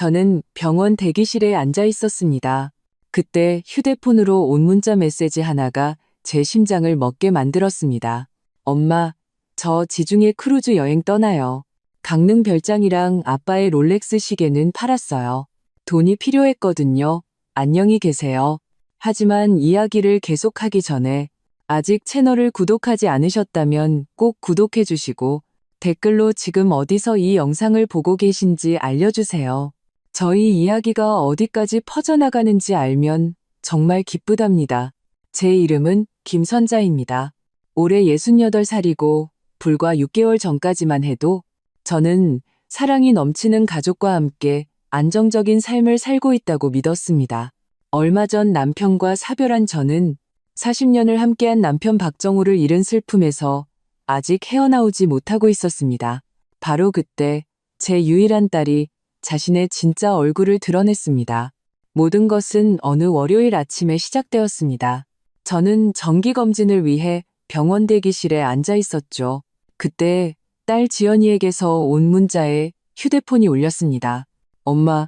저는 병원 대기실에 앉아 있었습니다. 그때 휴대폰으로 온 문자 메시지 하나가 제 심장을 멎게 만들었습니다. 엄마, 저 지중해 크루즈 여행 떠나요. 강릉 별장이랑 아빠의 롤렉스 시계는 팔았어요. 돈이 필요했거든요. 안녕히 계세요. 하지만 이야기를 계속하기 전에 아직 채널을 구독하지 않으셨다면 꼭 구독해 주시고 댓글로 지금 어디서 이 영상을 보고 계신지 알려주세요. 저희 이야기가 어디까지 퍼져나가는지 알면 정말 기쁘답니다. 제 이름은 김선자입니다. 올해 68살이고 불과 6개월 전까지만 해도 저는 사랑이 넘치는 가족과 함께 안정적인 삶을 살고 있다고 믿었습니다. 얼마 전 남편과 사별한 저는 40년을 함께한 남편 박정우를 잃은 슬픔에서 아직 헤어나오지 못하고 있었습니다. 바로 그때 제 유일한 딸이 자신의 진짜 얼굴을 드러냈습니다. 모든 것은 어느 월요일 아침에 시작되었습니다. 저는 정기검진을 위해 병원 대기실에 앉아 있었죠. 그때 딸 지연이에게서 온 문자에 휴대폰이 울렸습니다. 엄마,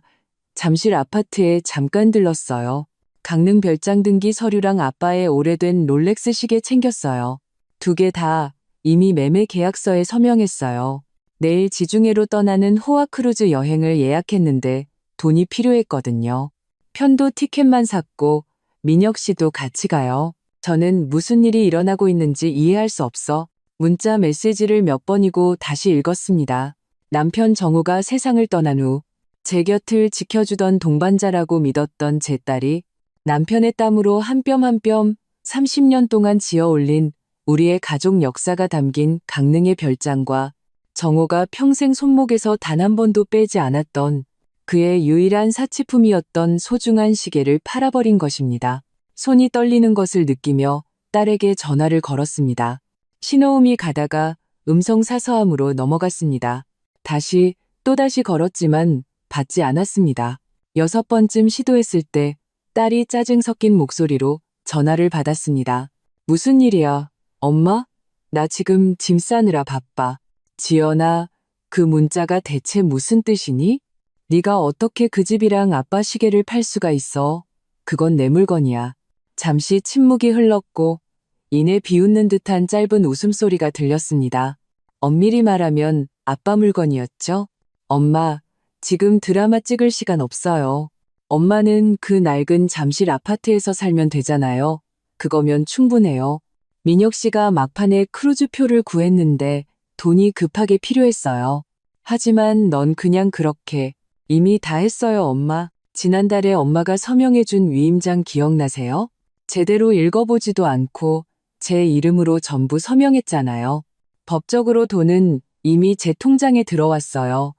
잠실 아파트에 잠깐 들렀어요. 강릉 별장 등기 서류랑 아빠의 오래된 롤렉스 시계 챙겼어요. 2개 다 이미 매매 계약서에 서명했어요. 내일 지중해로 떠나는 호화 크루즈 여행을 예약했는데 돈이 필요했거든요. 편도 티켓만 샀고 민혁 씨도 같이 가요. 저는 무슨 일이 일어나고 있는지 이해할 수 없어 문자 메시지를 몇 번이고 다시 읽었습니다. 남편 정우가 세상을 떠난 후 제 곁을 지켜주던 동반자라고 믿었던 제 딸이 남편의 땀으로 한 뼘 한 뼘 30년 동안 지어 올린 우리의 가족 역사가 담긴 강릉의 별장과 정호가 평생 손목에서 단 한 번도 빼지 않았던 그의 유일한 사치품이었던 소중한 시계를 팔아버린 것입니다. 손이 떨리는 것을 느끼며 딸에게 전화를 걸었습니다. 신호음이 가다가 음성 사서함으로 넘어갔습니다. 다시 또다시 걸었지만 받지 않았습니다. 6번쯤 시도했을 때 딸이 짜증 섞인 목소리로 전화를 받았습니다. 무슨 일이야? 엄마? 나 지금 짐 싸느라 바빠. 지연아, 그 문자가 대체 무슨 뜻이니? 네가 어떻게 그 집이랑 아빠 시계를 팔 수가 있어? 그건 내 물건이야. 잠시 침묵이 흘렀고 이내 비웃는 듯한 짧은 웃음소리가 들렸습니다. 엄밀히 말하면 아빠 물건이었죠? 엄마, 지금 드라마 찍을 시간 없어요. 엄마는 그 낡은 잠실 아파트에서 살면 되잖아요. 그거면 충분해요. 민혁 씨가 막판에 크루즈 표를 구했는데 돈이 급하게 필요했어요. 하지만 넌 그냥 그렇게 이미 다 했어요, 엄마. 지난달에 엄마가 서명해준 위임장 기억나세요? 제대로 읽어보지도 않고 제 이름으로 전부 서명했잖아요. 법적으로 돈은 이미 제 통장에 들어왔어요.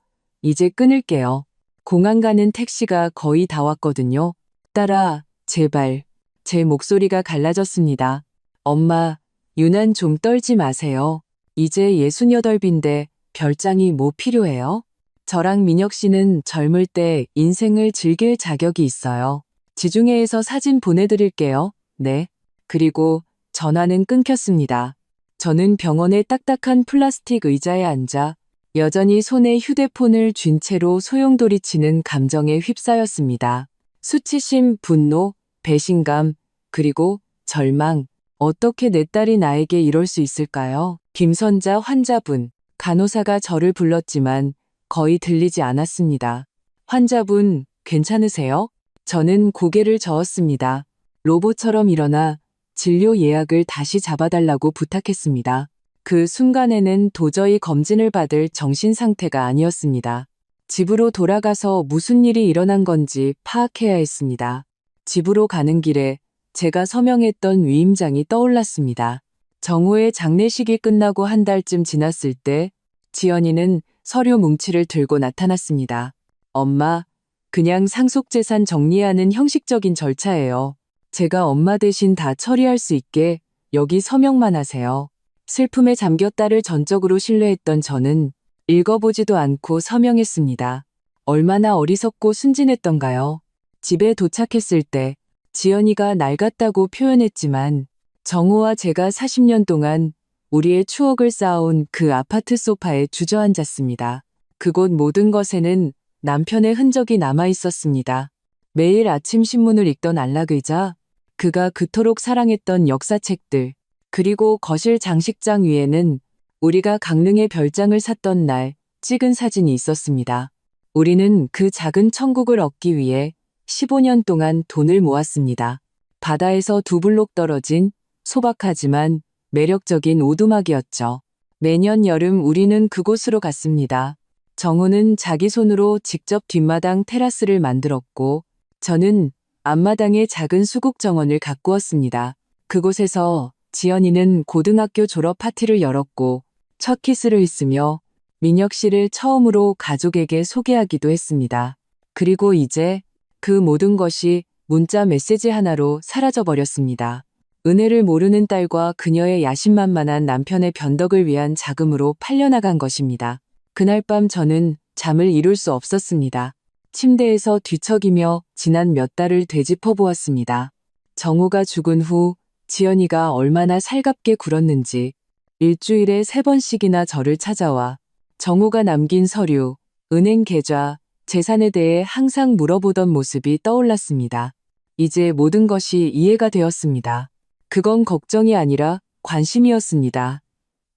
이제 끊을게요. 공항 가는 택시가 거의 다 왔거든요. 딸아, 제발. 제 목소리가 갈라졌습니다. 엄마, 유난 좀 떨지 마세요. 이제 68인데 별장이 뭐 필요해요? 저랑 민혁 씨는 젊을 때 인생을 즐길 자격이 있어요. 지중해에서 사진 보내드릴게요. 네. 그리고 전화는 끊겼습니다. 저는 병원의 딱딱한 플라스틱 의자에 앉아 여전히 손에 휴대폰을 쥔 채로 소용돌이치는 감정에 휩싸였습니다. 수치심, 분노, 배신감, 그리고 절망. 어떻게 내 딸이 나에게 이럴 수 있을까요? 김선자 환자분, 간호사가 저를 불렀지만 거의 들리지 않았습니다. 환자분, 괜찮으세요? 저는 고개를 저었습니다. 로봇처럼 일어나 진료 예약을 다시 잡아달라고 부탁했습니다. 그 순간에는 도저히 검진을 받을 정신 상태가 아니었습니다. 집으로 돌아가서 무슨 일이 일어난 건지 파악해야 했습니다. 집으로 가는 길에 제가 서명했던 위임장이 떠올랐습니다. 정우의 장례식이 끝나고 한 달쯤 지났을 때 지연이는 서류 뭉치를 들고 나타났습니다. 엄마, 그냥 상속재산 정리하는 형식적인 절차예요. 제가 엄마 대신 다 처리할 수 있게 여기 서명만 하세요. 슬픔에 잠겨 딸을 전적으로 신뢰했던 저는 읽어보지도 않고 서명했습니다. 얼마나 어리석고 순진했던가요. 집에 도착했을 때 지연이가 낡았다고 표현했지만 정우와 제가 40년 동안 우리의 추억을 쌓아온 그 아파트 소파에 주저앉았습니다. 그곳 모든 것에는 남편의 흔적이 남아 있었습니다. 매일 아침 신문을 읽던 안락의자, 그가 그토록 사랑했던 역사책들, 그리고 거실 장식장 위에는 우리가 강릉에 별장을 샀던 날 찍은 사진이 있었습니다. 우리는 그 작은 천국을 얻기 위해 15년 동안 돈을 모았습니다. 바다에서 2블록 떨어진 소박하지만 매력적인 오두막이었죠. 매년 여름 우리는 그곳으로 갔습니다. 정우는 자기 손으로 직접 뒷마당 테라스를 만들었고 저는 앞마당에 작은 수국 정원을 가꾸었습니다. 그곳에서 지연이는 고등학교 졸업 파티를 열었고 첫 키스를 했으며 민혁 씨를 처음으로 가족에게 소개하기도 했습니다. 그리고 이제 그 모든 것이 문자 메시지 하나로 사라져버렸습니다. 은혜를 모르는 딸과 그녀의 야심만만한 남편의 변덕을 위한 자금으로 팔려나간 것입니다. 그날 밤 저는 잠을 이룰 수 없었습니다. 침대에서 뒤척이며 지난 몇 달을 되짚어 보았습니다. 정우가 죽은 후 지연이가 얼마나 살갑게 굴었는지 일주일에 3번씩이나 저를 찾아와 정우가 남긴 서류, 은행 계좌, 재산에 대해 항상 물어보던 모습이 떠올랐습니다. 이제 모든 것이 이해가 되었습니다. 그건 걱정이 아니라 관심이었습니다.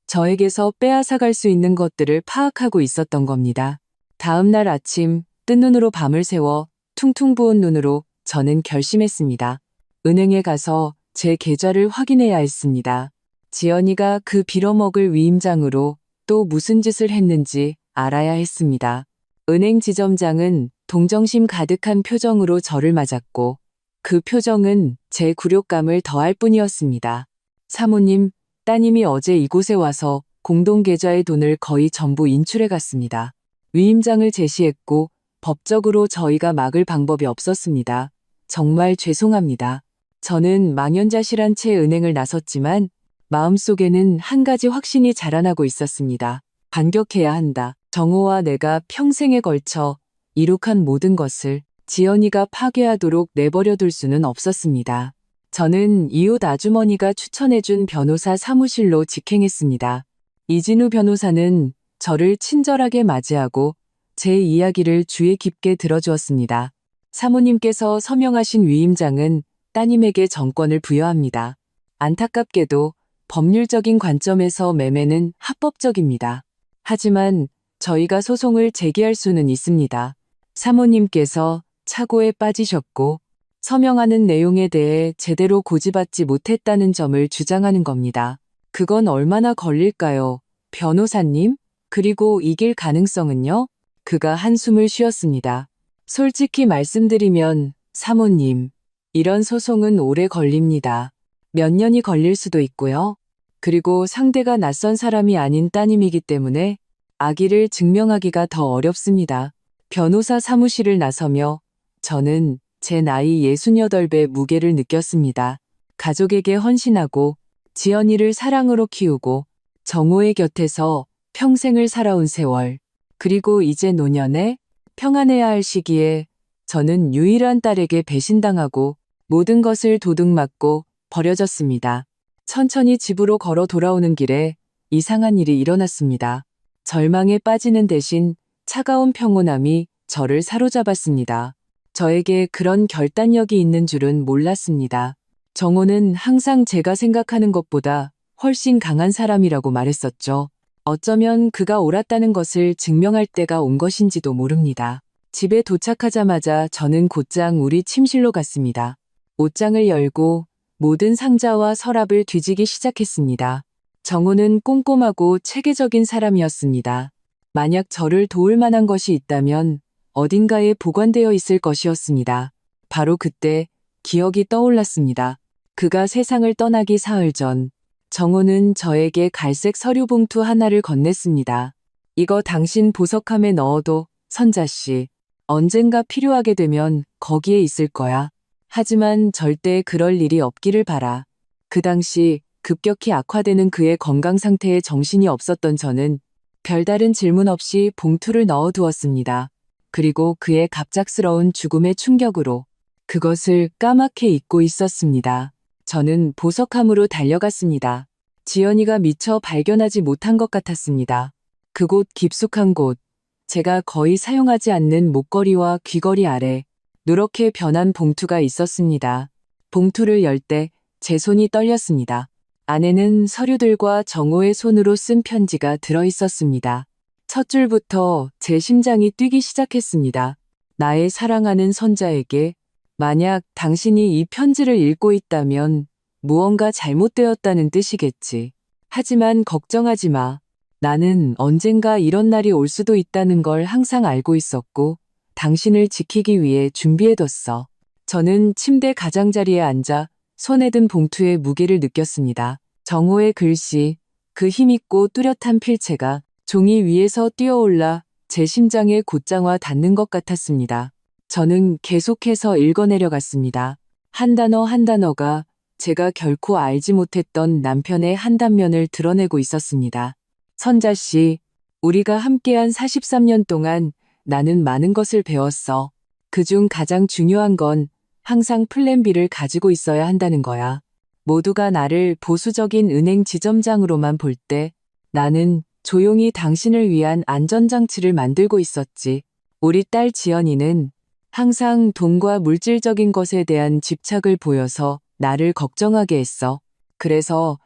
저에게서 빼앗아갈 수 있는 것들을 파악하고 있었던 겁니다. 다음 날 아침 뜬 눈으로 밤을 새워 퉁퉁 부은 눈으로 저는 결심했습니다. 은행에 가서 제 계좌를 확인해야 했습니다. 지연이가 그 빌어먹을 위임장으로 또 무슨 짓을 했는지 알아야 했습니다. 은행 지점장은 동정심 가득한 표정으로 저를 맞았고 그 표정은 제 굴욕감을 더할 뿐이었습니다. 사모님, 따님이 어제 이곳에 와서 공동계좌의 돈을 거의 전부 인출해 갔습니다. 위임장을 제시했고 법적으로 저희가 막을 방법이 없었습니다. 정말 죄송합니다. 저는 망연자실한 채 은행을 나섰지만 마음속에는 한 가지 확신이 자라나고 있었습니다. 반격해야 한다. 정호와 내가 평생에 걸쳐 이룩한 모든 것을 지연이가 파괴하도록 내버려둘 수는 없었습니다. 저는 이웃 아주머니가 추천해준 변호사 사무실로 직행했습니다. 이진우 변호사는 저를 친절하게 맞이하고 제 이야기를 주의 깊게 들어주었습니다. 사모님께서 서명하신 위임장은 따님에게 정권을 부여합니다. 안타깝게도 법률적인 관점에서 매매는 합법적입니다. 하지만 저희가 소송을 제기할 수는 있습니다. 사모님께서 착오에 빠지셨고 서명하는 내용에 대해 제대로 고지받지 못했다는 점을 주장하는 겁니다. 그건 얼마나 걸릴까요? 변호사님? 그리고 이길 가능성은요? 그가 한숨을 쉬었습니다. 솔직히 말씀드리면 사모님, 이런 소송은 오래 걸립니다. 몇 년이 걸릴 수도 있고요. 그리고 상대가 낯선 사람이 아닌 따님이기 때문에 악의를 증명하기가 더 어렵습니다. 변호사 사무실을 나서며 저는 제 나이 68배 무게를 느꼈습니다. 가족에게 헌신하고 지연이를 사랑으로 키우고 정호의 곁에서 평생을 살아온 세월, 그리고 이제 노년에 평안해야 할 시기에 저는 유일한 딸에게 배신당하고 모든 것을 도둑맞고 버려졌습니다. 천천히 집으로 걸어 돌아오는 길에 이상한 일이 일어났습니다. 절망에 빠지는 대신 차가운 평온함이 저를 사로잡았습니다. 저에게 그런 결단력이 있는 줄은 몰랐습니다. 정호는 항상 제가 생각하는 것보다 훨씬 강한 사람이라고 말했었죠. 어쩌면 그가 옳았다는 것을 증명할 때가 온 것인지도 모릅니다. 집에 도착하자마자 저는 곧장 우리 침실로 갔습니다. 옷장을 열고 모든 상자와 서랍을 뒤지기 시작했습니다. 정호는 꼼꼼하고 체계적인 사람이었습니다. 만약 저를 도울 만한 것이 있다면 어딘가에 보관되어 있을 것이었습니다. 바로 그때 기억이 떠올랐습니다. 그가 세상을 떠나기 사흘 전, 정호는 저에게 갈색 서류 봉투 하나를 건넸습니다. 이거 당신 보석함에 넣어도 선자씨, 언젠가 필요하게 되면 거기에 있을 거야. 하지만 절대 그럴 일이 없기를 바라. 그 당시 급격히 악화되는 그의 건강 상태에 정신이 없었던 저는 별다른 질문 없이 봉투를 넣어두었습니다. 그리고 그의 갑작스러운 죽음의 충격으로 그것을 까맣게 잊고 있었습니다. 저는 보석함으로 달려갔습니다. 지연이가 미처 발견하지 못한 것 같았습니다. 그곳 깊숙한 곳, 제가 거의 사용하지 않는 목걸이와 귀걸이 아래 누렇게 변한 봉투가 있었습니다. 봉투를 열 때 제 손이 떨렸습니다. 안에는 서류들과 정호의 손으로 쓴 편지가 들어 있었습니다. 첫 줄부터 제 심장이 뛰기 시작했습니다. 나의 사랑하는 선자에게 만약 당신이 이 편지를 읽고 있다면 무언가 잘못되었다는 뜻이겠지. 하지만 걱정하지 마. 나는 언젠가 이런 날이 올 수도 있다는 걸 항상 알고 있었고 당신을 지키기 위해 준비해뒀어. 저는 침대 가장자리에 앉아 손에 든 봉투의 무게를 느꼈습니다. 정호의 글씨, 그 힘있고 뚜렷한 필체가 종이 위에서 뛰어올라 제 심장에 곧장와 닿는 것 같았습니다. 저는 계속해서 읽어내려갔습니다. 한 단어 한 단어가 제가 결코 알지 못했던 남편의 한 단면을 드러내고 있었습니다. 선자 씨, 우리가 함께한 43년 동안 나는 많은 것을 배웠어. 그중 가장 중요한 건 항상 플랜 B를 가지고 있어야 한다는 거야. 모두가 나를 보수적인 은행 지점장으로만 볼 때 나는 조용히 당신을 위한 안전장치를 만들고 있었지. 우리 딸 지연이는 항상 돈과 물질적인 것에 대한 집착을 보여서 나를 걱정하게 했어. 그래서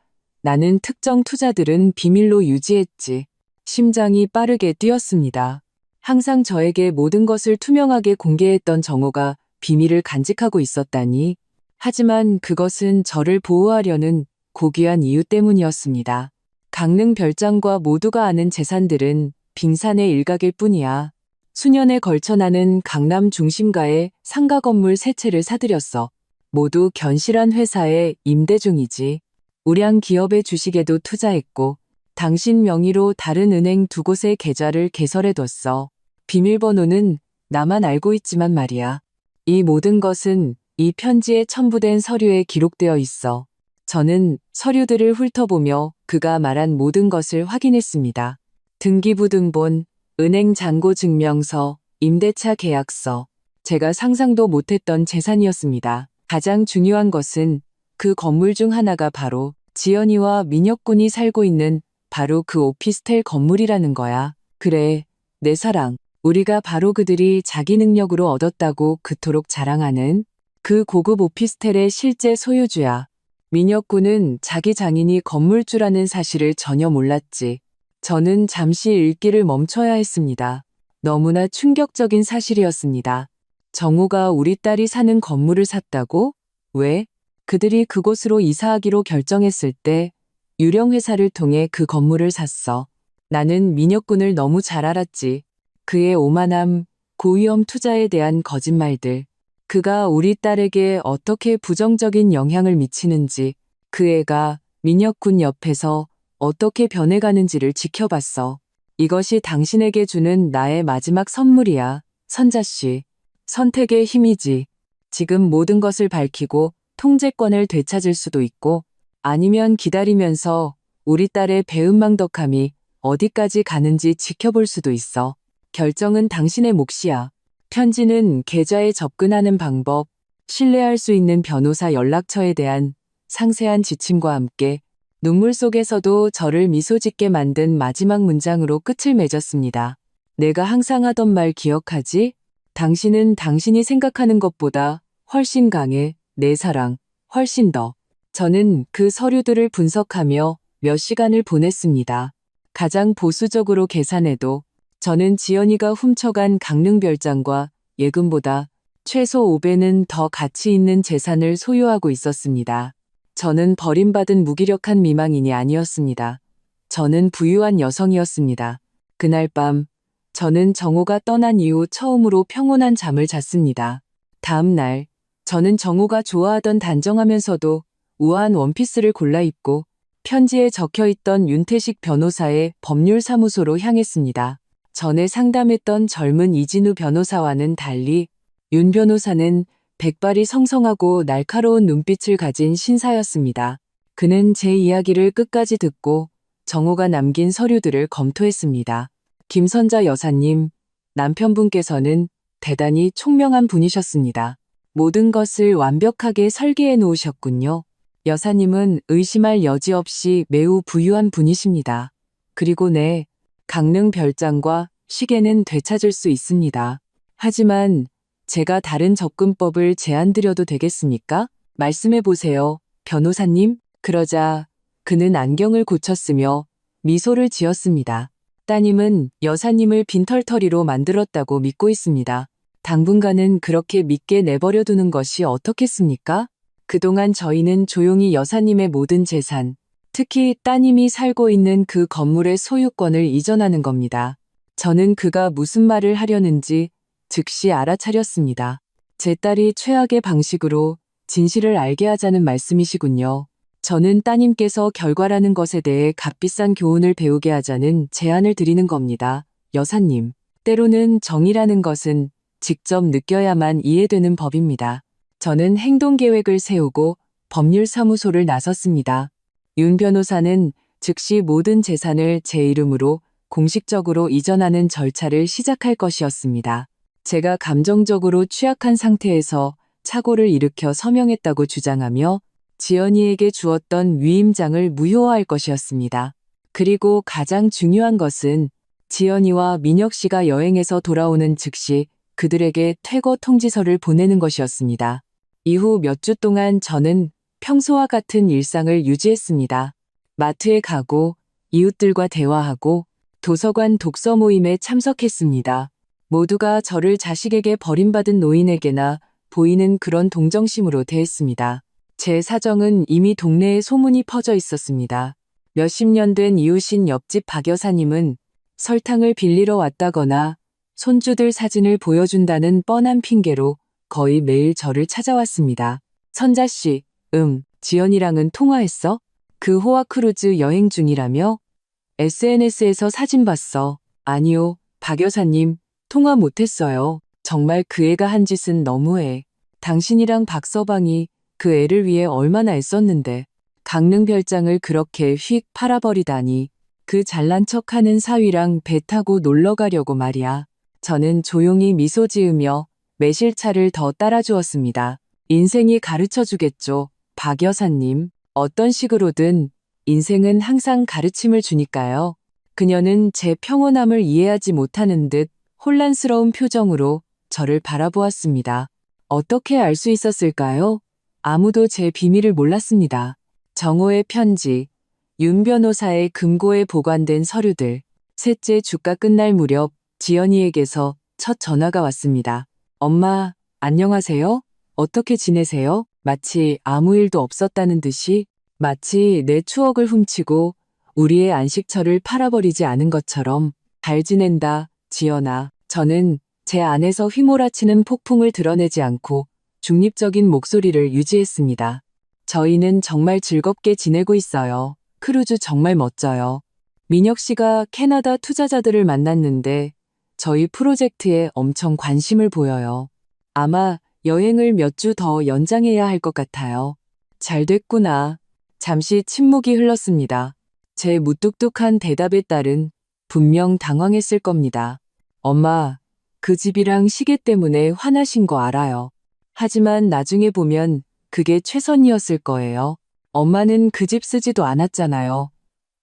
나는 특정 투자들은 비밀로 유지했지. 심장이 빠르게 뛰었습니다. 항상 저에게 모든 것을 투명하게 공개했던 정호가 비밀을 간직하고 있었다니. 하지만 그것은 저를 보호하려는 고귀한 이유 때문이었습니다. 강릉 별장과 모두가 아는 재산들은 빙산의 일각일 뿐이야. 수년에 걸쳐 나는 강남 중심가에 상가 건물 3채를 사들였어. 모두 견실한 회사의 임대 중이지. 우량 기업의 주식에도 투자했고 당신 명의로 다른 은행 2곳의 계좌를 개설해뒀어. 비밀번호는 나만 알고 있지만 말이야. 이 모든 것은 이 편지에 첨부된 서류에 기록되어 있어. 저는 서류들을 훑어보며 그가 말한 모든 것을 확인했습니다. 등기부등본, 은행 잔고 증명서, 임대차 계약서. 제가 상상도 못했던 재산이었습니다. 가장 중요한 것은 그 건물 중 하나가 바로 지연이와 민혁군이 살고 있는 바로 그 오피스텔 건물이라는 거야. 그래, 내 사랑. 우리가 바로 그들이 자기 능력으로 얻었다고 그토록 자랑하는 그 고급 오피스텔의 실제 소유주야. 민혁군은 자기 장인이 건물주라는 사실을 전혀 몰랐지. 저는 잠시 읽기를 멈춰야 했습니다. 너무나 충격적인 사실이었습니다. 정호가 우리 딸이 사는 건물을 샀다고? 왜? 그들이 그곳으로 이사하기로 결정했을 때 유령 회사를 통해 그 건물을 샀어. 나는 민혁군을 너무 잘 알았지. 그의 오만함, 고위험 투자에 대한 거짓말들, 그가 우리 딸에게 어떻게 부정적인 영향을 미치는지, 그 애가 민혁군 옆에서 어떻게 변해가는지를 지켜봤어. 이것이 당신에게 주는 나의 마지막 선물이야, 선자씨. 선택의 힘이지. 지금 모든 것을 밝히고 통제권을 되찾을 수도 있고, 아니면 기다리면서 우리 딸의 배은망덕함이 어디까지 가는지 지켜볼 수도 있어. 결정은 당신의 몫이야. 편지는 계좌에 접근하는 방법, 신뢰할 수 있는 변호사 연락처에 대한 상세한 지침과 함께 눈물 속에서도 저를 미소 짓게 만든 마지막 문장으로 끝을 맺었습니다. 내가 항상 하던 말 기억하지? 당신은 당신이 생각하는 것보다 훨씬 강해, 내 사랑, 훨씬 더. 저는 그 서류들을 분석하며 몇 시간을 보냈습니다. 가장 보수적으로 계산해도 저는 지연이가 훔쳐간 강릉별장과 예금보다 최소 5배는 더 가치 있는 재산을 소유하고 있었습니다. 저는 버림받은 무기력한 미망인이 아니었습니다. 저는 부유한 여성이었습니다. 그날 밤 저는 정호가 떠난 이후 처음으로 평온한 잠을 잤습니다. 다음 날 저는 정호가 좋아하던 단정하면서도 우아한 원피스를 골라 입고 편지에 적혀있던 윤태식 변호사의 법률사무소로 향했습니다. 전에 상담했던 젊은 이진우 변호사와는 달리 윤 변호사는 백발이 성성하고 날카로운 눈빛을 가진 신사였습니다. 그는 제 이야기를 끝까지 듣고 정호가 남긴 서류들을 검토했습니다. 김선자 여사님, 남편분께서는 대단히 총명한 분이셨습니다. 모든 것을 완벽하게 설계해 놓으셨군요. 여사님은 의심할 여지 없이 매우 부유한 분이십니다. 그리고 네, 강릉 별장과 시계는 되찾을 수 있습니다. 하지만 제가 다른 접근법을 제안드려도 되겠습니까? 말씀해 보세요, 변호사님. 그러자 그는 안경을 고쳤으며 미소를 지었습니다. 따님은 여사님을 빈털터리로 만들었다고 믿고 있습니다. 당분간은 그렇게 믿게 내버려 두는 것이 어떻겠습니까? 그동안 저희는 조용히 여사님의 모든 재산, 특히 따님이 살고 있는 그 건물의 소유권을 이전하는 겁니다. 저는 그가 무슨 말을 하려는지 즉시 알아차렸습니다. 제 딸이 최악의 방식으로 진실을 알게 하자는 말씀이시군요. 저는 따님께서 결과라는 것에 대해 값비싼 교훈을 배우게 하자는 제안을 드리는 겁니다. 여사님, 때로는 정의라는 것은 직접 느껴야만 이해되는 법입니다. 저는 행동계획을 세우고 법률사무소를 나섰습니다. 윤 변호사는 즉시 모든 재산을 제 이름으로 공식적으로 이전하는 절차를 시작할 것이었습니다. 제가 감정적으로 취약한 상태에서 착오를 일으켜 서명했다고 주장하며 지연이에게 주었던 위임장을 무효화할 것이었습니다. 그리고 가장 중요한 것은 지연이와 민혁 씨가 여행에서 돌아오는 즉시 그들에게 퇴거 통지서를 보내는 것이었습니다. 이후 몇 주 동안 저는 평소와 같은 일상을 유지했습니다. 마트에 가고 이웃들과 대화하고 도서관 독서 모임에 참석했습니다. 모두가 저를 자식에게 버림받은 노인에게나 보이는 그런 동정심으로 대했습니다. 제 사정은 이미 동네에 소문이 퍼져 있었습니다. 몇십 년 된 이웃인 옆집 박 여사님은 설탕을 빌리러 왔다거나 손주들 사진을 보여준다는 뻔한 핑계로 거의 매일 저를 찾아왔습니다. 선자씨, 지연이랑은 통화했어? 그 호화 크루즈 여행 중이라며? SNS에서 사진 봤어. 아니요, 박 여사님, 통화 못했어요. 정말 그 애가 한 짓은 너무해. 당신이랑 박서방이 그 애를 위해 얼마나 애썼는데 강릉 별장을 그렇게 휙 팔아버리다니. 그 잘난 척하는 사위랑 배 타고 놀러 가려고 말이야. 저는 조용히 미소 지으며 매실차를 더 따라주었습니다. 인생이 가르쳐주겠죠, 박 여사님. 어떤 식으로든 인생은 항상 가르침을 주니까요. 그녀는 제 평온함을 이해하지 못하는 듯 혼란스러운 표정으로 저를 바라보았습니다. 어떻게 알 수 있었을까요? 아무도 제 비밀을 몰랐습니다. 정호의 편지, 윤 변호사의 금고에 보관된 서류들, 셋째 주가 끝날 무렵 지연이에게서 첫 전화가 왔습니다. 엄마, 안녕하세요? 어떻게 지내세요? 마치 아무 일도 없었다는 듯이, 마치 내 추억을 훔치고 우리의 안식처를 팔아버리지 않은 것처럼. 잘 지낸다, 지연아. 저는 제 안에서 휘몰아치는 폭풍을 드러내지 않고 중립적인 목소리를 유지했습니다. 저희는 정말 즐겁게 지내고 있어요. 크루즈 정말 멋져요. 민혁 씨가 캐나다 투자자들을 만났는데 저희 프로젝트에 엄청 관심을 보여요. 아마 여행을 몇 주 더 연장해야 할 것 같아요. 잘 됐구나. 잠시 침묵이 흘렀습니다. 제 무뚝뚝한 대답에 딸은 분명 당황했을 겁니다. 엄마, 그 집이랑 시계 때문에 화나신 거 알아요. 하지만 나중에 보면 그게 최선이었을 거예요. 엄마는 그 집 쓰지도 않았잖아요.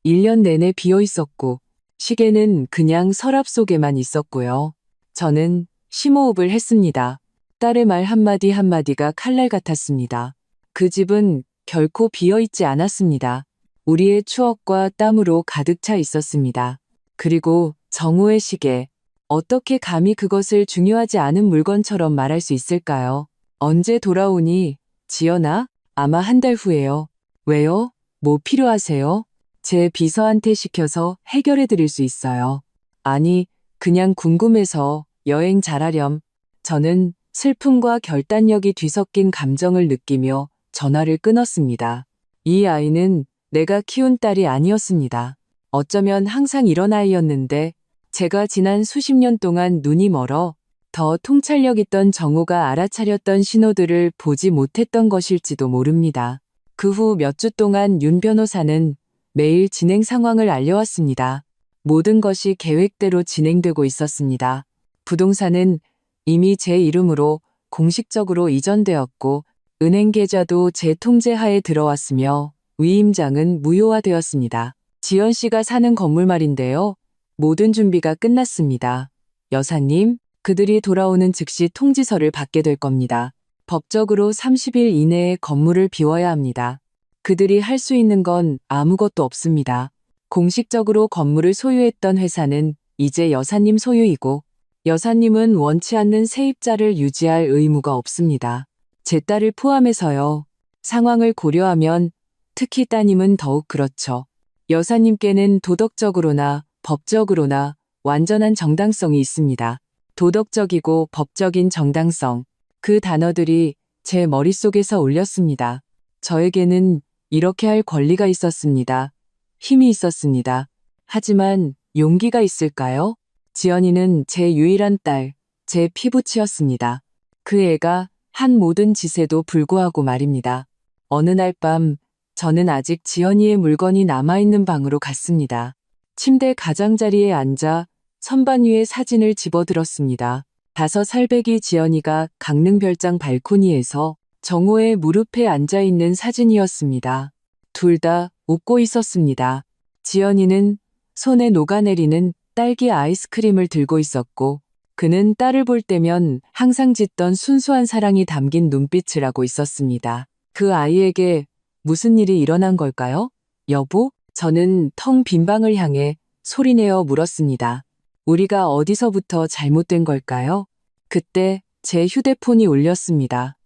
1년 내내 비어 있었고 시계는 그냥 서랍 속에만 있었고요. 저는 심호흡을 했습니다. 딸의 말 한마디 한마디가 칼날 같았습니다. 그 집은 결코 비어 있지 않았습니다. 우리의 추억과 땀으로 가득 차 있었습니다. 그리고 정호의 시계, 어떻게 감히 그것을 중요하지 않은 물건처럼 말할 수 있을까요? 언제 돌아오니, 지연아? 아마 한 달 후에요. 왜요? 뭐 필요하세요? 제 비서한테 시켜서 해결해 드릴 수 있어요. 아니, 그냥 궁금해서 여행 잘하렴. 저는 슬픔과 결단력이 뒤섞인 감정을 느끼며 전화를 끊었습니다. 이 아이는 내가 키운 딸이 아니었습니다. 어쩌면 항상 이런 아이였는데 제가 지난 수십 년 동안 눈이 멀어 더 통찰력 있던 정호가 알아차렸던 신호들을 보지 못했던 것일지도 모릅니다. 그 후 몇 주 동안 윤 변호사는 매일 진행 상황을 알려왔습니다. 모든 것이 계획대로 진행되고 있었습니다. 부동산은 이미 제 이름으로 공식적으로 이전되었고 은행 계좌도 제 통제하에 들어왔으며 위임장은 무효화되었습니다. 지연 씨가 사는 건물 말인데요. 모든 준비가 끝났습니다. 여사님, 그들이 돌아오는 즉시 통지서를 받게 될 겁니다. 법적으로 30일 이내에 건물을 비워야 합니다. 그들이 할 수 있는 건 아무것도 없습니다. 공식적으로 건물을 소유했던 회사는 이제 여사님 소유이고 여사님은 원치 않는 세입자를 유지할 의무가 없습니다. 제 딸을 포함해서요. 상황을 고려하면 특히 따님은 더욱 그렇죠. 여사님께는 도덕적으로나 법적으로나 완전한 정당성이 있습니다. 도덕적이고 법적인 정당성. 그 단어들이 제 머릿속에서 울렸습니다. 저에게는 이렇게 할 권리가 있었습니다. 힘이 있었습니다. 하지만 용기가 있을까요? 지연이는 제 유일한 딸, 제 피부치였습니다. 그 애가 한 모든 짓에도 불구하고 말입니다. 어느 날 밤 저는 아직 지연이의 물건이 남아있는 방으로 갔습니다. 침대 가장자리에 앉아 선반 위에 사진을 집어들었습니다. 5살배기 지연이가 강릉별장 발코니에서 정호의 무릎에 앉아있는 사진이었습니다. 둘 다 웃고 있었습니다. 지연이는 손에 녹아내리는 딸기 아이스크림을 들고 있었고 그는 딸을 볼 때면 항상 짓던 순수한 사랑이 담긴 눈빛을 하고 있었습니다. 그 아이에게 무슨 일이 일어난 걸까요? 여보? 저는 텅 빈 방을 향해 소리내어 물었습니다. 우리가 어디서부터 잘못된 걸까요? 그때 제 휴대폰이 울렸습니다.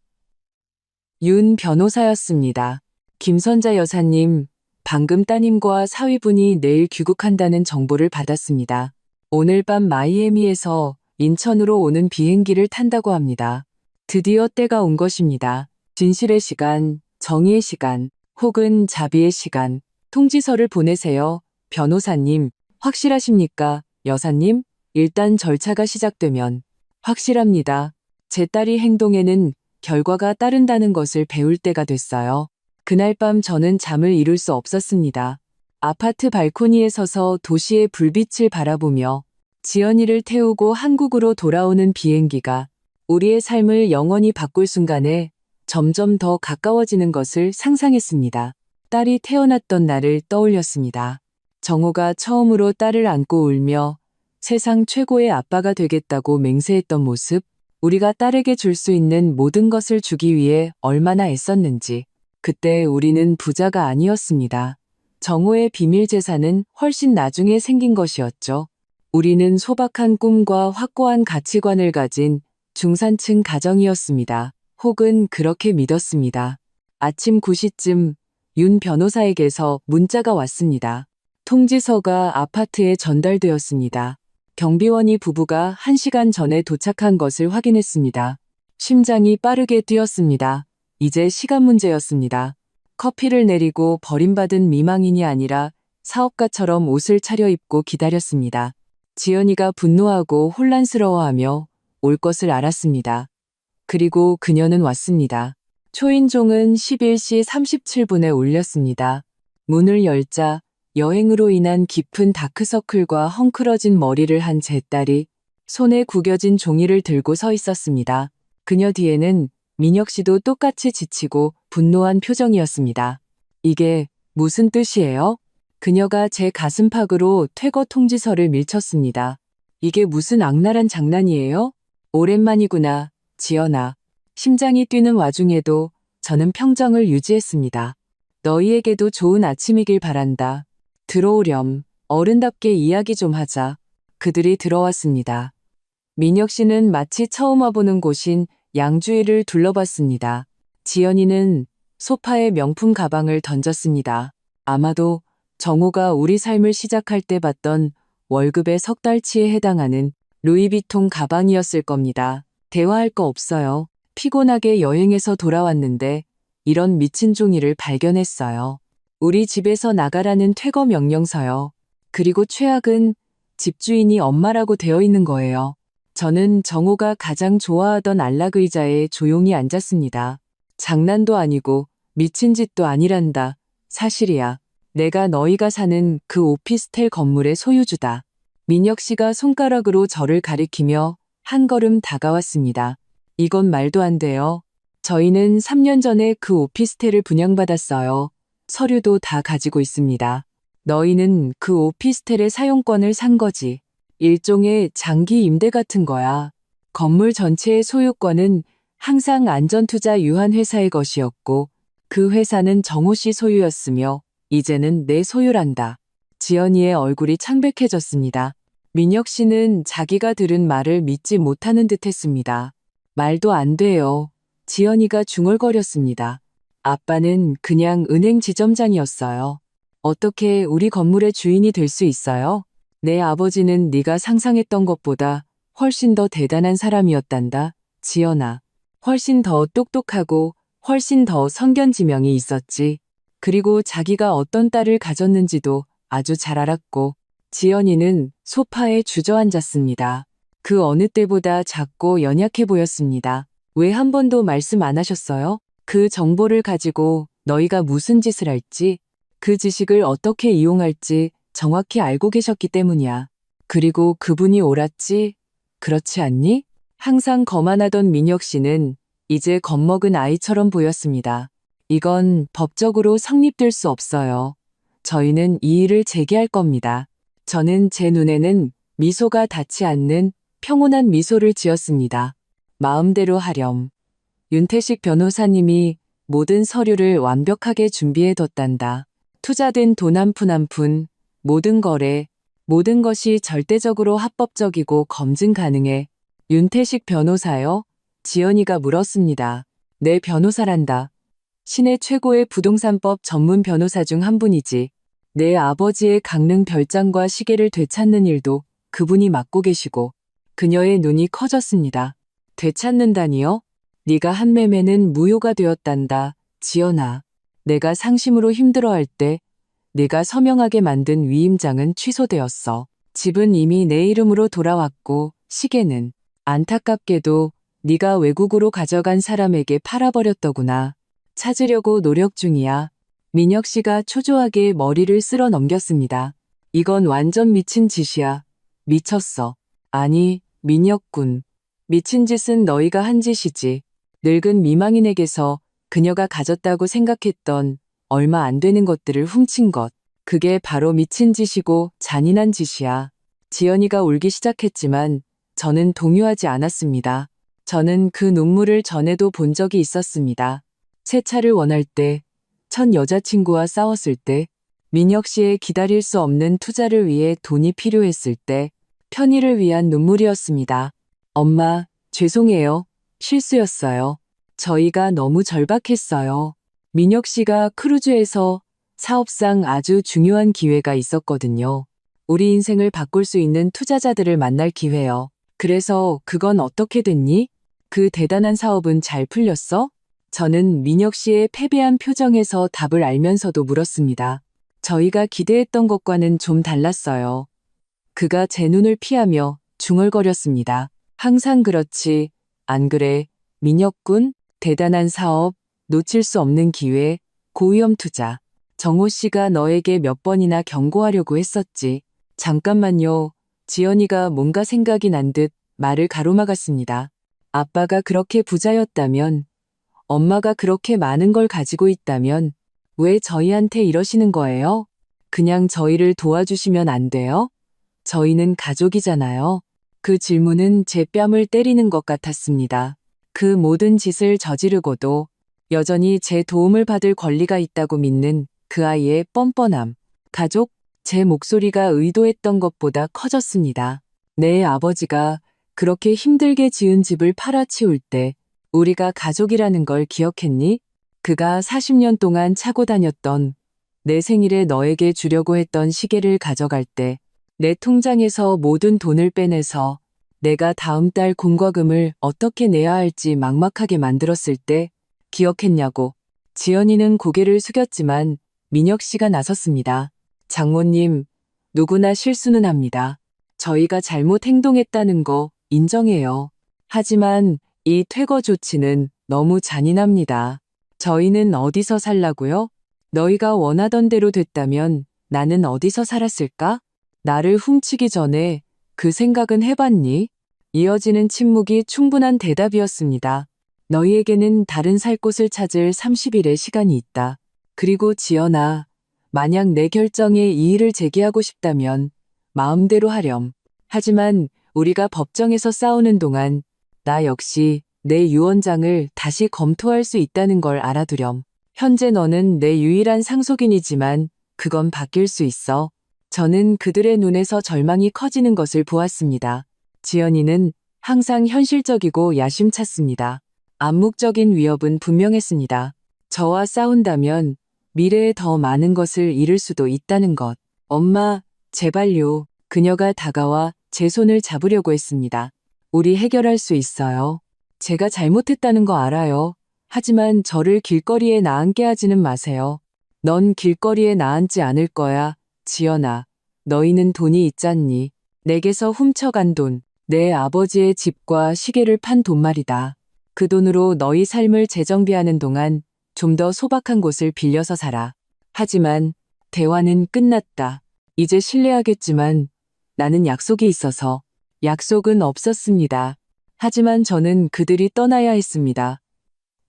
윤 변호사였습니다. 김선자 여사님, 방금 따님과 사위분이 내일 귀국한다는 정보를 받았습니다. 오늘 밤 마이애미에서 인천으로 오는 비행기를 탄다고 합니다. 드디어 때가 온 것입니다. 진실의 시간, 정의의 시간, 혹은 자비의 시간. 통지서를 보내세요. 변호사님, 확실하십니까? 여사님, 일단 절차가 시작되면 확실합니다. 제 딸이 행동에는 결과가 따른다는 것을 배울 때가 됐어요. 그날 밤 저는 잠을 이룰 수 없었습니다. 아파트 발코니에 서서 도시의 불빛을 바라보며 지연이를 태우고 한국으로 돌아오는 비행기가 우리의 삶을 영원히 바꿀 순간에 점점 더 가까워지는 것을 상상했습니다. 딸이 태어났던 날을 떠올렸습니다. 정호가 처음으로 딸을 안고 울며 세상 최고의 아빠가 되겠다고 맹세했던 모습, 우리가 딸에게 줄 수 있는 모든 것을 주기 위해 얼마나 애썼는지. 그때 우리는 부자가 아니었습니다. 정호의 비밀 재산은 훨씬 나중에 생긴 것이었죠. 우리는 소박한 꿈과 확고한 가치관을 가진 중산층 가정이었습니다. 혹은 그렇게 믿었습니다. 아침 9시쯤 윤 변호사에게서 문자가 왔습니다. 통지서가 아파트에 전달되었습니다. 경비원이 부부가 1시간 전에 도착한 것을 확인했습니다. 심장이 빠르게 뛰었습니다. 이제 시간 문제였습니다. 커피를 내리고 버림받은 미망인이 아니라 사업가처럼 옷을 차려입고 기다렸습니다. 지연이가 분노하고 혼란스러워하며 올 것을 알았습니다. 그리고 그녀는 왔습니다. 초인종은 11시 37분에 울렸습니다. 문을 열자 여행으로 인한 깊은 다크서클과 헝클어진 머리를 한 제 딸이 손에 구겨진 종이를 들고 서 있었습니다. 그녀 뒤에는 민혁 씨도 똑같이 지치고 분노한 표정이었습니다. 이게 무슨 뜻이에요? 그녀가 제 가슴팍으로 퇴거 통지서를 밀쳤습니다. 이게 무슨 악랄한 장난이에요? 오랜만이구나, 지연아. 심장이 뛰는 와중에도 저는 평정을 유지했습니다. 너희에게도 좋은 아침이길 바란다. 들어오렴. 어른답게 이야기 좀 하자. 그들이 들어왔습니다. 민혁 씨는 마치 처음 와보는 곳인 양주위를 둘러봤습니다. 지연이는 소파에 명품 가방을 던졌습니다. 아마도 정호가 우리 삶을 시작할 때 봤던 월급의 석 달치에 해당하는 루이비통 가방이었을 겁니다. 대화할 거 없어요. 피곤하게 여행에서 돌아왔는데 이런 미친 종이를 발견했어요. 우리 집에서 나가라는 퇴거 명령서요. 그리고 최악은 집주인이 엄마라고 되어 있는 거예요. 저는 정호가 가장 좋아하던 안락 의자에 조용히 앉았습니다. 장난도 아니고 미친 짓도 아니란다. 사실이야. 내가 너희가 사는 그 오피스텔 건물의 소유주다. 민혁 씨가 손가락으로 저를 가리키며 한 걸음 다가왔습니다. 이건 말도 안 돼요. 저희는 3년 전에 그 오피스텔을 분양받았어요. 서류도 다 가지고 있습니다. 너희는 그 오피스텔의 사용권을 산 거지. 일종의 장기 임대 같은 거야. 건물 전체의 소유권은 항상 안전투자 유한회사의 것이었고 그 회사는 정호 씨 소유였으며 이제는 내 소유란다. 지연이의 얼굴이 창백해졌습니다. 민혁 씨는 자기가 들은 말을 믿지 못하는 듯 했습니다. 말도 안 돼요. 지연이가 중얼거렸습니다. 아빠는 그냥 은행 지점장이었어요. 어떻게 우리 건물의 주인이 될 수 있어요? 내 아버지는 네가 상상했던 것보다 훨씬 더 대단한 사람이었단다, 지연아. 훨씬 더 똑똑하고 훨씬 더 성견지명이 있었지. 그리고 자기가 어떤 딸을 가졌는지도 아주 잘 알았고, 지연이는 소파에 주저앉았습니다. 그 어느 때보다 작고 연약해 보였습니다. 왜 한 번도 말씀 안 하셨어요? 그 정보를 가지고 너희가 무슨 짓을 할지, 그 지식을 어떻게 이용할지 정확히 알고 계셨기 때문이야. 그리고 그분이 옳았지, 그렇지 않니? 항상 거만하던 민혁 씨는 이제 겁먹은 아이처럼 보였습니다. 이건 법적으로 성립될 수 없어요. 저희는 이 일을 재개할 겁니다. 저는 제 눈에는 미소가 닿지 않는 평온한 미소를 지었습니다. 마음대로 하렴. 윤태식 변호사님이 모든 서류를 완벽하게 준비해뒀단다. 투자된 돈 한 푼 한 푼, 모든 거래, 모든 것이 절대적으로 합법적이고 검증 가능해. 윤태식 변호사요? 지연이가 물었습니다. 내 변호사란다. 시내 최고의 부동산법 전문 변호사 중 한 분이지. 내 아버지의 강릉 별장과 시계를 되찾는 일도 그분이 맡고 계시고. 그녀의 눈이 커졌습니다. 되찾는다니요? 네가 한 매매는 무효가 되었단다, 지연아. 내가 상심으로 힘들어할 때 네가 서명하게 만든 위임장은 취소되었어. 집은 이미 내 이름으로 돌아왔고 시계는 안타깝게도 네가 외국으로 가져간 사람에게 팔아버렸더구나. 찾으려고 노력 중이야. 민혁 씨가 초조하게 머리를 쓸어 넘겼습니다. 이건 완전 미친 짓이야. 미쳤어. 아니, 민혁군. 미친 짓은 너희가 한 짓이지. 늙은 미망인에게서 그녀가 가졌다고 생각했던 얼마 안 되는 것들을 훔친 것. 그게 바로 미친 짓이고 잔인한 짓이야. 지연이가 울기 시작했지만 저는 동요하지 않았습니다. 저는 그 눈물을 전에도 본 적이 있었습니다. 새 차를 원할 때, 첫 여자친구와 싸웠을 때, 민혁 씨의 기다릴 수 없는 투자를 위해 돈이 필요했을 때, 편의를 위한 눈물이었습니다. 엄마, 죄송해요. 실수였어요. 저희가 너무 절박했어요. 민혁 씨가 크루즈에서 사업상 아주 중요한 기회가 있었거든요. 우리 인생을 바꿀 수 있는 투자자들을 만날 기회요. 그래서 그건 어떻게 됐니? 그 대단한 사업은 잘 풀렸어? 저는 민혁 씨의 패배한 표정에서 답을 알면서도 물었습니다. 저희가 기대했던 것과는 좀 달랐어요. 그가 제 눈을 피하며 중얼거렸습니다. 항상 그렇지, 안 그래, 민혁군? 대단한 사업, 놓칠 수 없는 기회, 고위험 투자. 정호 씨가 너에게 몇 번이나 경고하려고 했었지. 잠깐만요. 지연이가 뭔가 생각이 난 듯 말을 가로막았습니다. 아빠가 그렇게 부자였다면, 엄마가 그렇게 많은 걸 가지고 있다면 왜 저희한테 이러시는 거예요? 그냥 저희를 도와주시면 안 돼요? 저희는 가족이잖아요. 그 질문은 제 뺨을 때리는 것 같았습니다. 그 모든 짓을 저지르고도 여전히 제 도움을 받을 권리가 있다고 믿는 그 아이의 뻔뻔함. 가족? 제 목소리가 의도했던 것보다 커졌습니다. 내 아버지가 그렇게 힘들게 지은 집을 팔아치울 때 우리가 가족이라는 걸 기억했니? 그가 40년 동안 차고 다녔던 내 생일에 너에게 주려고 했던 시계를 가져갈 때 내 통장에서 모든 돈을 빼내서 내가 다음 달 공과금을 어떻게 내야 할지 막막하게 만들었을 때 기억했냐고. 지연이는 고개를 숙였지만 민혁 씨가 나섰습니다. 장모님, 누구나 실수는 합니다. 저희가 잘못 행동했다는 거 인정해요. 하지만 이 퇴거 조치는 너무 잔인합니다. 저희는 어디서 살라고요? 너희가 원하던 대로 됐다면 나는 어디서 살았을까? 나를 훔치기 전에 그 생각은 해봤니? 이어지는 침묵이 충분한 대답이었습니다. 너희에게는 다른 살 곳을 찾을 30일의 시간이 있다. 그리고 지연아, 만약 내 결정에 이의를 제기하고 싶다면 마음대로 하렴. 하지만 우리가 법정에서 싸우는 동안 나 역시 내 유언장을 다시 검토할 수 있다는 걸 알아두렴. 현재 너는 내 유일한 상속인이지만 그건 바뀔 수 있어. 저는 그들의 눈에서 절망이 커지는 것을 보았습니다. 지연이는 항상 현실적이고 야심찼습니다. 암묵적인 위협은 분명했습니다. 저와 싸운다면 미래에 더 많은 것을 잃을 수도 있다는 것. 엄마, 제발요. 그녀가 다가와 제 손을 잡으려고 했습니다. 우리 해결할 수 있어요. 제가 잘못했다는 거 알아요. 하지만 저를 길거리에 나앉게 하지는 마세요. 넌 길거리에 나앉지 않을 거야, 지연아. 너희는 돈이 있잖니. 내게서 훔쳐간 돈, 내 아버지의 집과 시계를 판 돈 말이다. 그 돈으로 너희 삶을 재정비하는 동안 좀 더 소박한 곳을 빌려서 살아. 하지만 대화는 끝났다. 이제 실례하겠지만 나는 약속이 있어서. 약속은 없었습니다. 하지만 저는 그들이 떠나야 했습니다.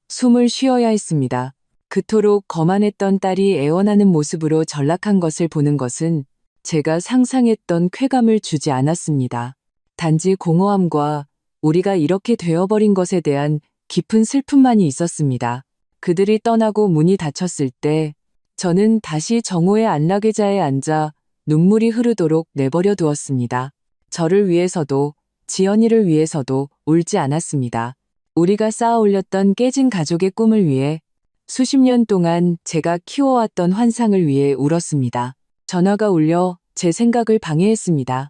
숨을 쉬어야 했습니다. 그토록 거만했던 딸이 애원하는 모습으로 전락한 것을 보는 것은 제가 상상했던 쾌감을 주지 않았습니다. 단지 공허함과 우리가 이렇게 되어버린 것에 대한 깊은 슬픔만이 있었습니다. 그들이 떠나고 문이 닫혔을 때 저는 다시 정호의 안락의자에 앉아 눈물이 흐르도록 내버려 두었습니다. 저를 위해서도 지연이를 위해서도 울지 않았습니다. 우리가 쌓아 올렸던 깨진 가족의 꿈을 위해 수십 년 동안 제가 키워왔던 환상을 위해 울었습니다. 전화가 울려 제 생각을 방해했습니다.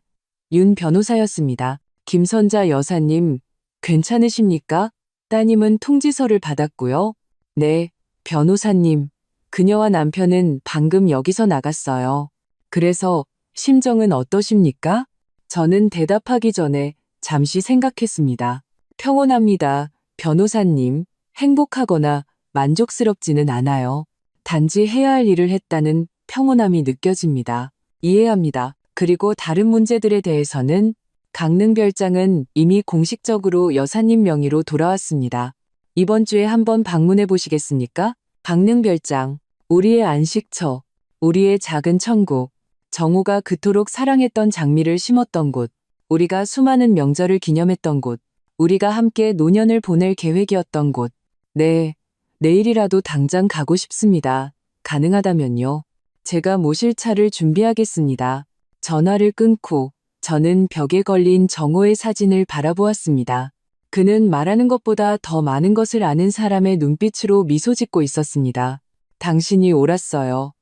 윤 변호사였습니다. 김선자 여사님, 괜찮으십니까? 따님은 통지서를 받았고요. 네, 변호사님. 그녀와 남편은 방금 여기서 나갔어요. 그래서 심정은 어떠십니까? 저는 대답하기 전에 잠시 생각했습니다. 평온합니다. 변호사님, 행복하거나 만족스럽지는 않아요. 단지 해야 할 일을 했다는 평온함이 느껴집니다. 이해합니다. 그리고 다른 문제들에 대해서는 강릉별장은 이미 공식적으로 여사님 명의로 돌아왔습니다. 이번 주에 한번 방문해 보시겠습니까? 강릉별장, 우리의 안식처, 우리의 작은 천국, 정호가 그토록 사랑했던 장미를 심었던 곳, 우리가 수많은 명절을 기념했던 곳, 우리가 함께 노년을 보낼 계획이었던 곳. 네, 내일이라도 당장 가고 싶습니다. 가능하다면요. 제가 모실 차를 준비하겠습니다. 전화를 끊고 저는 벽에 걸린 정호의 사진을 바라보았습니다. 그는 말하는 것보다 더 많은 것을 아는 사람의 눈빛으로 미소 짓고 있었습니다. 당신이 옳았어요.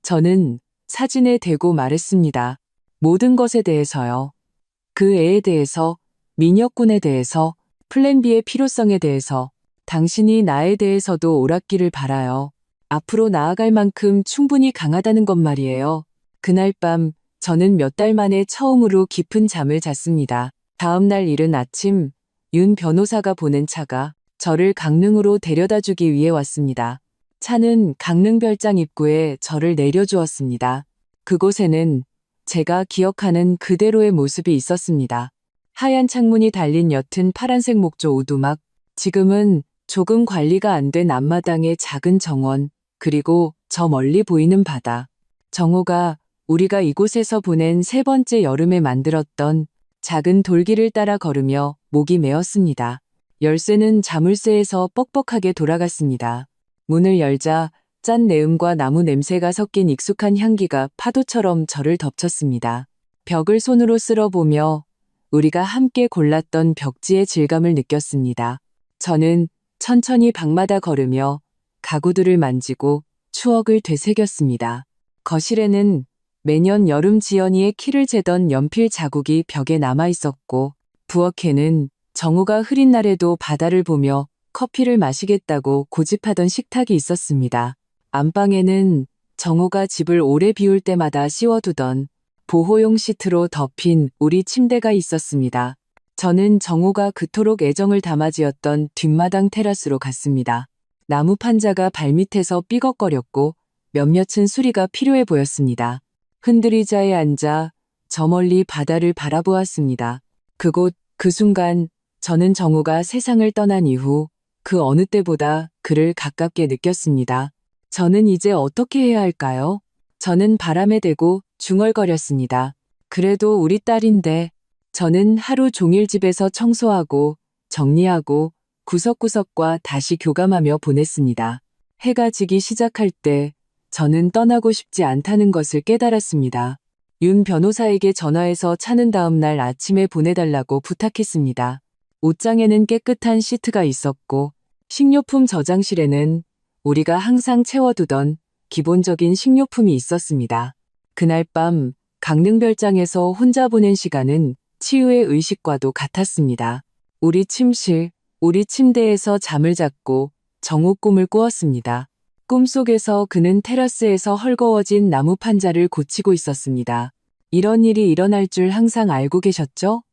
저는 사진에 대고 말했습니다. 모든 것에 대해서요. 그 애에 대해서, 민혁군에 대해서, 플랜 B의 필요성에 대해서, 당신이 나에 대해서도 옳았기를 바라요. 앞으로 나아갈 만큼 충분히 강하다는 것 말이에요. 그날 밤 저는 몇 달 만에 처음으로 깊은 잠을 잤습니다. 다음 날 이른 아침 윤 변호사가 보낸 차가 저를 강릉으로 데려다 주기 위해 왔습니다. 차는 강릉별장 입구에 저를 내려주었습니다. 그곳에는 제가 기억하는 그대로의 모습이 있었습니다. 하얀 창문이 달린 옅은 파란색 목조 오두막, 지금은 조금 관리가 안 된 앞마당의 작은 정원, 그리고 저 멀리 보이는 바다. 정호가 우리가 이곳에서 보낸 세 번째 여름에 만들었던 작은 돌길을 따라 걸으며 목이 메었습니다. 열쇠는 자물쇠에서 뻑뻑하게 돌아갔습니다. 문을 열자 짠 내음과 나무 냄새가 섞인 익숙한 향기가 파도처럼 저를 덮쳤습니다. 벽을 손으로 쓸어보며 우리가 함께 골랐던 벽지의 질감을 느꼈습니다. 저는 천천히 방마다 걸으며 가구들을 만지고 추억을 되새겼습니다. 거실에는 매년 여름 지연이의 키를 재던 연필 자국이 벽에 남아 있었고, 부엌에는 정우가 흐린 날에도 바다를 보며 커피를 마시겠다고 고집하던 식탁이 있었습니다. 안방에는 정우가 집을 오래 비울 때마다 씌워두던 보호용 시트로 덮인 우리 침대가 있었습니다. 저는 정우가 그토록 애정을 담아 지었던 뒷마당 테라스로 갔습니다. 나무 판자가 발밑에서 삐걱거렸고 몇몇은 수리가 필요해 보였습니다. 흔들의자에 앉아 저 멀리 바다를 바라보았습니다. 그곳, 그 순간 저는 정우가 세상을 떠난 이후 그 어느 때보다 그를 가깝게 느꼈습니다. 저는 이제 어떻게 해야 할까요? 저는 바람에 대고 중얼거렸습니다. 그래도 우리 딸인데. 저는 하루 종일 집에서 청소하고 정리하고 구석구석과 다시 교감하며 보냈습니다. 해가 지기 시작할 때 저는 떠나고 싶지 않다는 것을 깨달았습니다. 윤 변호사에게 전화해서 차는 다음 날 아침에 보내달라고 부탁했습니다. 옷장에는 깨끗한 시트가 있었고 식료품 저장실에는 우리가 항상 채워두던 기본적인 식료품이 있었습니다. 그날 밤 강릉별장에서 혼자 보낸 시간은 치유의 의식과도 같았습니다. 우리 침실, 우리 침대에서 잠을 잤고 정오 꿈을 꾸었습니다. 꿈속에서 그는 테라스에서 헐거워진 나무 판자를 고치고 있었습니다. 이런 일이 일어날 줄 항상 알고 계셨죠?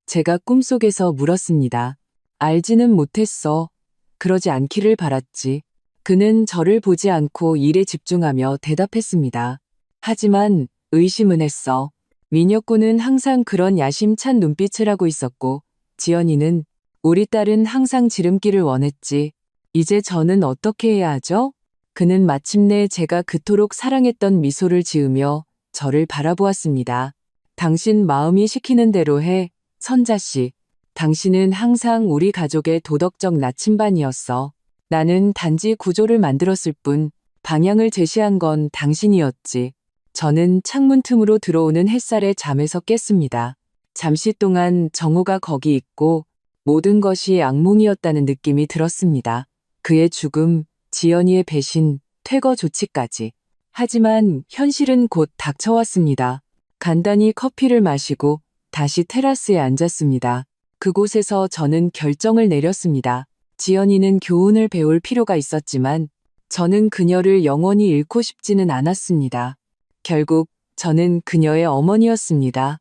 제가 꿈속에서 물었습니다. 알지는 못했어. 그러지 않기를 바랐지. 그는 저를 보지 않고 일에 집중하며 대답했습니다. 하지만 의심은 했어. 민혁군은 항상 그런 야심찬 눈빛을 하고 있었고 지연이는 우리 딸은 항상 지름길을 원했지. 이제 저는 어떻게 해야 하죠? 그는 마침내 제가 그토록 사랑했던 미소를 지으며 저를 바라보았습니다. 당신 마음이 시키는 대로 해, 선자씨. 당신은 항상 우리 가족의 도덕적 나침반이었어. 나는 단지 구조를 만들었을 뿐 방향을 제시한 건 당신이었지. 저는 창문 틈으로 들어오는 햇살에 잠에서 깼습니다. 잠시 동안 정호가 거기 있고 모든 것이 악몽이었다는 느낌이 들었습니다. 그의 죽음, 지연이의 배신, 퇴거 조치까지. 하지만 현실은 곧 닥쳐왔습니다. 간단히 커피를 마시고 다시 테라스에 앉았습니다. 그곳에서 저는 결정을 내렸습니다. 지연이는 교훈을 배울 필요가 있었지만 저는 그녀를 영원히 잃고 싶지는 않았습니다. 결국 저는 그녀의 어머니였습니다.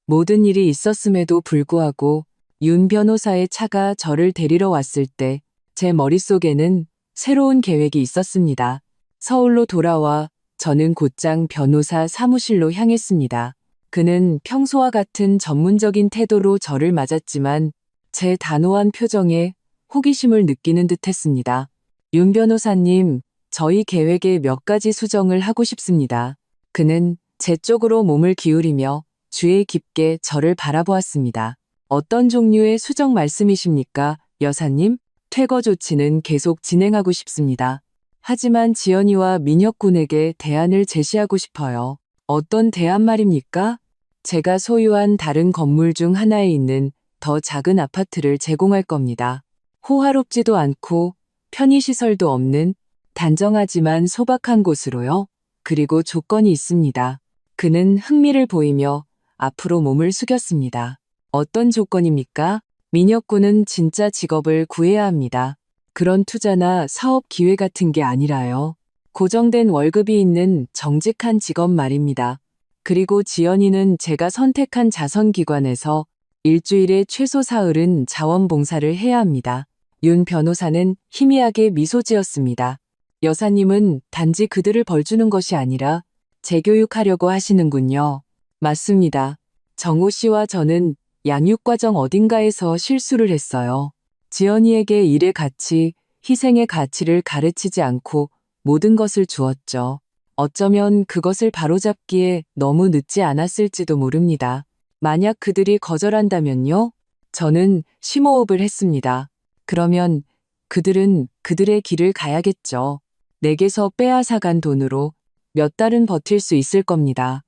모든 일이 있었음에도 불구하고 윤 변호사의 차가 저를 데리러 왔을 때 제 머릿속에는 새로운 계획이 있었습니다. 서울로 돌아와 저는 곧장 변호사 사무실로 향했습니다. 그는 평소와 같은 전문적인 태도로 저를 맞았지만 제 단호한 표정에 호기심을 느끼는 듯했습니다. 윤 변호사님, 저희 계획에 몇 가지 수정을 하고 싶습니다. 그는 제 쪽으로 몸을 기울이며 주의 깊게 저를 바라보았습니다. 어떤 종류의 수정 말씀이십니까, 여사님? 퇴거 조치는 계속 진행하고 싶습니다. 하지만 지연이와 민혁 군에게 대안을 제시하고 싶어요. 어떤 대안 말입니까? 제가 소유한 다른 건물 중 하나에 있는 더 작은 아파트를 제공할 겁니다. 호화롭지도 않고 편의시설도 없는 단정하지만 소박한 곳으로요. 그리고 조건이 있습니다. 그는 흥미를 보이며 앞으로 몸을 숙였습니다. 어떤 조건입니까? 민혁 군은 진짜 직업을 구해야 합니다. 그런 투자나 사업 기회 같은 게 아니라요. 고정된 월급이 있는 정직한 직업 말입니다. 그리고 지연이는 제가 선택한 자선기관에서 일주일에 최소 사흘은 자원봉사를 해야 합니다. 윤 변호사는 희미하게 미소 지었습니다. 여사님은 단지 그들을 벌주는 것이 아니라 재교육하려고 하시는군요. 맞습니다. 정호 씨와 저는 양육과정 어딘가에서 실수를 했어요. 지연이에게 일의 가치, 희생의 가치를 가르치지 않고 모든 것을 주었죠. 어쩌면 그것을 바로잡기에 너무 늦지 않았을지도 모릅니다. 만약 그들이 거절한다면요? 저는 심호흡을 했습니다. 그러면 그들은 그들의 길을 가야겠죠. 내게서 빼앗아간 돈으로 몇 달은 버틸 수 있을 겁니다.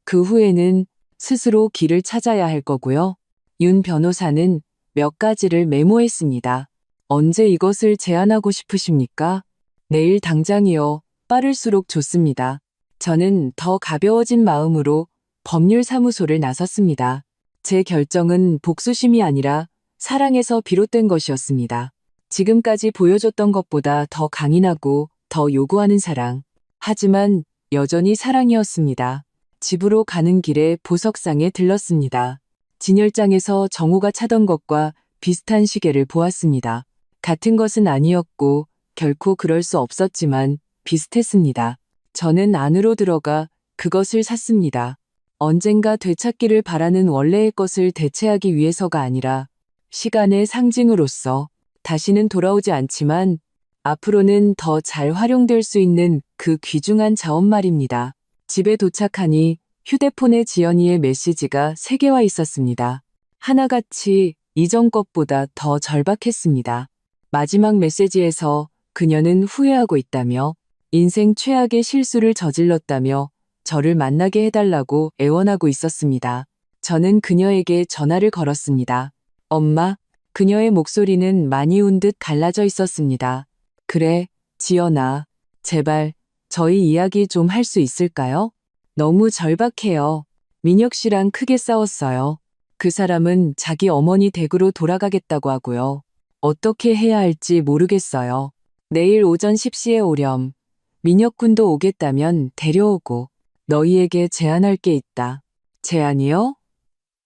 그 후에는 스스로 길을 찾아야 할 거고요. 윤 변호사는 몇 가지를 메모했습니다. 언제 이것을 제안하고 싶으십니까? 내일 당장이요. 빠를수록 좋습니다. 저는 더 가벼워진 마음으로 법률사무소를 나섰습니다. 제 결정은 복수심이 아니라 사랑에서 비롯된 것이었습니다. 지금까지 보여줬던 것보다 더 강인하고 더 요구하는 사랑. 하지만 여전히 사랑이었습니다. 집으로 가는 길에 보석상에 들렀습니다. 진열장에서 정호가 차던 것과 비슷한 시계를 보았습니다. 같은 것은 아니었고 결코 그럴 수 없었지만 비슷했습니다. 저는 안으로 들어가 그것을 샀습니다. 언젠가 되찾기를 바라는 원래의 것을 대체하기 위해서가 아니라 시간의 상징으로서. 다시는 돌아오지 않지만 앞으로는 더 잘 활용될 수 있는 그 귀중한 자원 말입니다. 집에 도착하니 휴대폰에 지연이의 메시지가 3개와 있었습니다. 하나같이 이전 것보다 더 절박했습니다. 마지막 메시지에서 그녀는 후회하고 있다며 인생 최악의 실수를 저질렀다며 저를 만나게 해달라고 애원하고 있었습니다. 저는 그녀에게 전화를 걸었습니다. 엄마, 그녀의 목소리는 많이 운 듯 갈라져 있었습니다. 그래, 지연아, 제발 저희 이야기 좀 할 수 있을까요? 너무 절박해요. 민혁 씨랑 크게 싸웠어요. 그 사람은 자기 어머니 댁으로 돌아가겠다고 하고요. 어떻게 해야 할지 모르겠어요. 내일 오전 10시에 오렴. 민혁 군도 오겠다면 데려오고 너희에게 제안할 게 있다. 제안이요?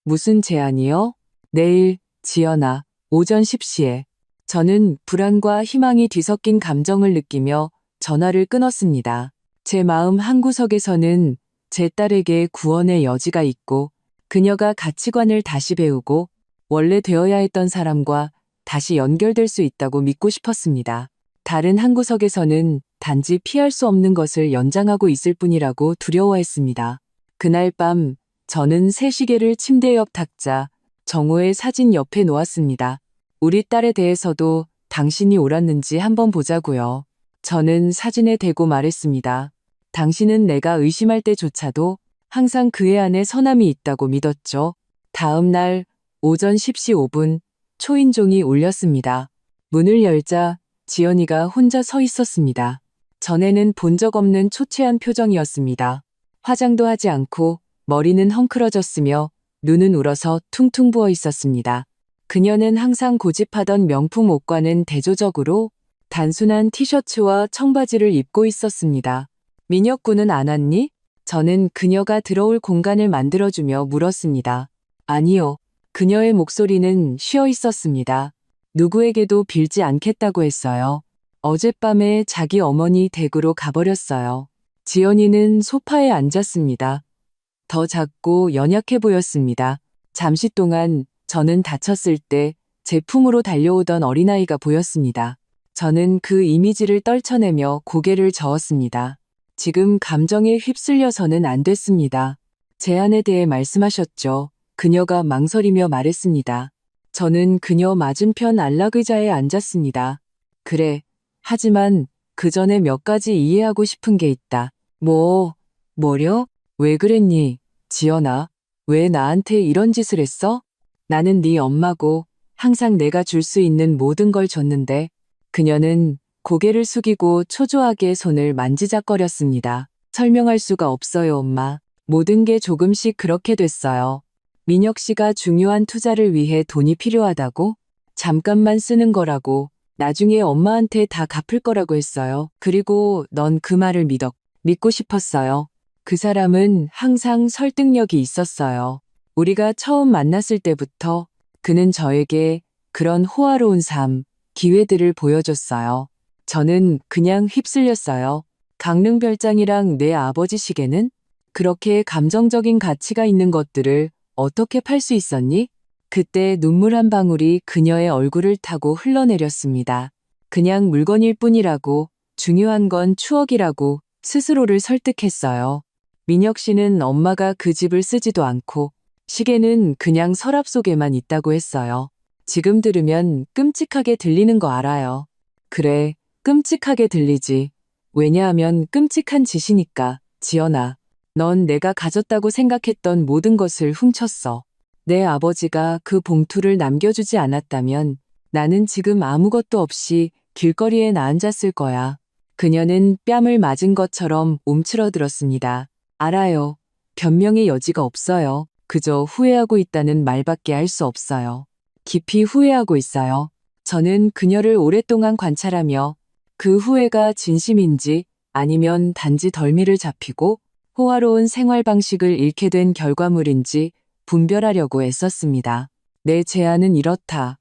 무슨 제안이요? 내일, 지연아, 오전 10시에. 저는 불안과 희망이 뒤섞인 감정을 느끼며 전화를 끊었습니다. 제 마음 한구석에서는 제 딸에게 구원의 여지가 있고 그녀가 가치관을 다시 배우고 원래 되어야 했던 사람과 다시 연결될 수 있다고 믿고 싶었습니다. 다른 한구석에서는 단지 피할 수 없는 것을 연장하고 있을 뿐이라고 두려워했습니다. 그날 밤 저는 새 시계를 침대 옆 탁자, 정호의 사진 옆에 놓았습니다. 우리 딸에 대해서도 당신이 옳았는지 한번 보자고요. 저는 사진에 대고 말했습니다. 당신은 내가 의심할 때조차도 항상 그의 안에 선함이 있다고 믿었죠. 다음 날 오전 10시 5분 초인종이 울렸습니다. 문을 열자 지연이가 혼자 서 있었습니다. 전에는 본 적 없는 초췌한 표정이었습니다. 화장도 하지 않고 머리는 헝클어졌으며 눈은 울어서 퉁퉁 부어 있었습니다. 그녀는 항상 고집하던 명품 옷과는 대조적으로 단순한 티셔츠와 청바지를 입고 있었습니다. 민혁 군은 안 왔니? 저는 그녀가 들어올 공간을 만들어주며 물었습니다. 아니요. 그녀의 목소리는 쉬어 있었습니다. 누구에게도 빌지 않겠다고 했어요. 어젯밤에 자기 어머니 댁으로 가버렸어요. 지연이는 소파에 앉았습니다. 더 작고 연약해 보였습니다. 잠시 동안 저는 다쳤을 때 제품으로 달려오던 어린아이가 보였습니다. 저는 그 이미지를 떨쳐내며 고개를 저었습니다. 지금 감정에 휩쓸려서는 안 됐습니다. 제안에 대해 말씀하셨죠. 그녀가 망설이며 말했습니다. 저는 그녀 맞은편 안락의자에 앉았습니다. 그래. 하지만 그 전에 몇 가지 이해하고 싶은 게 있다. 뭐려? 왜 그랬니? 지연아, 왜 나한테 이런 짓을 했어? 나는 네 엄마고 항상 내가 줄 수 있는 모든 걸 줬는데 그녀는 고개를 숙이고 초조하게 손을 만지작거렸습니다. 설명할 수가 없어요, 엄마. 모든 게 조금씩 그렇게 됐어요. 민혁 씨가 중요한 투자를 위해 돈이 필요하다고? 잠깐만 쓰는 거라고. 나중에 엄마한테 다 갚을 거라고 했어요. 그리고 넌 그 말을 믿고 싶었어요. 그 사람은 항상 설득력이 있었어요. 우리가 처음 만났을 때부터 그는 저에게 그런 호화로운 삶, 기회들을 보여줬어요. 저는 그냥 휩쓸렸어요. 강릉별장이랑 내 아버지 시계는? 그렇게 감정적인 가치가 있는 것들을 어떻게 팔 수 있었니? 그때 눈물 한 방울이 그녀의 얼굴을 타고 흘러내렸습니다. 그냥 물건일 뿐이라고, 중요한 건 추억이라고 스스로를 설득했어요. 민혁 씨는 엄마가 그 집을 쓰지도 않고 시계는 그냥 서랍 속에만 있다고 했어요. 지금 들으면 끔찍하게 들리는 거 알아요. 그래, 끔찍하게 들리지. 왜냐하면 끔찍한 짓이니까. 지연아, 넌 내가 가졌다고 생각했던 모든 것을 훔쳤어. 내 아버지가 그 봉투를 남겨주지 않았다면 나는 지금 아무것도 없이 길거리에 나앉았을 거야. 그녀는 뺨을 맞은 것처럼 움츠러들었습니다. 알아요. 변명의 여지가 없어요. 그저 후회하고 있다는 말밖에 할 수 없어요. 깊이 후회하고 있어요. 저는 그녀를 오랫동안 관찰하며 그 후회가 진심인지 아니면 단지 덜미를 잡히고 호화로운 생활 방식을 잃게 된 결과물인지 분별하려고 애썼습니다. 내 제안은 이렇다.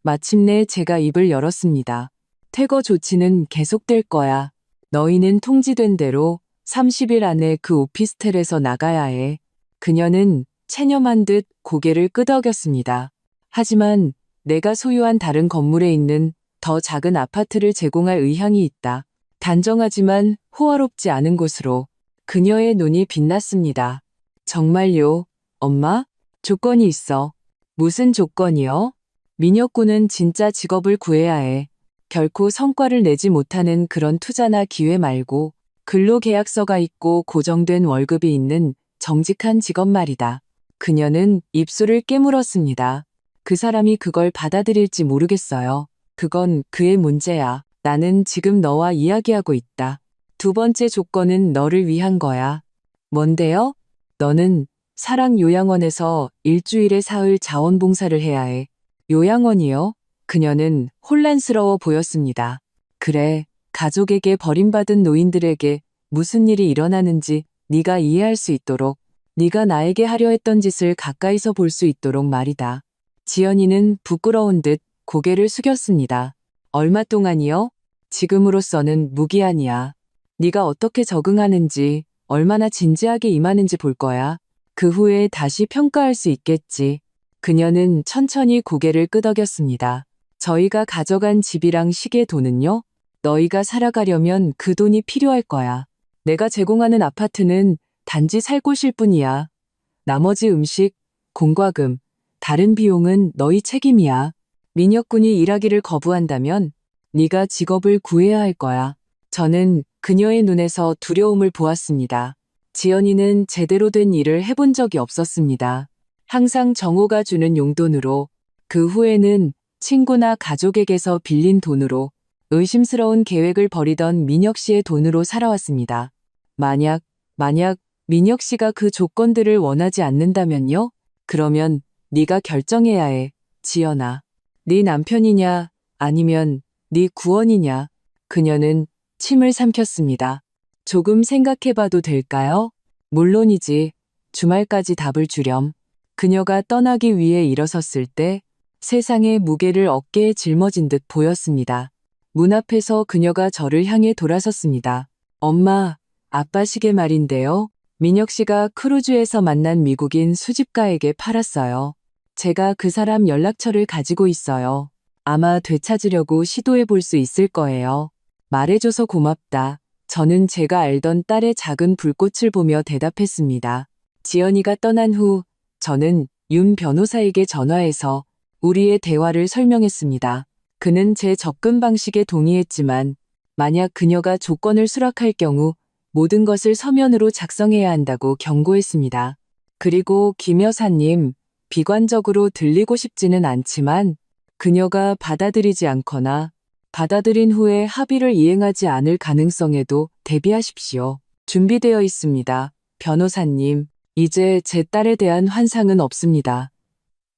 마침내 제가 입을 열었습니다. 퇴거 조치는 계속될 거야. 너희는 통지된 대로 30일 안에 그 오피스텔에서 나가야 해. 그녀는 체념한 듯 고개를 끄덕였습니다. 하지만 내가 소유한 다른 건물에 있는 더 작은 아파트를 제공할 의향이 있다. 단정하지만 호화롭지 않은 곳으로. 그녀의 눈이 빛났습니다. 정말요, 엄마? 조건이 있어. 무슨 조건이요? 민혁군은 진짜 직업을 구해야 해. 결코 성과를 내지 못하는 그런 투자나 기회 말고 근로계약서가 있고 고정된 월급이 있는 정직한 직업 말이다. 그녀는 입술을 깨물었습니다. 그 사람이 그걸 받아들일지 모르겠어요. 그건 그의 문제야. 나는 지금 너와 이야기하고 있다. 두 번째 조건은 너를 위한 거야. 뭔데요? 너는 사랑 요양원에서 일주일에 사흘 자원봉사를 해야 해. 요양원이요? 그녀는 혼란스러워 보였습니다. 그래, 가족에게 버림받은 노인들에게 무슨 일이 일어나는지 네가 이해할 수 있도록, 네가 나에게 하려 했던 짓을 가까이서 볼 수 있도록 말이다. 지연이는 부끄러운 듯 고개를 숙였습니다. 얼마 동안이요? 지금으로서는 무기한이야. 네가 어떻게 적응하는지, 얼마나 진지하게 임하는지 볼 거야. 그 후에 다시 평가할 수 있겠지. 그녀는 천천히 고개를 끄덕였습니다. 저희가 가져간 집이랑 시계 돈은요? 너희가 살아가려면 그 돈이 필요할 거야. 내가 제공하는 아파트는 단지 살 곳일 뿐이야. 나머지 음식, 공과금, 다른 비용은 너희 책임이야. 민혁군이 일하기를 거부한다면 네가 직업을 구해야 할 거야. 저는 그녀의 눈에서 두려움을 보았습니다. 지연이는 제대로 된 일을 해본 적이 없었습니다. 항상 정호가 주는 용돈으로, 그 후에는 친구나 가족에게서 빌린 돈으로, 의심스러운 계획을 벌이던 민혁 씨의 돈으로 살아왔습니다. 만약 민혁 씨가 그 조건들을 원하지 않는다면요? 그러면 네가 결정해야 해, 지연아. 네 남편이냐, 아니면 네 구원이냐. 그녀는 침을 삼켰습니다. 조금 생각해봐도 될까요? 물론이지. 주말까지 답을 주렴. 그녀가 떠나기 위해 일어섰을 때 세상의 무게를 어깨에 짊어진 듯 보였습니다. 문 앞에서 그녀가 저를 향해 돌아섰습니다. 엄마, 아빠 시계 말인데요. 민혁 씨가 크루즈에서 만난 미국인 수집가에게 팔았어요. 제가 그 사람 연락처를 가지고 있어요. 아마 되찾으려고 시도해 볼 수 있을 거예요. 말해줘서 고맙다. 저는 제가 알던 딸의 작은 불꽃을 보며 대답했습니다. 지연이가 떠난 후 저는 윤 변호사에게 전화해서 우리의 대화를 설명했습니다. 그는 제 접근 방식에 동의했지만 만약 그녀가 조건을 수락할 경우 모든 것을 서면으로 작성해야 한다고 경고했습니다. 그리고 김 여사님, 비관적으로 들리고 싶지는 않지만 그녀가 받아들이지 않거나 받아들인 후에 합의를 이행하지 않을 가능성에도 대비하십시오. 준비되어 있습니다. 변호사님, 이제 제 딸에 대한 환상은 없습니다.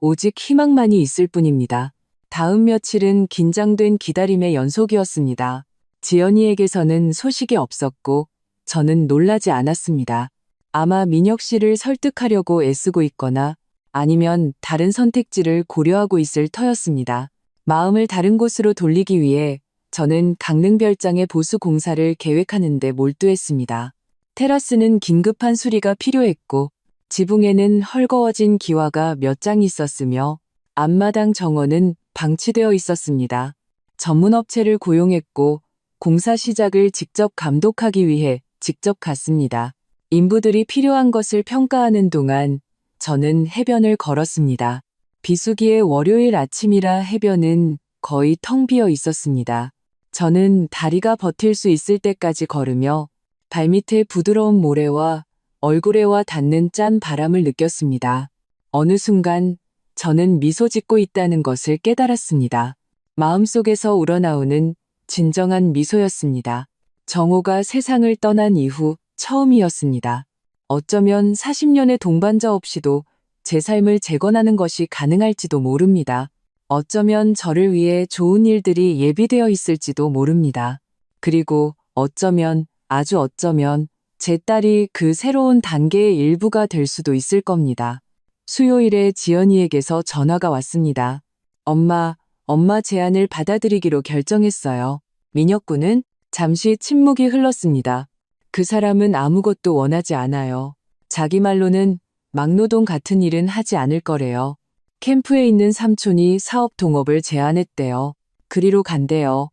오직 희망만이 있을 뿐입니다. 다음 며칠은 긴장된 기다림의 연속이었습니다. 지연이에게서는 소식이 없었고 저는 놀라지 않았습니다. 아마 민혁 씨를 설득하려고 애쓰고 있거나 아니면 다른 선택지를 고려하고 있을 터였습니다. 마음을 다른 곳으로 돌리기 위해 저는 강릉별장의 보수 공사를 계획하는 데 몰두했습니다. 테라스는 긴급한 수리가 필요했고 지붕에는 헐거워진 기와가 몇 장 있었으며 앞마당 정원은 방치되어 있었습니다. 전문업체를 고용했고 공사 시작을 직접 감독하기 위해 직접 갔습니다. 인부들이 필요한 것을 평가하는 동안 저는 해변을 걸었습니다. 비수기의 월요일 아침이라 해변은 거의 텅 비어 있었습니다. 저는 다리가 버틸 수 있을 때까지 걸으며 발밑에 부드러운 모래와 얼굴에와 닿는 짠 바람을 느꼈습니다. 어느 순간 저는 미소 짓고 있다는 것을 깨달았습니다. 마음속에서 우러나오는 진정한 미소였습니다. 정호가 세상을 떠난 이후 처음이었습니다. 어쩌면 40년의 동반자 없이도 제 삶을 재건하는 것이 가능할지도 모릅니다. 어쩌면 저를 위해 좋은 일들이 예비되어 있을지도 모릅니다. 그리고 어쩌면, 아주 어쩌면 제 딸이 그 새로운 단계의 일부가 될 수도 있을 겁니다. 수요일에 지연이에게서 전화가 왔습니다. 엄마 제안을 받아들이기로 결정했어요. 민혁군은 잠시 침묵이 흘렀습니다. 그 사람은 아무것도 원하지 않아요. 자기 말로는 막노동 같은 일은 하지 않을 거래요. 캠프에 있는 삼촌이 사업 동업을 제안했대요. 그리로 간대요.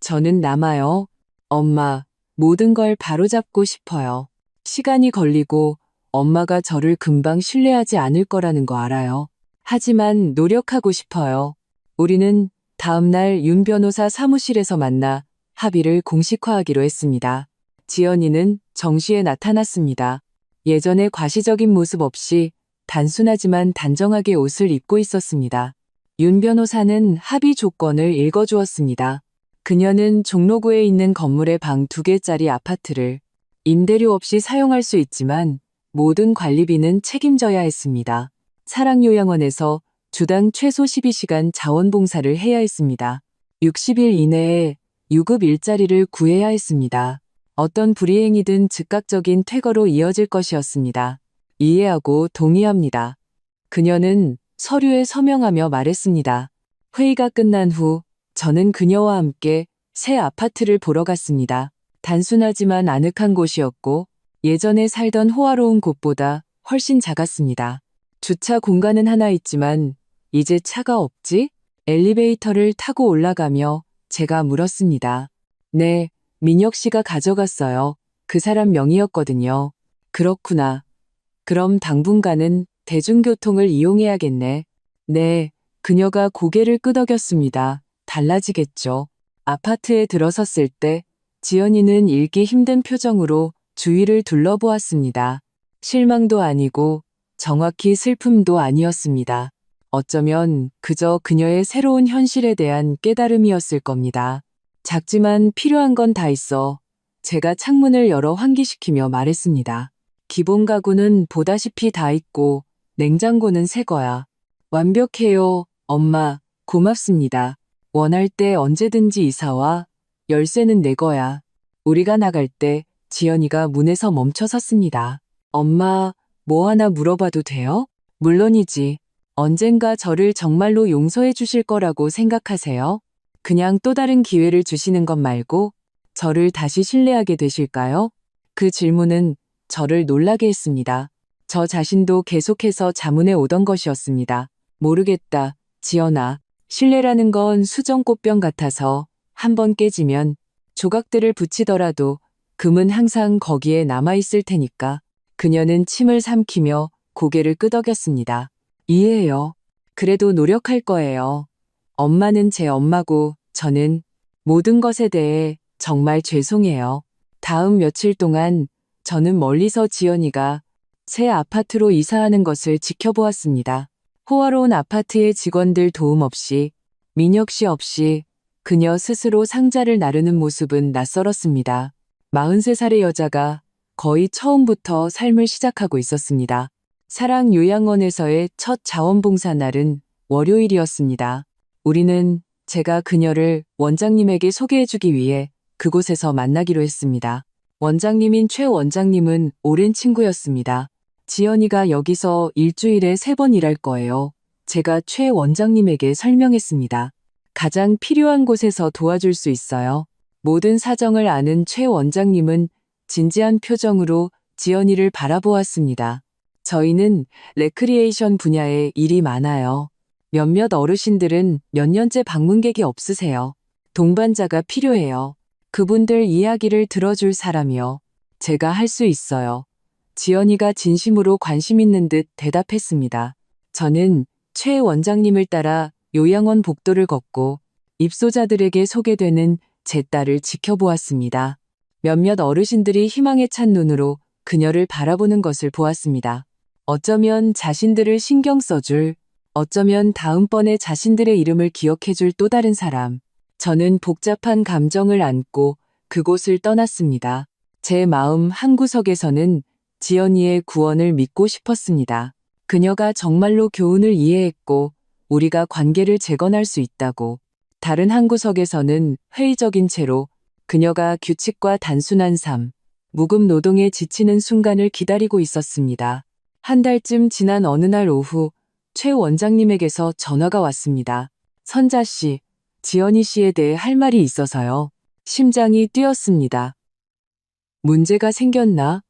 저는 남아요. 엄마, 모든 걸 바로잡고 싶어요. 시간이 걸리고 엄마가 저를 금방 신뢰하지 않을 거라는 거 알아요. 하지만 노력하고 싶어요. 우리는 다음 날 윤 변호사 사무실에서 만나 합의를 공식화하기로 했습니다. 지연이는 정시에 나타났습니다. 예전의 과시적인 모습 없이 단순하지만 단정하게 옷을 입고 있었습니다. 윤 변호사는 합의 조건을 읽어주었습니다. 그녀는 종로구에 있는 건물의 방 2개짜리 아파트를 임대료 없이 사용할 수 있지만 모든 관리비는 책임져야 했습니다. 사랑요양원에서 주당 최소 12시간 자원봉사를 해야 했습니다. 60일 이내에 유급 일자리를 구해야 했습니다. 어떤 불이행이든 즉각적인 퇴거로 이어질 것이었습니다. 이해하고 동의합니다. 그녀는 서류에 서명하며 말했습니다. 회의가 끝난 후 저는 그녀와 함께 새 아파트를 보러 갔습니다. 단순하지만 아늑한 곳이었고 예전에 살던 호화로운 곳보다 훨씬 작았습니다. 주차 공간은 하나 있지만 이제 차가 없지? 엘리베이터를 타고 올라가며 제가 물었습니다. 네, 민혁 씨가 가져갔어요. 그 사람 명의였거든요. 그렇구나. 그럼 당분간은 대중교통을 이용해야겠네. 네, 그녀가 고개를 끄덕였습니다. 달라지겠죠. 아파트에 들어섰을 때 지연이는 읽기 힘든 표정으로 주위를 둘러보았습니다. 실망도 아니고 정확히 슬픔도 아니었습니다. 어쩌면 그저 그녀의 새로운 현실에 대한 깨달음이었을 겁니다. 작지만 필요한 건 다 있어. 제가 창문을 열어 환기시키며 말했습니다. 기본 가구는 보다시피 다 있고 냉장고는 새 거야. 완벽해요, 엄마. 고맙습니다. 원할 때 언제든지 이사와. 열쇠는 내 거야. 우리가 나갈 때 지연이가 문에서 멈춰 섰습니다. 엄마, 뭐 하나 물어봐도 돼요? 물론이지. 언젠가 저를 정말로 용서해 주실 거라고 생각하세요? 그냥 또 다른 기회를 주시는 것 말고 저를 다시 신뢰하게 되실까요? 그 질문은 저를 놀라게 했습니다. 저 자신도 계속해서 자문해 오던 것이었습니다. 모르겠다, 지연아. 신뢰라는 건 수정꽃병 같아서 한번 깨지면 조각들을 붙이더라도 금은 항상 거기에 남아있을 테니까. 그녀는 침을 삼키며 고개를 끄덕였습니다. 이해해요. 그래도 노력할 거예요. 엄마는 제 엄마고 저는 모든 것에 대해 정말 죄송해요. 다음 며칠 동안 저는 멀리서 지연이가 새 아파트로 이사하는 것을 지켜보았습니다. 호화로운 아파트의 직원들 도움 없이, 민혁 씨 없이 그녀 스스로 상자를 나르는 모습은 낯설었습니다. 43살의 여자가 거의 처음부터 삶을 시작하고 있었습니다. 사랑요양원에서의 첫 자원봉사 날은 월요일이었습니다. 우리는 제가 그녀를 원장님에게 소개해주기 위해 그곳에서 만나기로 했습니다. 원장님인 최 원장님은 오랜 친구였습니다. 지연이가 여기서 일주일에 3번 일할 거예요. 제가 최 원장님에게 설명했습니다. 가장 필요한 곳에서 도와줄 수 있어요. 모든 사정을 아는 최 원장님은 진지한 표정으로 지연이를 바라보았습니다. 저희는 레크리에이션 분야에 일이 많아요. 몇몇 어르신들은 몇 년째 방문객이 없으세요. 동반자가 필요해요. 그분들 이야기를 들어줄 사람이요. 제가 할 수 있어요. 지연이가 진심으로 관심 있는 듯 대답했습니다. 저는 최 원장님을 따라 요양원 복도를 걷고 입소자들에게 소개되는 제 딸을 지켜보았습니다. 몇몇 어르신들이 희망에 찬 눈으로 그녀를 바라보는 것을 보았습니다. 어쩌면 자신들을 신경 써줄, 어쩌면 다음번에 자신들의 이름을 기억해줄 또 다른 사람. 저는 복잡한 감정을 안고 그곳을 떠났습니다. 제 마음 한구석에서는 지연이의 구원을 믿고 싶었습니다. 그녀가 정말로 교훈을 이해했고 우리가 관계를 재건할 수 있다고. 다른 한구석에서는 회의적인 채로 그녀가 규칙과 단순한 삶, 무급 노동에 지치는 순간을 기다리고 있었습니다. 한 달쯤 지난 어느 날 오후 최 원장님에게서 전화가 왔습니다. 선자 씨, 지연이 씨에 대해 할 말이 있어서요. 심장이 뛰었습니다. 문제가 생겼나?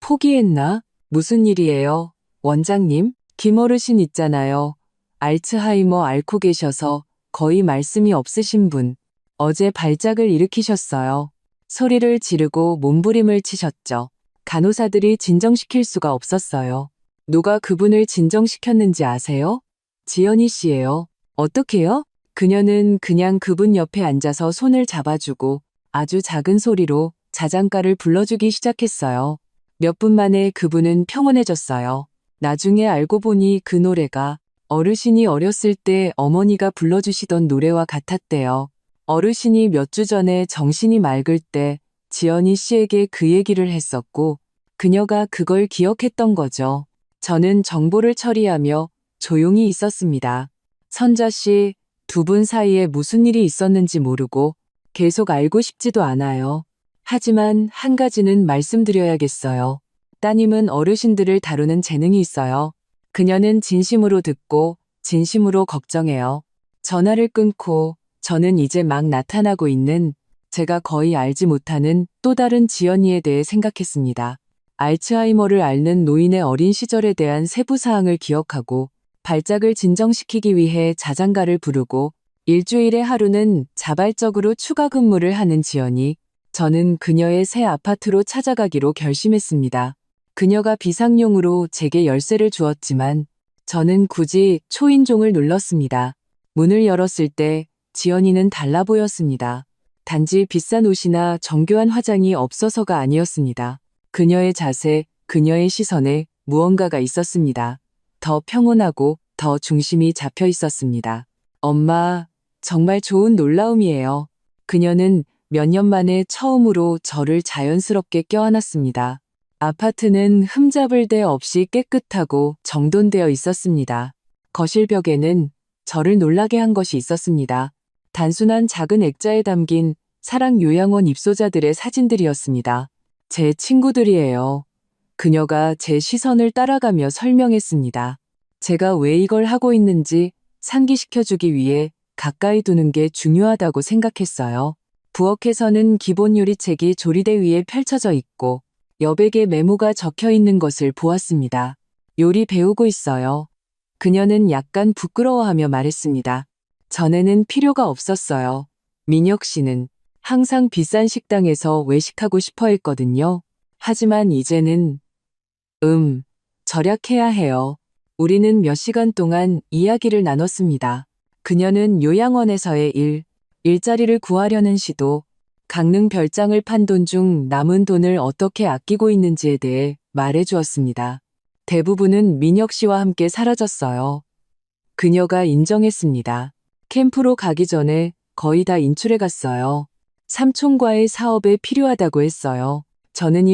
포기했나? 무슨 일이에요? 원장님, 김어르신 있잖아요. 알츠하이머 앓고 계셔서 거의 말씀이 없으신 분. 어제 발작을 일으키셨어요. 소리를 지르고 몸부림을 치셨죠. 간호사들이 진정시킬 수가 없었어요. 누가 그분을 진정시켰는지 아세요? 지연이 씨예요. 어떻게요? 그녀는 그냥 그분 옆에 앉아서 손을 잡아주고 아주 작은 소리로 자장가를 불러주기 시작했어요. 몇 분 만에 그분은 평온해졌어요. 나중에 알고 보니 그 노래가 어르신이 어렸을 때 어머니가 불러주시던 노래와 같았대요. 어르신이 몇 주 전에 정신이 맑을 때 지연이 씨에게 그 얘기를 했었고 그녀가 그걸 기억했던 거죠. 저는 정보를 처리하며 조용히 있었습니다. 선자 씨, 두 분 사이에 무슨 일이 있었는지 모르고 계속 알고 싶지도 않아요. 하지만 한 가지는 말씀드려야겠어요. 따님은 어르신들을 다루는 재능이 있어요. 그녀는 진심으로 듣고 진심으로 걱정해요. 전화를 끊고 저는 이제 막 나타나고 있는 제가 거의 알지 못하는 또 다른 지연이에 대해 생각했습니다. 알츠하이머를 앓는 노인의 어린 시절에 대한 세부 사항을 기억하고 발작을 진정시키기 위해 자장가를 부르고 일주일에 하루는 자발적으로 추가 근무를 하는 지연이 저는 그녀의 새 아파트로 찾아가기로 결심했습니다. 그녀가 비상용으로 제게 열쇠를 주었지만 저는 굳이 초인종을 눌렀습니다. 문을 열었을 때 지연이는 달라 보였습니다. 단지 비싼 옷이나 정교한 화장이 없어서가 아니었습니다. 그녀의 자세, 그녀의 시선에 무언가가 있었습니다. 더 평온하고 더 중심이 잡혀 있었습니다. 엄마, 정말 좋은 놀라움이에요. 그녀는 몇 년 만에 처음으로 저를 자연스럽게 껴안았습니다. 아파트는 흠잡을 데 없이 깨끗하고 정돈되어 있었습니다. 거실 벽에는 저를 놀라게 한 것이 있었습니다. 단순한 작은 액자에 담긴 사랑 요양원 입소자들의 사진들이었습니다. 제 친구들이에요. 그녀가 제 시선을 따라가며 설명했습니다. 제가 왜 이걸 하고 있는지 상기시켜주기 위해 가까이 두는 게 중요하다고 생각했어요. 부엌에서는 기본 요리책이 조리대 위에 펼쳐져 있고 여백에 메모가 적혀 있는 것을 보았습니다. 요리 배우고 있어요. 그녀는 약간 부끄러워하며 말했습니다. 전에는 필요가 없었어요. 민혁 씨는 항상 비싼 식당에서 외식하고 싶어 했거든요. 하지만 이제는 절약해야 해요. 우리는 몇 시간 동안 이야기를 나눴습니다. 그녀는 요양원에서의 일자리를 구하려는 시도, 강릉 별장을 판 돈 중 남은 돈을 어떻게 아끼고 있는지에 대해 말해 주었습니다. 대부분은 민혁 씨와 함께 사라졌어요. 그녀가 인정했습니다. 캠프로 가기 전에 거의 다 인출해 갔어요. 삼촌과의 사업에 필요하다고 했어요. 저는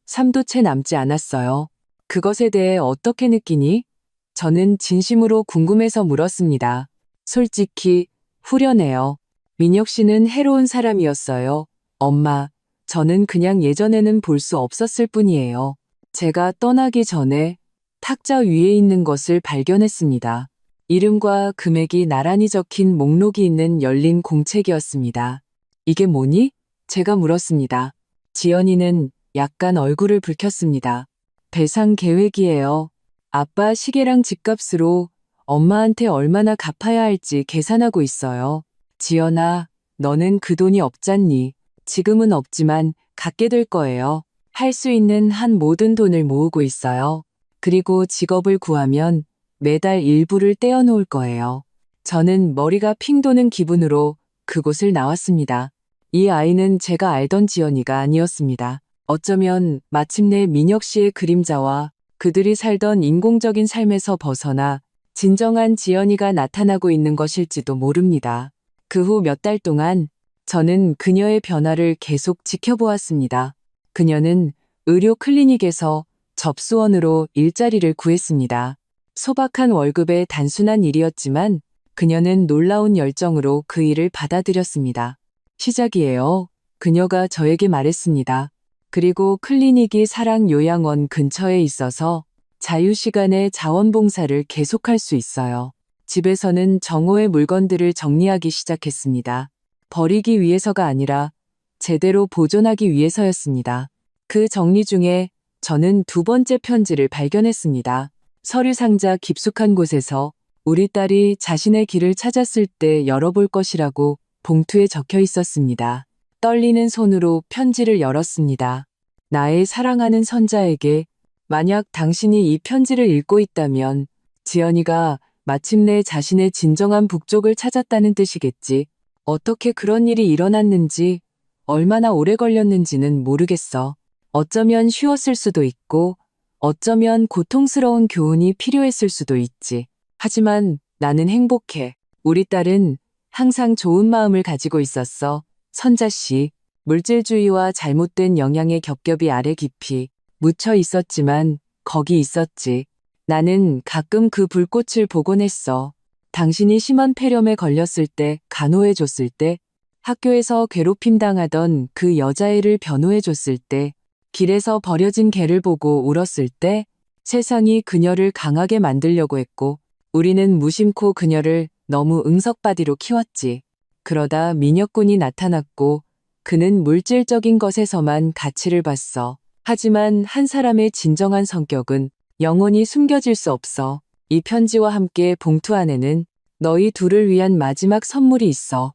3도 채 남지 않았어요. 그것에 대해 어떻게 느끼니? 저는 진심으로 궁금해서 물었습니다. 솔직히 후련해요. 민혁 씨는 해로운 사람이었어요. 엄마, 저는 그냥 예전에는 볼 수 없었을 뿐이에요. 제가 떠나기 전에 탁자 위에 있는 것을 발견했습니다. 이름과 금액이 나란히 적힌 목록이 있는 열린 공책이었습니다. 이게 뭐니? 제가 물었습니다. 지연이는 약간 얼굴을 붉혔습니다. 배상 계획이에요. 아빠 시계랑 집값으로 엄마한테 얼마나 갚아야 할지 계산하고 있어요. 지연아, 너는 그 돈이 없잖니. 지금은 없지만 갖게 될 거예요. 할 수 있는 한 모든 돈을 모으고 있어요. 그리고 직업을 구하면 매달 일부를 떼어놓을 거예요. 저는 머리가 핑 도는 기분으로 그곳을 나왔습니다. 이 아이는 제가 알던 지연이가 아니었습니다. 어쩌면 마침내 민혁 씨의 그림자와 그들이 살던 인공적인 삶에서 벗어나 진정한 지연이가 나타나고 있는 것일지도 모릅니다. 그 후 몇 달 동안 저는 그녀의 변화를 계속 지켜보았습니다. 그녀는 의료 클리닉에서 접수원으로 일자리를 구했습니다. 소박한 월급의 단순한 일이었지만 그녀는 놀라운 열정으로 그 일을 받아들였습니다. 시작이에요. 그녀가 저에게 말했습니다. 그리고 클리닉이 사랑 요양원 근처에 있어서 자유시간에 자원봉사를 계속할 수 있어요. 집에서는 정호의 물건들을 정리하기 시작했습니다. 버리기 위해서가 아니라 제대로 보존하기 위해서였습니다. 그 정리 중에 저는 두 번째 편지를 발견했습니다. 서류 상자 깊숙한 곳에서 우리 딸이 자신의 길을 찾았을 때 열어볼 것이라고 봉투에 적혀 있었습니다. 떨리는 손으로 편지를 열었습니다. 나의 사랑하는 선자에게 만약 당신이 이 편지를 읽고 있다면 지연이가 마침내 자신의 진정한 북쪽을 찾았다는 뜻이겠지. 어떻게 그런 일이 일어났는지 얼마나 오래 걸렸는지는 모르겠어. 어쩌면 쉬웠을 수도 있고 어쩌면 고통스러운 교훈이 필요했을 수도 있지. 하지만 나는 행복해. 우리 딸은 항상 좋은 마음을 가지고 있었어. 선자 씨, 물질주의와 잘못된 영향의 겹겹이 아래 깊이 묻혀 있었지만 거기 있었지. 나는 가끔 그 불꽃을 보곤 했어. 당신이 심한 폐렴에 걸렸을 때, 간호해줬을 때, 학교에서 괴롭힘 당하던 그 여자애를 변호해줬을 때, 길에서 버려진 개를 보고 울었을 때, 세상이 그녀를 강하게 만들려고 했고, 우리는 무심코 그녀를 너무 응석바디로 키웠지. 그러다 민혁군이 나타났고, 그는 물질적인 것에서만 가치를 봤어. 하지만 한 사람의 진정한 성격은 영원히 숨겨질 수 없어. 이 편지와 함께 봉투 안에는 너희 둘을 위한 마지막 선물이 있어.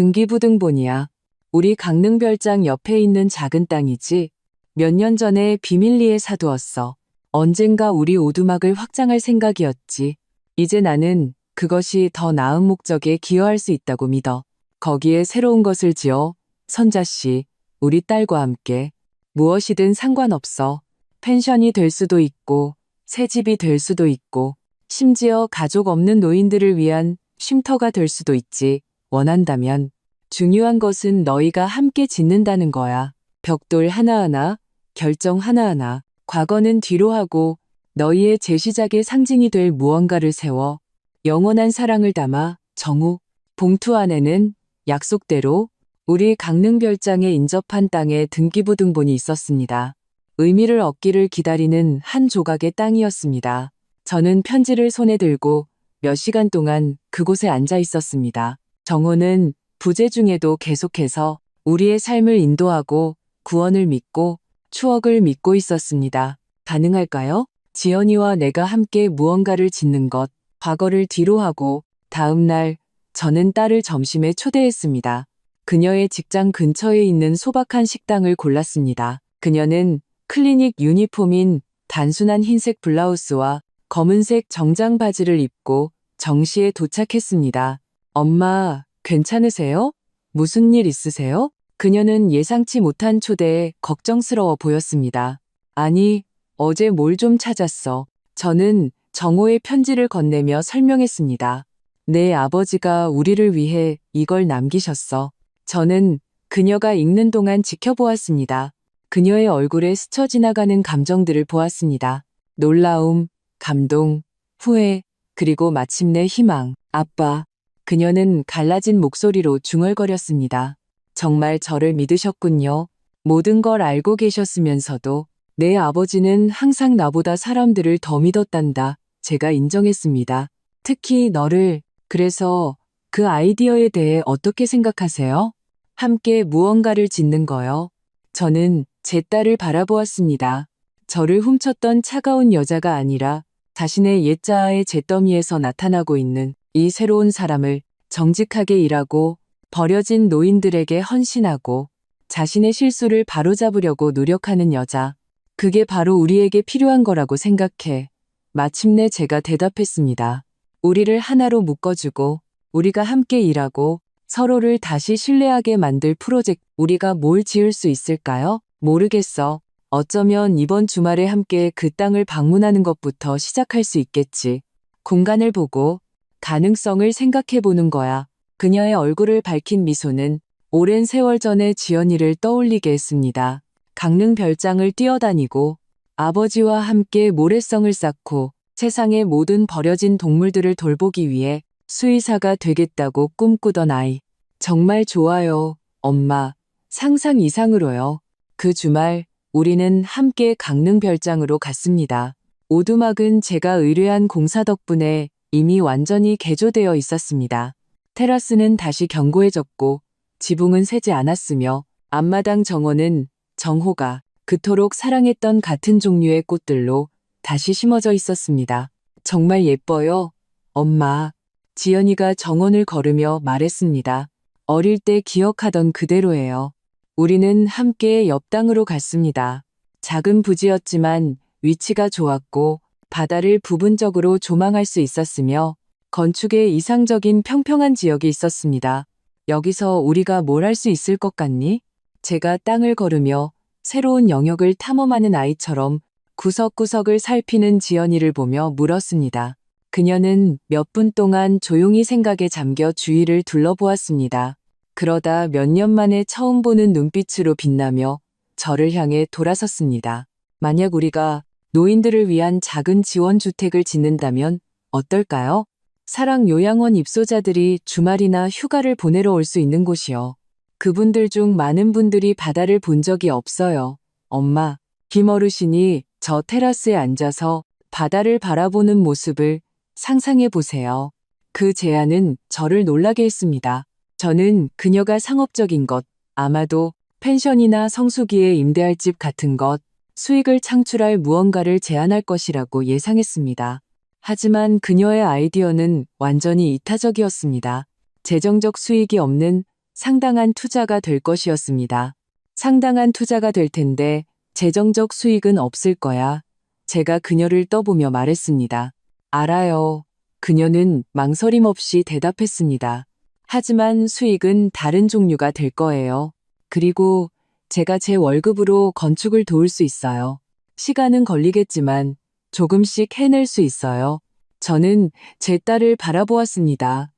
등기부등본이야. 우리 강릉별장 옆에 있는 작은 땅이지. 몇 년 전에 비밀리에 사두었어. 언젠가 우리 오두막을 확장할 생각이었지. 이제 나는 그것이 더 나은 목적에 기여할 수 있다고 믿어. 거기에 새로운 것을 지어 선자씨, 우리 딸과 함께 무엇이든 상관없어. 펜션이 될 수도 있고 새 집이 될 수도 있고 심지어 가족 없는 노인들을 위한 쉼터가 될 수도 있지. 원한다면. 중요한 것은 너희가 함께 짓는다는 거야. 벽돌 하나하나, 결정 하나하나. 과거는 뒤로 하고 너희의 재시작의 상징이 될 무언가를 세워 영원한 사랑을 담아 정우. 봉투 안에는 약속대로 우리 강릉별장에 인접한 땅에 등기부등본이 있었습니다. 의미를 얻기를 기다리는 한 조각의 땅이었습니다. 저는 편지를 손에 들고 몇 시간 동안 그곳에 앉아 있었습니다. 정호는 부재 중에도 계속해서 우리의 삶을 인도하고 구원을 믿고 추억을 믿고 있었습니다. 가능할까요? 지연이와 내가 함께 무언가를 짓는 것, 과거를 뒤로 하고 다음 날 저는 딸을 점심에 초대했습니다. 그녀의 직장 근처에 있는 소박한 식당을 골랐습니다. 그녀는 클리닉 유니폼인 단순한 흰색 블라우스와 검은색 정장 바지를 입고 정시에 도착했습니다. 엄마, 괜찮으세요? 무슨 일 있으세요? 그녀는 예상치 못한 초대에 걱정스러워 보였습니다. 아니, 어제 뭘 좀 찾았어. 저는 정호의 편지를 건네며 설명했습니다. 내 아버지가 우리를 위해 이걸 남기셨어. 저는 그녀가 읽는 동안 지켜보았습니다. 그녀의 얼굴에 스쳐 지나가는 감정들을 보았습니다. 놀라움, 감동, 후회, 그리고 마침내 희망. 아빠. 그녀는 갈라진 목소리로 중얼거렸습니다. 정말 저를 믿으셨군요. 모든 걸 알고 계셨으면서도 내 아버지는 항상 나보다 사람들을 더 믿었단다. 제가 인정했습니다. 특히 너를. 그래서 그 아이디어에 대해 어떻게 생각하세요? 함께 무언가를 짓는 거요. 저는 제 딸을 바라보았습니다. 저를 훔쳤던 차가운 여자가 아니라 자신의 옛 자아의 잿더미에서 나타나고 있는 이 새로운 사람을 정직하게 일하고 버려진 노인들에게 헌신하고 자신의 실수를 바로잡으려고 노력하는 여자. 그게 바로 우리에게 필요한 거라고 생각해. 마침내 제가 대답했습니다. 우리를 하나로 묶어주고 우리가 함께 일하고 서로를 다시 신뢰하게 만들 프로젝트. 우리가 뭘 지을 수 있을까요? 모르겠어. 어쩌면 이번 주말에 함께 그 땅을 방문하는 것부터 시작할 수 있겠지. 공간을 보고 가능성을 생각해 보는 거야. 그녀의 얼굴을 밝힌 미소는 오랜 세월 전의 지연이를 떠올리게 했습니다. 강릉 별장을 뛰어다니고 아버지와 함께 모래성을 쌓고 세상의 모든 버려진 동물들을 돌보기 위해 수의사가 되겠다고 꿈꾸던 아이. 정말 좋아요, 엄마. 상상 이상으로요. 그 주말 우리는 함께 강릉 별장으로 갔습니다. 오두막은 제가 의뢰한 공사 덕분에 이미 완전히 개조되어 있었습니다. 테라스는 다시 견고해졌고 지붕은 새지 않았으며 앞마당 정원은 정호가 그토록 사랑했던 같은 종류의 꽃들로 다시 심어져 있었습니다. 정말 예뻐요, 엄마. 지연이가 정원을 걸으며 말했습니다. 어릴 때 기억하던 그대로예요. 우리는 함께 옆 땅으로 갔습니다. 작은 부지였지만 위치가 좋았고 바다를 부분적으로 조망할 수 있었으며 건축에 이상적인 평평한 지역이 있었습니다. 여기서 우리가 뭘 할 수 있을 것 같니? 제가 땅을 걸으며 새로운 영역을 탐험하는 아이처럼 구석구석을 살피는 지연이를 보며 물었습니다. 그녀는 몇 분 동안 조용히 생각에 잠겨 주위를 둘러보았습니다. 그러다 몇 년 만에 처음 보는 눈빛으로 빛나며 저를 향해 돌아섰습니다. 만약 우리가 노인들을 위한 작은 지원주택을 짓는다면 어떨까요? 사랑요양원 입소자들이 주말이나 휴가를 보내러 올 수 있는 곳이요. 그분들 중 많은 분들이 바다를 본 적이 없어요. 엄마, 김어르신이 저 테라스에 앉아서 바다를 바라보는 모습을 상상해 보세요. 그 제안은 저를 놀라게 했습니다. 저는 그녀가 상업적인 것, 아마도 펜션이나 성수기에 임대할 집 같은 것, 수익을 창출할 무언가를 제안할 것이라고 예상했습니다. 하지만 그녀의 아이디어는 완전히 이타적이었습니다. 재정적 수익이 없는 상당한 투자가 될 것이었습니다. 상당한 투자가 될 텐데 재정적 수익은 없을 거야. 제가 그녀를 떠보며 말했습니다. 알아요. 그녀는 망설임 없이 대답했습니다. 하지만 수익은 다른 종류가 될 거예요. 그리고 제가 제 월급으로 건축을 도울 수 있어요. 시간은 걸리겠지만 조금씩 해낼 수 있어요. 저는 제 딸을 바라보았습니다.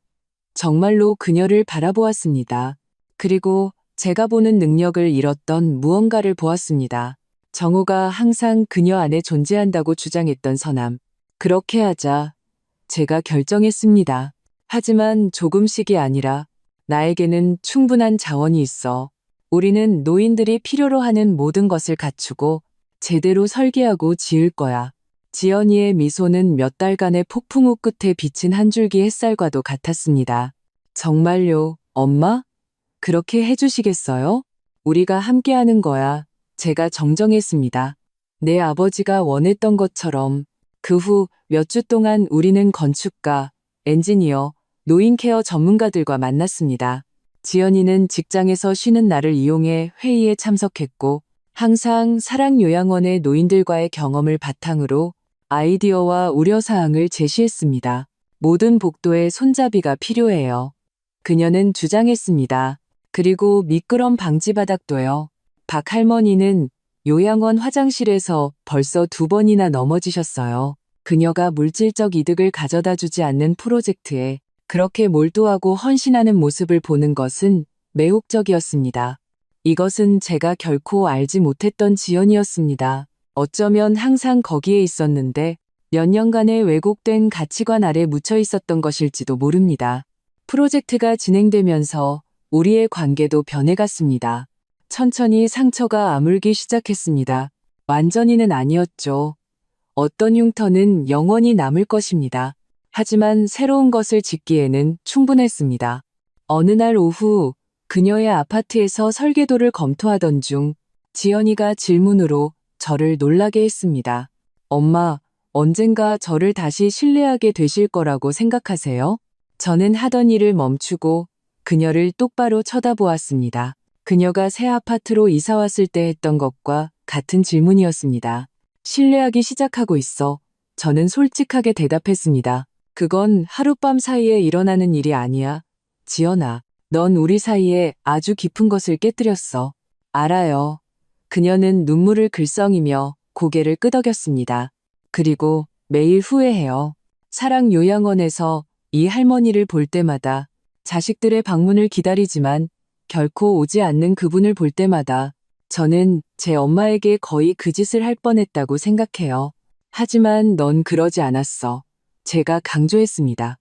정말로 그녀를 바라보았습니다. 그리고 제가 보는 능력을 잃었던 무언가를 보았습니다. 정우가 항상 그녀 안에 존재한다고 주장했던 선함. 그렇게 하자. 제가 결정했습니다. 하지만 조금씩이 아니라 나에게는 충분한 자원이 있어. 우리는 노인들이 필요로 하는 모든 것을 갖추고 제대로 설계하고 지을 거야. 지연이의 미소는 몇 달간의 폭풍 후 끝에 비친 한 줄기 햇살과도 같았습니다. 정말요, 엄마? 그렇게 해주시겠어요? 우리가 함께하는 거야. 제가 정정했습니다. 내 아버지가 원했던 것처럼. 그 후 몇 주 동안 우리는 건축가, 엔지니어, 노인케어 전문가들과 만났습니다. 지연이는 직장에서 쉬는 날을 이용해 회의에 참석했고 항상 사랑요양원의 노인들과의 경험을 바탕으로 아이디어와 우려사항을 제시했습니다. 모든 복도에 손잡이가 필요해요. 그녀는 주장했습니다. 그리고 미끄럼 방지 바닥도요. 박 할머니는 요양원 화장실에서 벌써 2번이나 넘어지셨어요. 그녀가 물질적 이득을 가져다 주지 않는 프로젝트에 그렇게 몰두하고 헌신하는 모습을 보는 것은 매혹적이었습니다. 이것은 제가 결코 알지 못했던 지연이었습니다. 어쩌면 항상 거기에 있었는데 몇 년간의 왜곡된 가치관 아래 묻혀 있었던 것일지도 모릅니다. 프로젝트가 진행되면서 우리의 관계도 변해갔습니다. 천천히 상처가 아물기 시작했습니다. 완전히는 아니었죠. 어떤 흉터는 영원히 남을 것입니다. 하지만 새로운 것을 짓기에는 충분했습니다. 어느 날 오후 그녀의 아파트에서 설계도를 검토하던 중 지연이가 질문으로 저를 놀라게 했습니다. 엄마, 언젠가 저를 다시 신뢰하게 되실 거라고 생각하세요? 저는 하던 일을 멈추고 그녀를 똑바로 쳐다보았습니다. 그녀가 새 아파트로 이사 왔을 때 했던 것과 같은 질문이었습니다. 신뢰하기 시작하고 있어. 저는 솔직하게 대답했습니다. 그건 하룻밤 사이에 일어나는 일이 아니야. 지연아, 넌 우리 사이에 아주 깊은 것을 깨뜨렸어. 알아요. 그녀는 눈물을 글썽이며 고개를 끄덕였습니다. 그리고 매일 후회해요. 사랑요양원에서 이 할머니를 볼 때마다 자식들의 방문을 기다리지만 결코 오지 않는 그분을 볼 때마다 저는 제 엄마에게 거의 그 짓을 할 뻔했다고 생각해요. 하지만 넌 그러지 않았어. 제가 강조했습니다.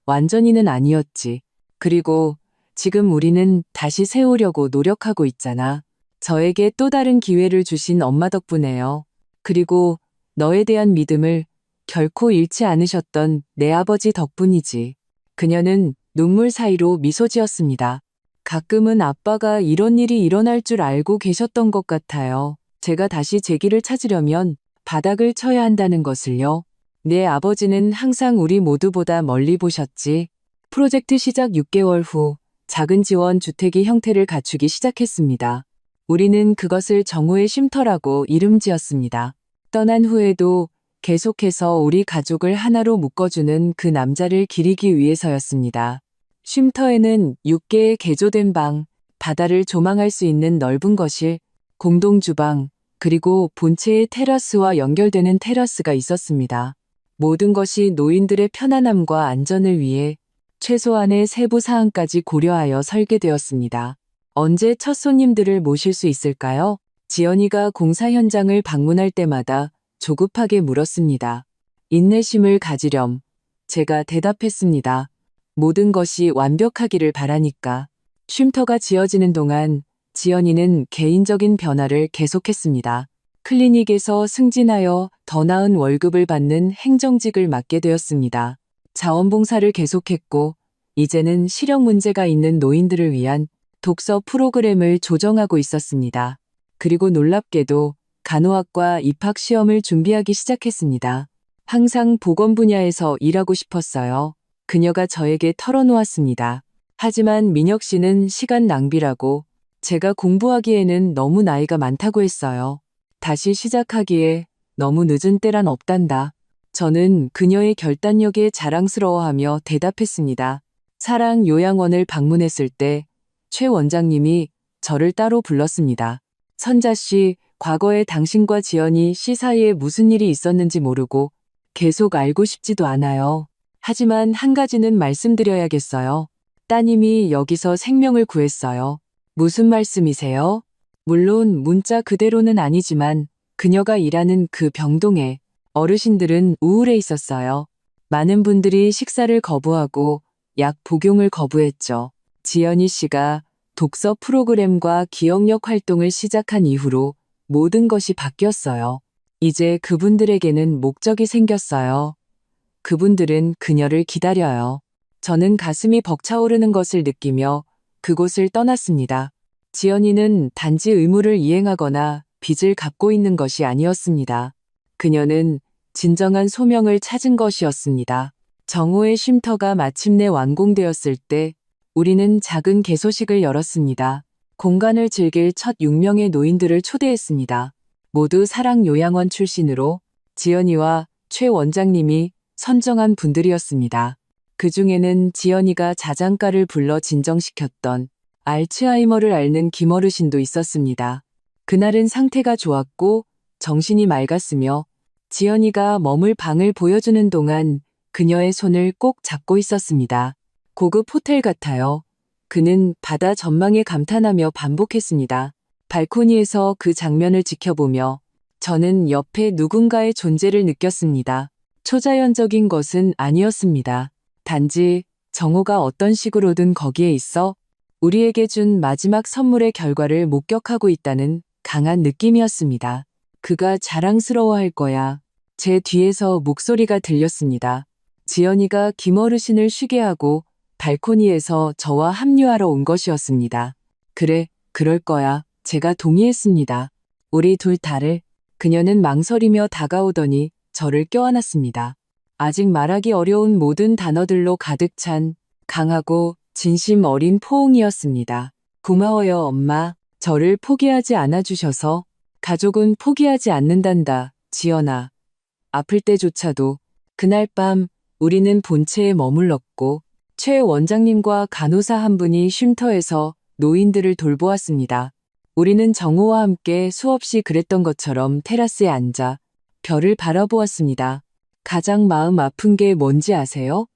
완전히는 아니었지. 그리고 지금 우리는 다시 세우려고 노력하고 있잖아. 저에게 또 다른 기회를 주신 엄마 덕분에요. 그리고 너에 대한 믿음을 결코 잃지 않으셨던 내 아버지 덕분이지. 그녀는 눈물 사이로 미소 지었습니다. 가끔은 아빠가 이런 일이 일어날 줄 알고 계셨던 것 같아요. 제가 다시 제 길을 찾으려면 바닥을 쳐야 한다는 것을요. 내 아버지는 항상 우리 모두보다 멀리 보셨지. 프로젝트 시작 6개월 후 작은 지원 주택이 형태를 갖추기 시작했습니다. 우리는 그것을 정호의 쉼터라고 이름 지었습니다. 떠난 후에도 계속해서 우리 가족을 하나로 묶어주는 그 남자를 기리기 위해서였습니다. 쉼터에는 6개의 개조된 방, 바다를 조망할 수 있는 넓은 거실, 공동 주방, 그리고 본체의 테라스와 연결되는 테라스가 있었습니다. 모든 것이 노인들의 편안함과 안전을 위해 최소한의 세부 사항까지 고려하여 설계되었습니다. 언제 첫 손님들을 모실 수 있을까요? 지연이가 공사 현장을 방문할 때마다 조급하게 물었습니다. 인내심을 가지렴. 제가 대답했습니다. 모든 것이 완벽하기를 바라니까. 쉼터가 지어지는 동안 지연이는 개인적인 변화를 계속했습니다. 클리닉에서 승진하여 더 나은 월급을 받는 행정직을 맡게 되었습니다. 자원봉사를 계속했고, 이제는 시력 문제가 있는 노인들을 위한 독서 프로그램을 조정하고 있었습니다. 그리고 놀랍게도 간호학과 입학 시험을 준비하기 시작했습니다. 항상 보건 분야에서 일하고 싶었어요. 그녀가 저에게 털어놓았습니다. 하지만 민혁 씨는 시간 낭비라고 제가 공부하기에는 너무 나이가 많다고 했어요. 다시 시작하기에 너무 늦은 때란 없단다. 저는 그녀의 결단력에 자랑스러워하며 대답했습니다. 사랑 요양원을 방문했을 때 최 원장님이 저를 따로 불렀습니다. 선자 씨, 과거에 당신과 지연이 씨 사이에 무슨 일이 있었는지 모르고 계속 알고 싶지도 않아요. 하지만 한 가지는 말씀드려야겠어요. 따님이 여기서 생명을 구했어요. 무슨 말씀이세요? 물론 문자 그대로는 아니지만 그녀가 일하는 그 병동에 어르신들은 우울해 있었어요. 많은 분들이 식사를 거부하고 약 복용을 거부했죠. 지연이 씨가 독서 프로그램과 기억력 활동을 시작한 이후로 모든 것이 바뀌었어요. 이제 그분들에게는 목적이 생겼어요. 그분들은 그녀를 기다려요. 저는 가슴이 벅차오르는 것을 느끼며 그곳을 떠났습니다. 지연이는 단지 의무를 이행하거나 빚을 갚고 있는 것이 아니었습니다. 그녀는 진정한 소명을 찾은 것이었습니다. 정호의 쉼터가 마침내 완공되었을 때 우리는 작은 개소식을 열었습니다. 공간을 즐길 첫 6명의 노인들을 초대했습니다. 모두 사랑요양원 출신으로 지연이와 최 원장님이 선정한 분들이었습니다. 그 중에는 지연이가 자장가를 불러 진정시켰던 알츠하이머를 앓는 김어르신도 있었습니다. 그날은 상태가 좋았고 정신이 맑았으며 지연이가 머물 방을 보여주는 동안 그녀의 손을 꼭 잡고 있었습니다. 고급 호텔 같아요. 그는 바다 전망에 감탄하며 반복했습니다. 발코니에서 그 장면을 지켜보며 저는 옆에 누군가의 존재를 느꼈습니다. 초자연적인 것은 아니었습니다. 단지 정호가 어떤 식으로든 거기에 있어 우리에게 준 마지막 선물의 결과를 목격하고 있다는 강한 느낌이었습니다. 그가 자랑스러워할 거야. 제 뒤에서 목소리가 들렸습니다. 지연이가 김어르신을 쉬게 하고 발코니에서 저와 합류하러 온 것이었습니다. 그래, 그럴 거야. 제가 동의했습니다. 우리 둘 다를. 그녀는 망설이며 다가오더니 저를 껴안았습니다. 아직 말하기 어려운 모든 단어들로 가득 찬 강하고 진심 어린 포옹이었습니다. 고마워요, 엄마. 저를 포기하지 않아주셔서. 가족은 포기하지 않는단다, 지연아. 아플 때조차도. 그날 밤 우리는 본체에 머물렀고 최 원장님과 간호사 한 분이 쉼터에서 노인들을 돌보았습니다. 우리는 정호와 함께 수없이 그랬던 것처럼 테라스에 앉아 별을 바라보았습니다. 가장 마음 아픈 게 뭔지 아세요?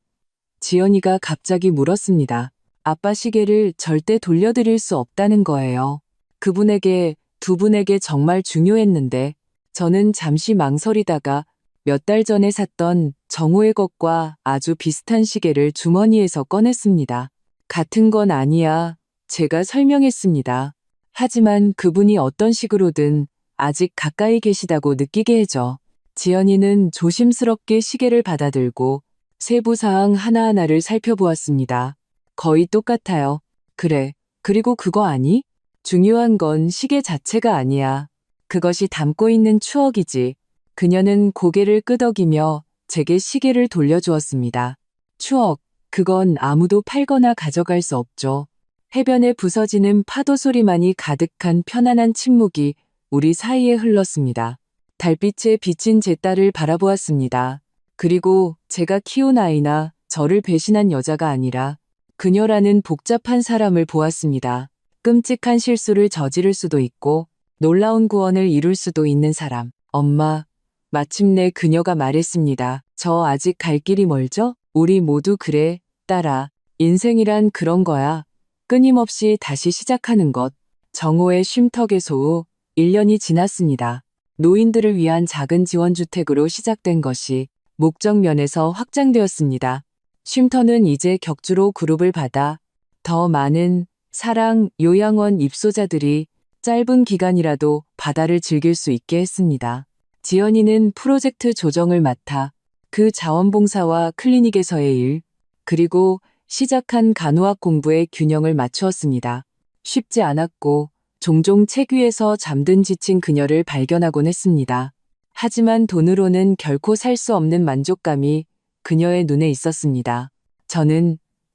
지연이가 갑자기 물었습니다. 아빠 시계를 절대 돌려드릴 수 없다는 거예요. 그분에게, 두 분에게 정말 중요했는데 저는 잠시 망설이다가 몇 달 전에 샀던 정호의 것과 아주 비슷한 시계를 주머니에서 꺼냈습니다. 같은 건 아니야. 제가 설명했습니다. 하지만 그분이 어떤 식으로든 아직 가까이 계시다고 느끼게 해줘. 지연이는 조심스럽게 시계를 받아들고 세부사항 하나하나를 살펴보았습니다. 거의 똑같아요. 그래. 그리고 그거 아니? 중요한 건 시계 자체가 아니야. 그것이 담고 있는 추억이지. 그녀는 고개를 끄덕이며 제게 시계를 돌려주었습니다. 추억, 그건 아무도 팔거나 가져갈 수 없죠. 해변에 부서지는 파도 소리만이 가득한 편안한 침묵이 우리 사이에 흘렀습니다. 달빛에 비친 제 딸을 바라보았습니다. 그리고 제가 키운 아이나 저를 배신한 여자가 아니라 그녀라는 복잡한 사람을 보았습니다. 끔찍한 실수를 저지를 수도 있고 놀라운 구원을 이룰 수도 있는 사람. 엄마, 마침내 그녀가 말했습니다. 저 아직 갈 길이 멀죠? 우리 모두 그래, 딸아. 인생이란 그런 거야. 끊임없이 다시 시작하는 것. 정오의 쉼터개소 후 1년이 지났습니다. 노인들을 위한 작은 지원주택으로 시작된 것이 목적면에서 확장되었습니다. 쉼터는 이제 격주로 그룹을 받아 더 많은 사랑, 요양원 입소자들이 짧은 기간이라도 바다를 즐길 수 있게 했습니다. 지연이는 프로젝트 조정을 맡아 그 자원봉사와 클리닉에서의 일, 그리고 시작한 간호학 공부의 균형을 맞추었습니다. 쉽지 않았고 종종 책 위에서 잠든 지친 그녀를 발견하곤 했습니다. 하지만 돈으로는 결코 살 수 없는 만족감이 그녀의 눈에 있었습니다.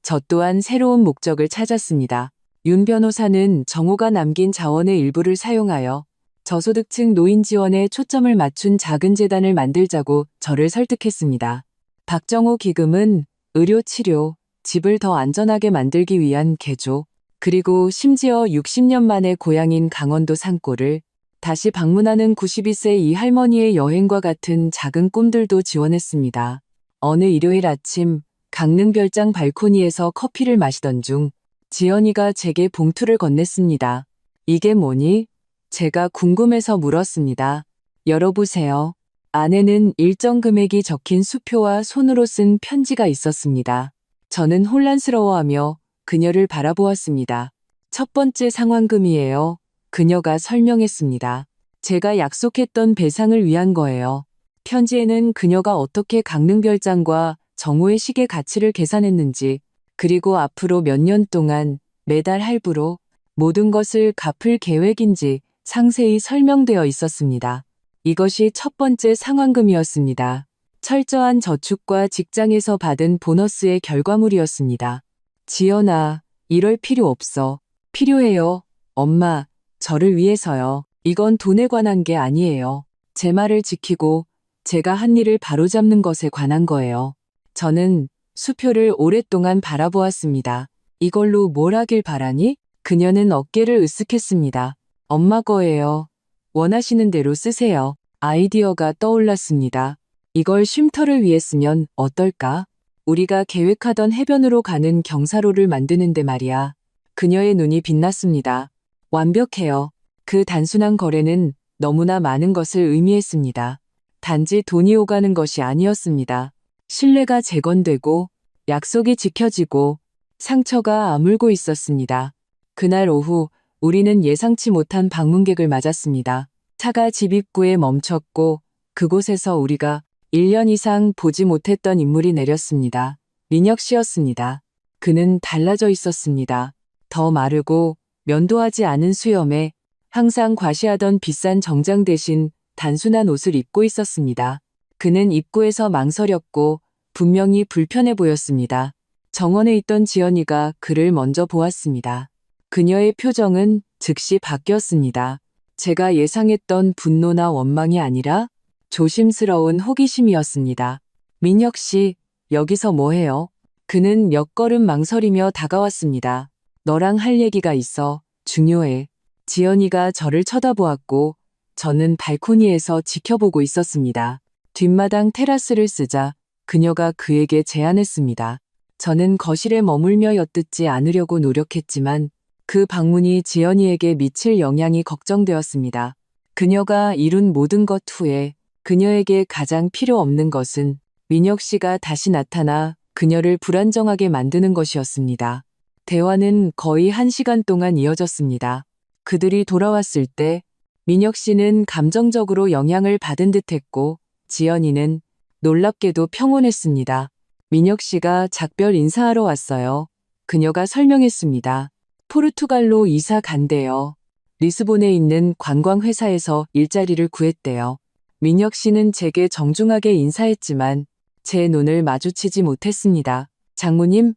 저 또한 새로운 목적을 찾았습니다. 윤 변호사는 정호가 남긴 자원의 일부를 사용하여 저소득층 노인 지원에 초점을 맞춘 작은 재단을 만들자고 저를 설득했습니다. 박정호 기금은 의료 치료, 집을 더 안전하게 만들기 위한 개조, 그리고 심지어 60년 만에 고향인 강원도 산골을 다시 방문하는 92세 이 할머니의 여행과 같은 작은 꿈들도 지원했습니다. 어느 일요일 아침 강릉별장 발코니에서 커피를 마시던 중 지연이가 제게 봉투를 건넸습니다. 이게 뭐니? 제가 궁금해서 물었습니다. 열어보세요. 안에는 일정 금액이 적힌 수표와 손으로 쓴 편지가 있었습니다. 저는 혼란스러워하며 그녀를 바라보았습니다. 첫 번째 상환금이에요. 그녀가 설명했습니다. 제가 약속했던 배상을 위한 거예요. 편지에는 그녀가 어떻게 강릉별장과 정호의 시계 가치를 계산했는지, 그리고 앞으로 몇 년 동안 매달 할부로 모든 것을 갚을 계획인지 상세히 설명되어 있었습니다. 이것이 첫 번째 상환금이었습니다. 철저한 저축과 직장에서 받은 보너스의 결과물이었습니다. 지연아, 이럴 필요 없어. 필요해요. 엄마, 저를 위해서요. 이건 돈에 관한 게 아니에요. 제 말을 지키고 제가 한 일을 바로잡는 것에 관한 거예요. 저는 수표를 오랫동안 바라보았습니다. 이걸로 뭘 하길 바라니? 그녀는 어깨를 으쓱했습니다. 엄마 거예요. 원하시는 대로 쓰세요. 아이디어가 떠올랐습니다. 이걸 쉼터를 위해 쓰면 어떨까? 우리가 계획하던 해변으로 가는 경사로를 만드는데 말이야. 그녀의 눈이 빛났습니다. 완벽해요. 그 단순한 거래는 너무나 많은 것을 의미했습니다. 단지 돈이 오가는 것이 아니었습니다. 신뢰가 재건되고 약속이 지켜지고 상처가 아물고 있었습니다. 그날 오후 우리는 예상치 못한 방문객을 맞았습니다. 차가 집 입구에 멈췄고 그곳에서 우리가 1년 이상 보지 못했던 인물이 내렸습니다. 민혁 씨였습니다. 그는 달라져 있었습니다. 더 마르고 면도하지 않은 수염에 항상 과시하던 비싼 정장 대신 단순한 옷을 입고 있었습니다. 그는 입구에서 망설였고 분명히 불편해 보였습니다. 정원에 있던 지연이가 그를 먼저 보았습니다. 그녀의 표정은 즉시 바뀌었습니다. 제가 예상했던 분노나 원망이 아니라 조심스러운 호기심이었습니다. 민혁 씨, 여기서 뭐 해요? 그는 몇 걸음 망설이며 다가왔습니다. 너랑 할 얘기가 있어. 중요해. 지연이가 저를 쳐다보았고 저는 발코니에서 지켜보고 있었습니다. 뒷마당 테라스를 쓰자 그녀가 그에게 제안했습니다. 저는 거실에 머물며 엿듣지 않으려고 노력했지만 그 방문이 지연이에게 미칠 영향이 걱정되었습니다. 그녀가 이룬 모든 것 후에 그녀에게 가장 필요 없는 것은 민혁 씨가 다시 나타나 그녀를 불안정하게 만드는 것이었습니다. 대화는 거의 1시간 동안 이어졌습니다. 그들이 돌아왔을 때 민혁 씨는 감정적으로 영향을 받은 듯했고 지연이는 놀랍게도 평온했습니다. 민혁 씨가 작별 인사하러 왔어요. 그녀가 설명했습니다. 포르투갈로 이사 간대요. 리스본에 있는 관광회사에서 일자리를 구했대요. 민혁 씨는 제게 정중하게 인사했지만 제 눈을 마주치지 못했습니다. 장모님,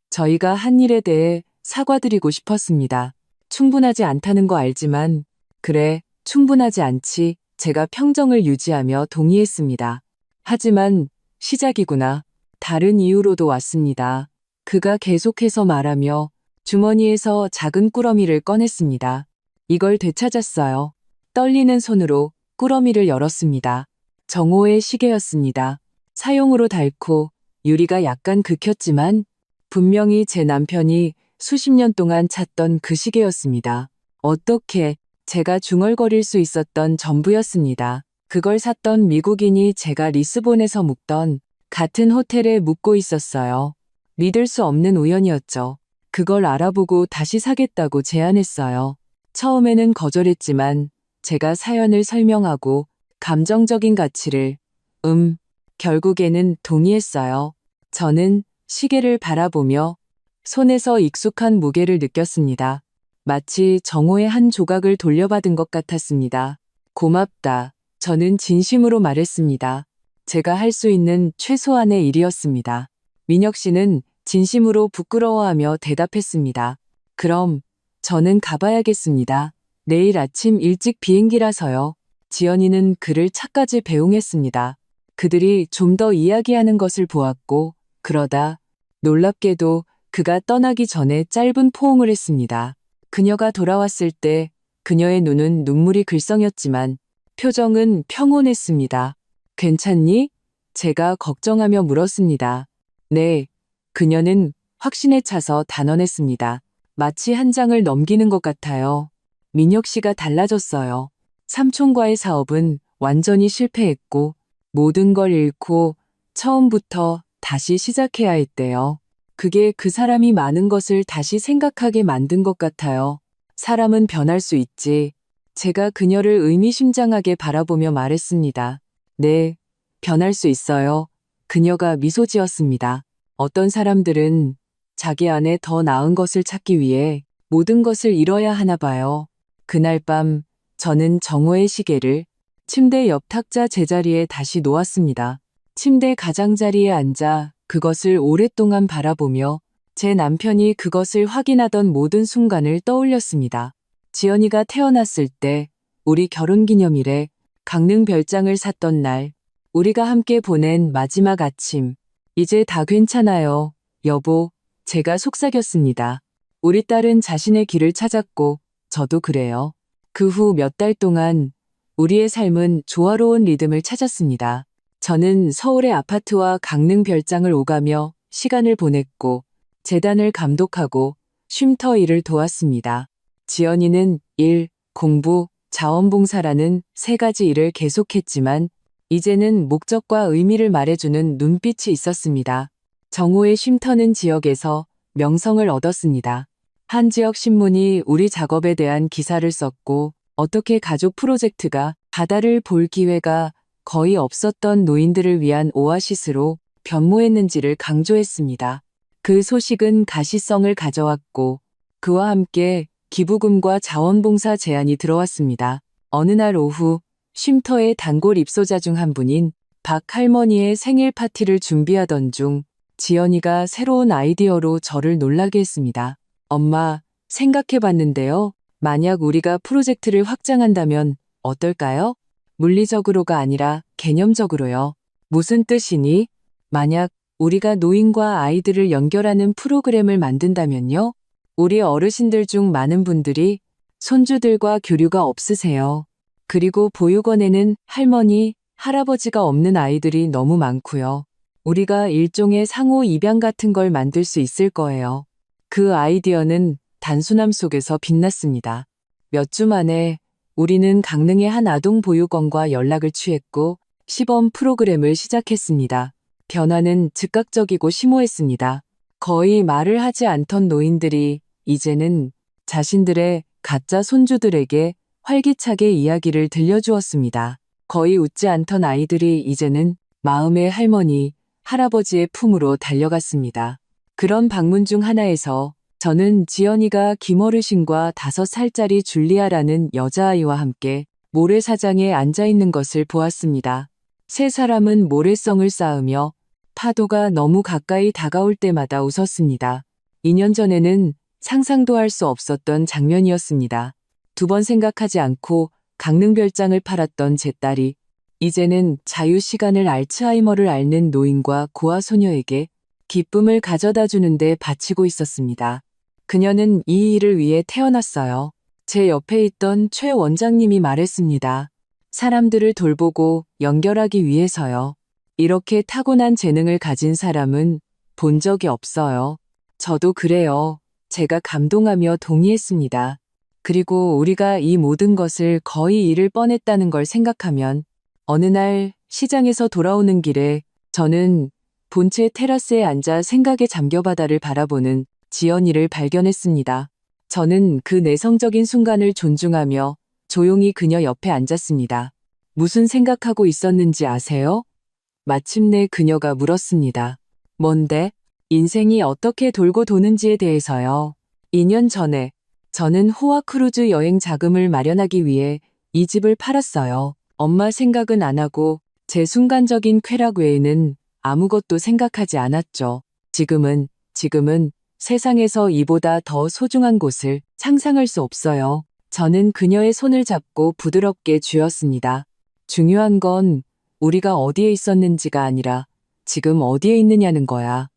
저희가 한 일에 대해 사과드리고 싶었습니다. 충분하지 않다는 거 알지만, 그래, 충분하지 않지. 제가 평정을 유지하며 동의했습니다. 하지만 시작이구나. 다른 이유로도 왔습니다. 그가 계속해서 말하며 주머니에서 작은 꾸러미를 꺼냈습니다. 이걸 되찾았어요. 떨리는 손으로 꾸러미를 열었습니다. 정호의 시계였습니다. 사용으로 닳고 유리가 약간 긁혔지만 분명히 제 남편이 수십 년 동안 찾던 그 시계였습니다. 어떻게 제가 중얼거릴 수 있었던 전부였습니다. 그걸 샀던 미국인이 제가 리스본에서 묵던 같은 호텔에 묵고 있었어요. 믿을 수 없는 우연이었죠. 그걸 알아보고 다시 사겠다고 제안했어요. 처음에는 거절했지만 제가 사연을 설명하고 감정적인 가치를 결국에는 동의했어요. 저는 시계를 바라보며 손에서 익숙한 무게를 느꼈습니다. 마치 정호의 한 조각을 돌려받은 것 같았습니다. 고맙다. 저는 진심으로 말했습니다. 제가 할 수 있는 최소한의 일이었습니다. 민혁 씨는 진심으로 부끄러워하며 대답했습니다. 그럼 저는 가봐야겠습니다. 내일 아침 일찍 비행기라서요. 지연이는 그를 차까지 배웅했습니다. 그들이 좀 더 이야기하는 것을 보았고 그러다 놀랍게도 그가 떠나기 전에 짧은 포옹을 했습니다. 그녀가 돌아왔을 때 그녀의 눈은 눈물이 글썽였지만 표정은 평온했습니다. 괜찮니? 제가 걱정하며 물었습니다. 네. 그녀는 확신에 차서 단언했습니다. 마치 한 장을 넘기는 것 같아요. 민혁 씨가 달라졌어요. 삼촌과의 사업은 완전히 실패했고 모든 걸 잃고 처음부터 다시 시작해야 했대요. 그게 그 사람이 많은 것을 다시 생각하게 만든 것 같아요. 사람은 변할 수 있지. 제가 그녀를 의미심장하게 바라보며 말했습니다. 네, 변할 수 있어요. 그녀가 미소 지었습니다. 어떤 사람들은 자기 안에 더 나은 것을 찾기 위해 모든 것을 잃어야 하나 봐요. 그날 밤 저는 정호의 시계를 침대 옆 탁자 제자리에 다시 놓았습니다. 침대 가장자리에 앉아 그것을 오랫동안 바라보며 제 남편이 그것을 확인하던 모든 순간을 떠올렸습니다. 지연이가 태어났을 때 우리 결혼기념일에 강릉 별장을 샀던 날, 우리가 함께 보낸 마지막 아침. 이제 다 괜찮아요, 여보. 제가 속삭였습니다. 우리 딸은 자신의 길을 찾았고 저도 그래요. 그 후 몇 달 동안 우리의 삶은 조화로운 리듬을 찾았습니다. 저는 서울의 아파트와 강릉 별장을 오가며 시간을 보냈고 재단을 감독하고 쉼터 일을 도왔습니다. 지연이는 일, 공부, 자원봉사라는 세 가지 일을 계속했지만 이제는 목적과 의미를 말해주는 눈빛이 있었습니다. 정호의 쉼터는 지역에서 명성을 얻었습니다. 한 지역 신문이 우리 작업에 대한 기사를 썼고 어떻게 가족 프로젝트가 바다를 볼 기회가 거의 없었던 노인들을 위한 오아시스로 변모했는지를 강조했습니다. 그 소식은 가시성을 가져왔고 그와 함께 기부금과 자원봉사 제안이 들어왔습니다. 어느 날 오후 쉼터의 단골 입소자 중 한 분인 박 할머니의 생일 파티를 준비하던 중 지연이가 새로운 아이디어로 저를 놀라게 했습니다. 엄마, 생각해봤는데요. 만약 우리가 프로젝트를 확장한다면 어떨까요? 물리적으로가 아니라 개념적으로요. 무슨 뜻이니? 만약 우리가 노인과 아이들을 연결하는 프로그램을 만든다면요? 우리 어르신들 중 많은 분들이 손주들과 교류가 없으세요. 그리고 보육원에는 할머니, 할아버지가 없는 아이들이 너무 많고요. 우리가 일종의 상호 입양 같은 걸 만들 수 있을 거예요. 그 아이디어는 단순함 속에서 빛났습니다. 몇 주 만에 우리는 강릉의 한 아동보육원과 연락을 취했고 시범 프로그램을 시작했습니다. 변화는 즉각적이고 심오했습니다. 거의 말을 하지 않던 노인들이 이제는 자신들의 가짜 손주들에게 활기차게 이야기를 들려주었습니다. 거의 웃지 않던 아이들이 이제는 마음의 할머니, 할아버지의 품으로 달려갔습니다. 그런 방문 중 하나에서 저는 지연이가 김어르신과 5살짜리 줄리아라는 여자아이와 함께 모래사장에 앉아있는 것을 보았습니다. 세 사람은 모래성을 쌓으며 파도가 너무 가까이 다가올 때마다 웃었습니다. 2년 전에는 상상도 할 수 없었던 장면이었습니다. 두 번 생각하지 않고 강릉별장을 팔았던 제 딸이 이제는 자유시간을 알츠하이머를 앓는 노인과 고아 소녀에게 기쁨을 가져다 주는데 바치고 있었습니다. 그녀는 이 일을 위해 태어났어요. 제 옆에 있던 최 원장님이 말했습니다. 사람들을 돌보고 연결하기 위해서요. 이렇게 타고난 재능을 가진 사람은 본 적이 없어요. 저도 그래요. 제가 감동하며 동의했습니다. 그리고 우리가 이 모든 것을 거의 잃을 뻔했다는 걸 생각하면 어느 날 시장에서 돌아오는 길에 저는 본체 테라스에 앉아 생각의 잠겨바다를 바라보는 지연이를 발견했습니다. 저는 그 내성적인 순간을 존중하며 조용히 그녀 옆에 앉았습니다. 무슨 생각하고 있었는지 아세요? 마침내 그녀가 물었습니다. 뭔데? 인생이 어떻게 돌고 도는지에 대해서요. 2년 전에 저는 호화 크루즈 여행 자금을 마련하기 위해 이 집을 팔았어요. 엄마 생각은 안 하고 제 순간적인 쾌락 외에는 아무것도 생각하지 않았죠. 지금은 세상에서 이보다 더 소중한 곳을 상상할 수 없어요. 저는 그녀의 손을 잡고 부드럽게 쥐었습니다. 중요한 건 우리가 어디에 있었는지가 아니라 지금 어디에 있느냐는 거야.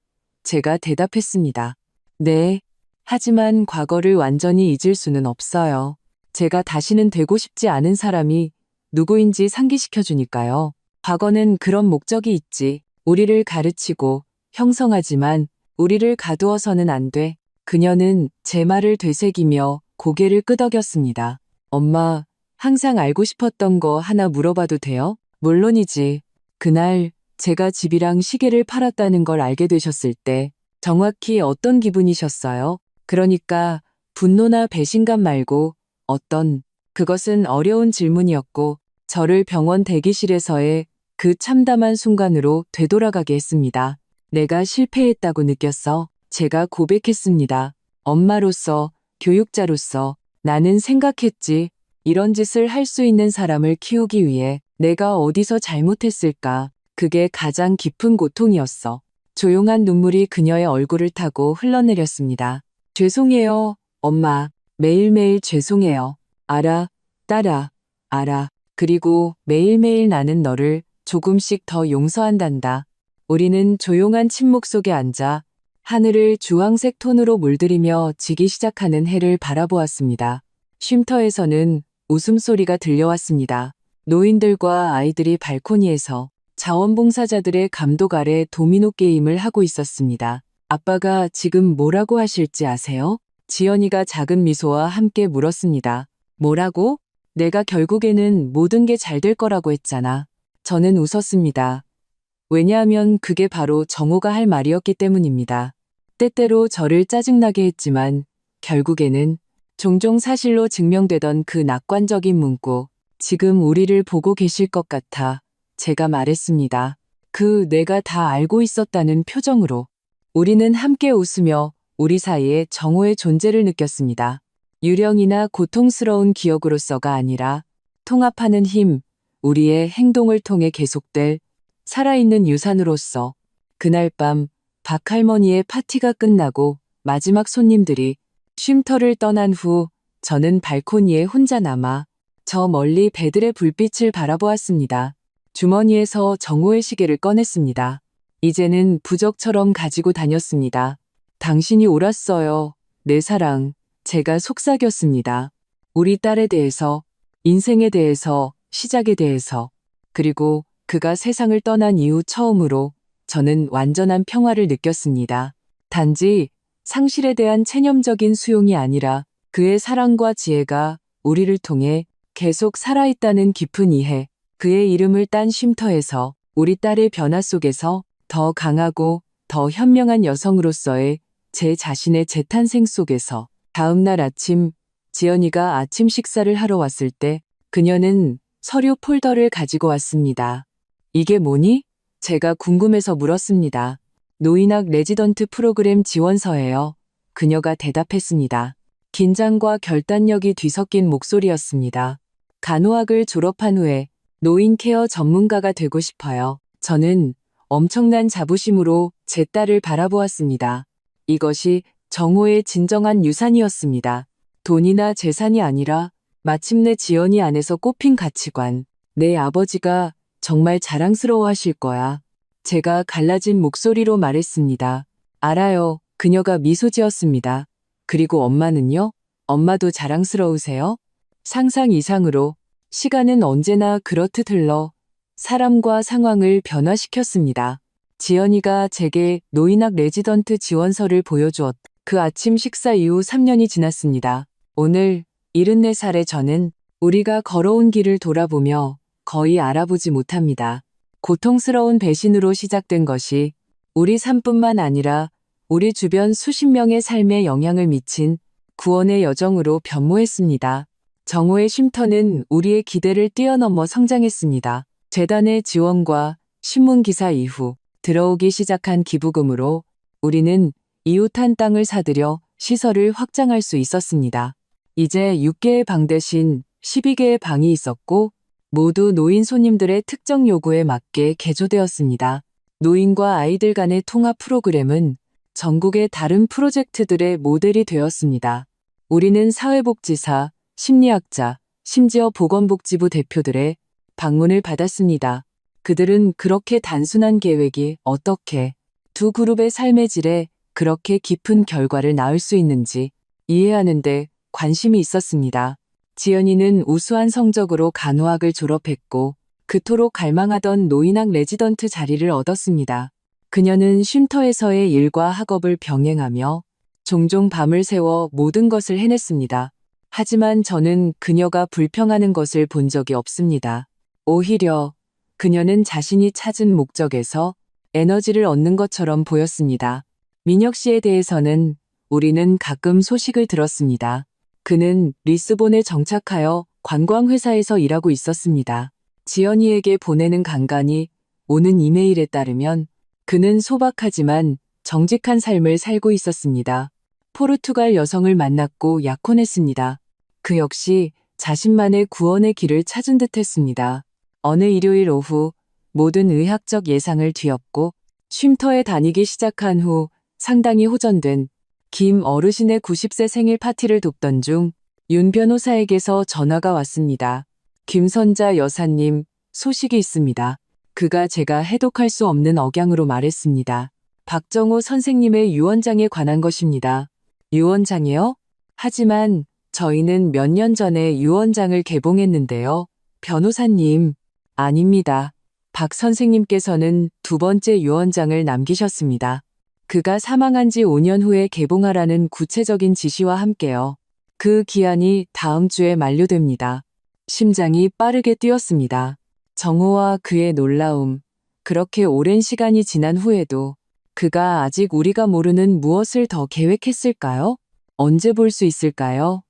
제가 대답했습니다. 네. 하지만 과거를 완전히 잊을 수는 없어요. 제가 다시는 되고 싶지 않은 사람이 누구인지 상기시켜 주니까요. 과거는 그런 목적이 있지. 우리를 가르치고 형성하지만 우리를 가두어서는 안 돼. 그녀는 제 말을 되새기며 고개를 끄덕였습니다. 엄마, 항상 알고 싶었던 거 하나 물어봐도 돼요? 물론이지. 그날 제가 집이랑 시계를 팔았다는 걸 알게 되셨을 때 정확히 어떤 기분이셨어요? 그러니까 분노나 배신감 말고 그것은 어려운 질문이었고 저를 병원 대기실에서의 그 참담한 순간으로 되돌아가게 했습니다. 내가 실패했다고 느꼈어. 제가 고백했습니다. 엄마로서, 교육자로서 나는 생각했지. 이런 짓을 할 수 있는 사람을 키우기 위해 내가 어디서 잘못했을까. 그게 가장 깊은 고통이었어. 조용한 눈물이 그녀의 얼굴을 타고 흘러내렸습니다. 죄송해요, 엄마. 매일매일 죄송해요. 알아, 딸아, 알아. 그리고 매일매일 나는 너를 조금씩 더 용서한단다. 우리는 조용한 침묵 속에 앉아 하늘을 주황색 톤으로 물들이며 지기 시작하는 해를 바라보았습니다. 쉼터에서는 웃음소리가 들려왔습니다. 노인들과 아이들이 발코니에서 자원봉사자들의 감독 아래 도미노 게임을 하고 있었습니다. 아빠가 지금 뭐라고 하실지 아세요? 지연이가 작은 미소와 함께 물었습니다. 뭐라고? 내가 결국에는 모든 게 잘 될 거라고 했잖아. 저는 웃었습니다. 왜냐하면 그게 바로 정호가 할 말이었기 때문입니다. 때때로 저를 짜증나게 했지만 결국에는 종종 사실로 증명되던 그 낙관적인 문구, 지금 우리를 보고 계실 것 같아 제가 말했습니다. 내가 다 알고 있었다는 표정으로. 우리는 함께 웃으며 우리 사이에 정호의 존재를 느꼈습니다. 유령이나 고통스러운 기억으로서가 아니라 통합하는 힘, 우리의 행동을 통해 계속될 살아있는 유산으로서. 그날 밤 박할머니의 파티가 끝나고 마지막 손님들이 쉼터를 떠난 후 저는 발코니에 혼자 남아 저 멀리 배들의 불빛을 바라보았습니다. 주머니에서 정호의 시계를 꺼냈습니다. 이제는 부적처럼 가지고 다녔습니다. 당신이 옳았어요. 내 사랑. 제가 속삭였습니다. 우리 딸에 대해서, 인생에 대해서, 시작에 대해서. 그리고 그가 세상을 떠난 이후 처음으로 저는 완전한 평화를 느꼈습니다. 단지 상실에 대한 체념적인 수용이 아니라 그의 사랑과 지혜가 우리를 통해 계속 살아있다는 깊은 이해, 그의 이름을 딴 쉼터에서 우리 딸의 변화 속에서 더 강하고 더 현명한 여성으로서의 제 자신의 재탄생 속에서. 다음 날 아침, 지연이가 아침 식사를 하러 왔을 때 그녀는 서류 폴더를 가지고 왔습니다. 이게 뭐니? 제가 궁금해서 물었습니다. 노인학 레지던트 프로그램 지원서예요. 그녀가 대답했습니다. 긴장과 결단력이 뒤섞인 목소리였습니다. 간호학을 졸업한 후에 노인 케어 전문가가 되고 싶어요. 저는 엄청난 자부심으로 제 딸을 바라보았습니다. 이것이 정호의 진정한 유산이었습니다. 돈이나 재산이 아니라 마침내 지연이 안에서 꼽힌 가치관. 내 아버지가 정말 자랑스러워하실 거야. 제가 갈라진 목소리로 말했습니다. 알아요. 그녀가 미소 지었습니다. 그리고 엄마는요? 엄마도 자랑스러우세요? 상상 이상으로 시간은 언제나 그렇듯 흘러 사람과 상황을 변화시켰습니다. 지연이가 제게 노인학 레지던트 지원서를 보여주었. 그 아침 식사 이후 3년이 지났습니다. 오늘 74살의 저는 우리가 걸어온 길을 돌아보며 거의 알아보지 못합니다. 고통스러운 배신으로 시작된 것이 우리 삶뿐만 아니라 우리 주변 수십 명의 삶에 영향을 미친 구원의 여정으로 변모했습니다. 정호의 쉼터는 우리의 기대를 뛰어넘어 성장했습니다. 재단의 지원과 신문기사 이후 들어오기 시작한 기부금으로 우리는 이웃한 땅을 사들여 시설을 확장할 수 있었습니다. 이제 6개의 방 대신 12개의 방이 있었고 모두 노인 손님들의 특정 요구에 맞게 개조되었습니다. 노인과 아이들 간의 통합 프로그램은 전국의 다른 프로젝트들의 모델이 되었습니다. 우리는 사회복지사, 심리학자, 심지어 보건복지부 대표들의 방문을 받았습니다. 그들은 그렇게 단순한 계획이 어떻게 두 그룹의 삶의 질에 그렇게 깊은 결과를 낳을 수 있는지 이해하는데 관심이 있었습니다. 지연이는 우수한 성적으로 간호학을 졸업했고 그토록 갈망하던 노인학 레지던트 자리를 얻었습니다. 그녀는 쉼터에서의 일과 학업을 병행하며 종종 밤을 새워 모든 것을 해냈습니다. 하지만 저는 그녀가 불평하는 것을 본 적이 없습니다. 오히려 그녀는 자신이 찾은 목적에서 에너지를 얻는 것처럼 보였습니다. 민혁 씨에 대해서는 우리는 가끔 소식을 들었습니다. 그는 리스본에 정착하여 관광회사에서 일하고 있었습니다. 지연이에게 보내는 간간히 오는 이메일에 따르면 그는 소박하지만 정직한 삶을 살고 있었습니다. 포르투갈 여성을 만났고 약혼했습니다. 그 역시 자신만의 구원의 길을 찾은 듯했습니다. 어느 일요일 오후 모든 의학적 예상을 뒤엎고 쉼터에 다니기 시작한 후 상당히 호전된 김 어르신의 90세 생일 파티를 돕던 중 윤 변호사에게서 전화가 왔습니다. 김선자 여사님, 소식이 있습니다. 그가 제가 해독할 수 없는 억양으로 말했습니다. 박정호 선생님의 유언장에 관한 것입니다. 유언장이요? 하지만 저희는 몇 년 전에 유언장을 개봉했는데요. 변호사님, 아닙니다. 박 선생님께서는 두 번째 유언장을 남기셨습니다. 그가 사망한 지 5년 후에 개봉하라는 구체적인 지시와 함께요. 그 기한이 다음 주에 만료됩니다. 심장이 빠르게 뛰었습니다. 정호와 그의 놀라움, 그렇게 오랜 시간이 지난 후에도 그가 아직 우리가 모르는 무엇을 더 계획했을까요? 언제 볼 수 있을까요?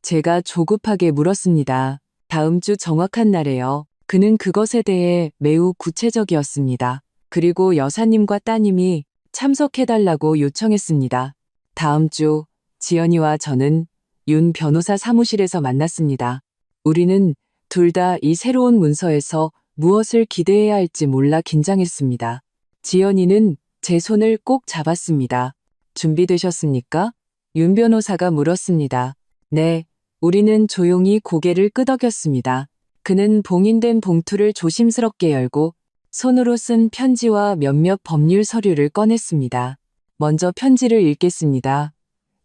제가 조급하게 물었습니다. 다음 주 정확한 날에요. 그는 그것에 대해 매우 구체적이었습니다. 그리고 여사님과 따님이 참석해달라고 요청했습니다. 다음 주 지연이와 저는 윤 변호사 사무실에서 만났습니다. 우리는 둘 다 이 새로운 문서에서 무엇을 기대해야 할지 몰라 긴장했습니다. 지연이는 제 손을 꼭 잡았습니다. 준비되셨습니까? 윤 변호사가 물었습니다. 네, 우리는 조용히 고개를 끄덕였습니다. 그는 봉인된 봉투를 조심스럽게 열고 손으로 쓴 편지와 몇몇 법률 서류를 꺼냈습니다. 먼저 편지를 읽겠습니다.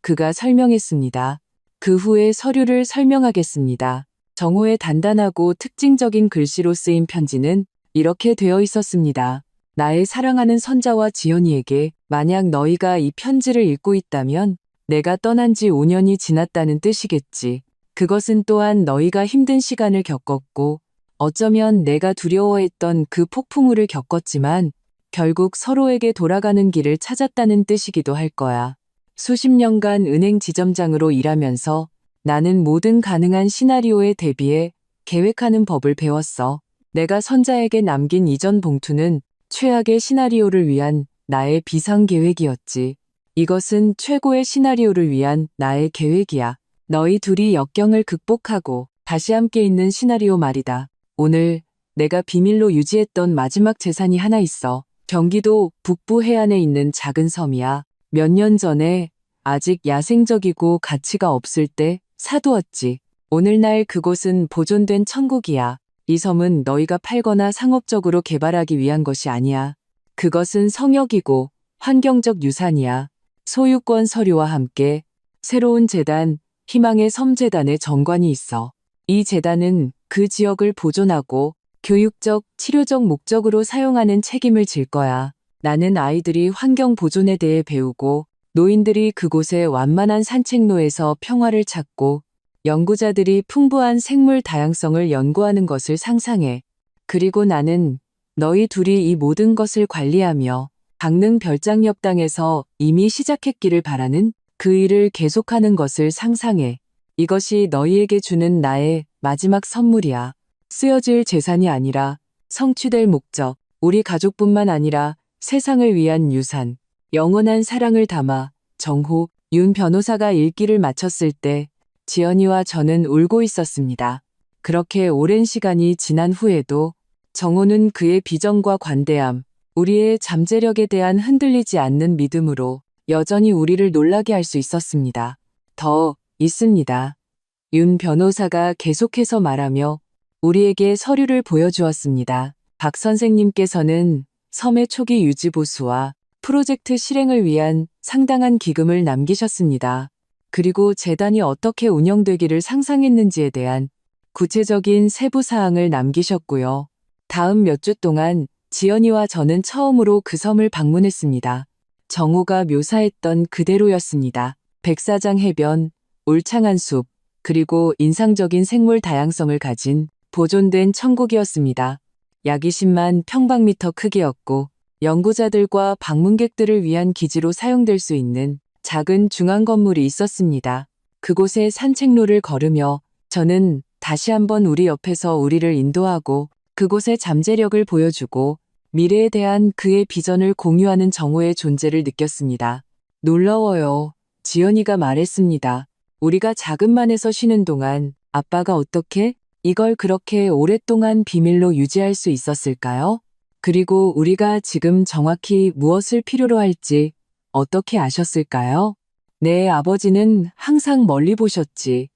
그가 설명했습니다. 그 후에 서류를 설명하겠습니다. 정호의 단단하고 특징적인 글씨로 쓰인 편지는 이렇게 되어 있었습니다. 나의 사랑하는 선자와 지연이에게 만약 너희가 이 편지를 읽고 있다면 내가 떠난 지 5년이 지났다는 뜻이겠지. 그것은 또한 너희가 힘든 시간을 겪었고 어쩌면 내가 두려워했던 그 폭풍우를 겪었지만 결국 서로에게 돌아가는 길을 찾았다는 뜻이기도 할 거야. 수십 년간 은행 지점장으로 일하면서 나는 모든 가능한 시나리오에 대비해 계획하는 법을 배웠어. 내가 선자에게 남긴 이전 봉투는 최악의 시나리오를 위한 나의 비상계획이었지. 이것은 최고의 시나리오를 위한 나의 계획이야. 너희 둘이 역경을 극복하고 다시 함께 있는 시나리오 말이다. 오늘 내가 비밀로 유지했던 마지막 재산이 하나 있어. 경기도 북부 해안에 있는 작은 섬이야. 몇 년 전에 아직 야생적이고 가치가 없을 때 사두었지. 오늘날 그곳은 보존된 천국이야. 이 섬은 너희가 팔거나 상업적으로 개발하기 위한 것이 아니야. 그것은 성역이고 환경적 유산이야. 소유권 서류와 함께 새로운 재단, 희망의 섬재단의 정관이 있어. 이 재단은 그 지역을 보존하고 교육적, 치료적 목적으로 사용하는 책임을 질 거야. 나는 아이들이 환경 보존에 대해 배우고 노인들이 그곳의 완만한 산책로에서 평화를 찾고 연구자들이 풍부한 생물 다양성을 연구하는 것을 상상해. 그리고 나는 너희 둘이 이 모든 것을 관리하며 강릉 별장협당에서 이미 시작했기를 바라는 그 일을 계속하는 것을 상상해. 이것이 너희에게 주는 나의 마지막 선물이야. 쓰여질 재산이 아니라 성취될 목적, 우리 가족뿐만 아니라 세상을 위한 유산, 영원한 사랑을 담아. 정호, 윤 변호사가 읽기를 마쳤을 때 지연이와 저는 울고 있었습니다. 그렇게 오랜 시간이 지난 후에도 정호는 그의 비전과 관대함, 우리의 잠재력에 대한 흔들리지 않는 믿음으로 여전히 우리를 놀라게 할 수 있었습니다. 더 있습니다. 윤 변호사가 계속해서 말하며 우리에게 서류를 보여주었습니다. 박 선생님께서는 섬의 초기 유지 보수와 프로젝트 실행을 위한 상당한 기금을 남기셨습니다. 그리고 재단이 어떻게 운영되기를 상상했는지에 대한 구체적인 세부 사항을 남기셨고요. 다음 몇 주 동안 지연이와 저는 처음으로 그 섬을 방문했습니다. 정호가 묘사했던 그대로였습니다. 백사장 해변, 울창한 숲, 그리고 인상적인 생물 다양성을 가진 보존된 천국이었습니다. 약 20만 평방미터 크기였고 연구자들과 방문객들을 위한 기지로 사용될 수 있는 작은 중앙 건물이 있었습니다. 그곳의 산책로를 걸으며 저는 다시 한번 우리 옆에서 우리를 인도하고 그곳의 잠재력을 보여주고 미래에 대한 그의 비전을 공유하는 정호의 존재를 느꼈습니다. 놀라워요. 지연이가 말했습니다. 우리가 자금만에서 쉬는 동안 아빠가 어떻게 이걸 그렇게 오랫동안 비밀로 유지할 수 있었을까요? 그리고 우리가 지금 정확히 무엇을 필요로 할지 어떻게 아셨을까요? 내 아버지는 항상 멀리 보셨지.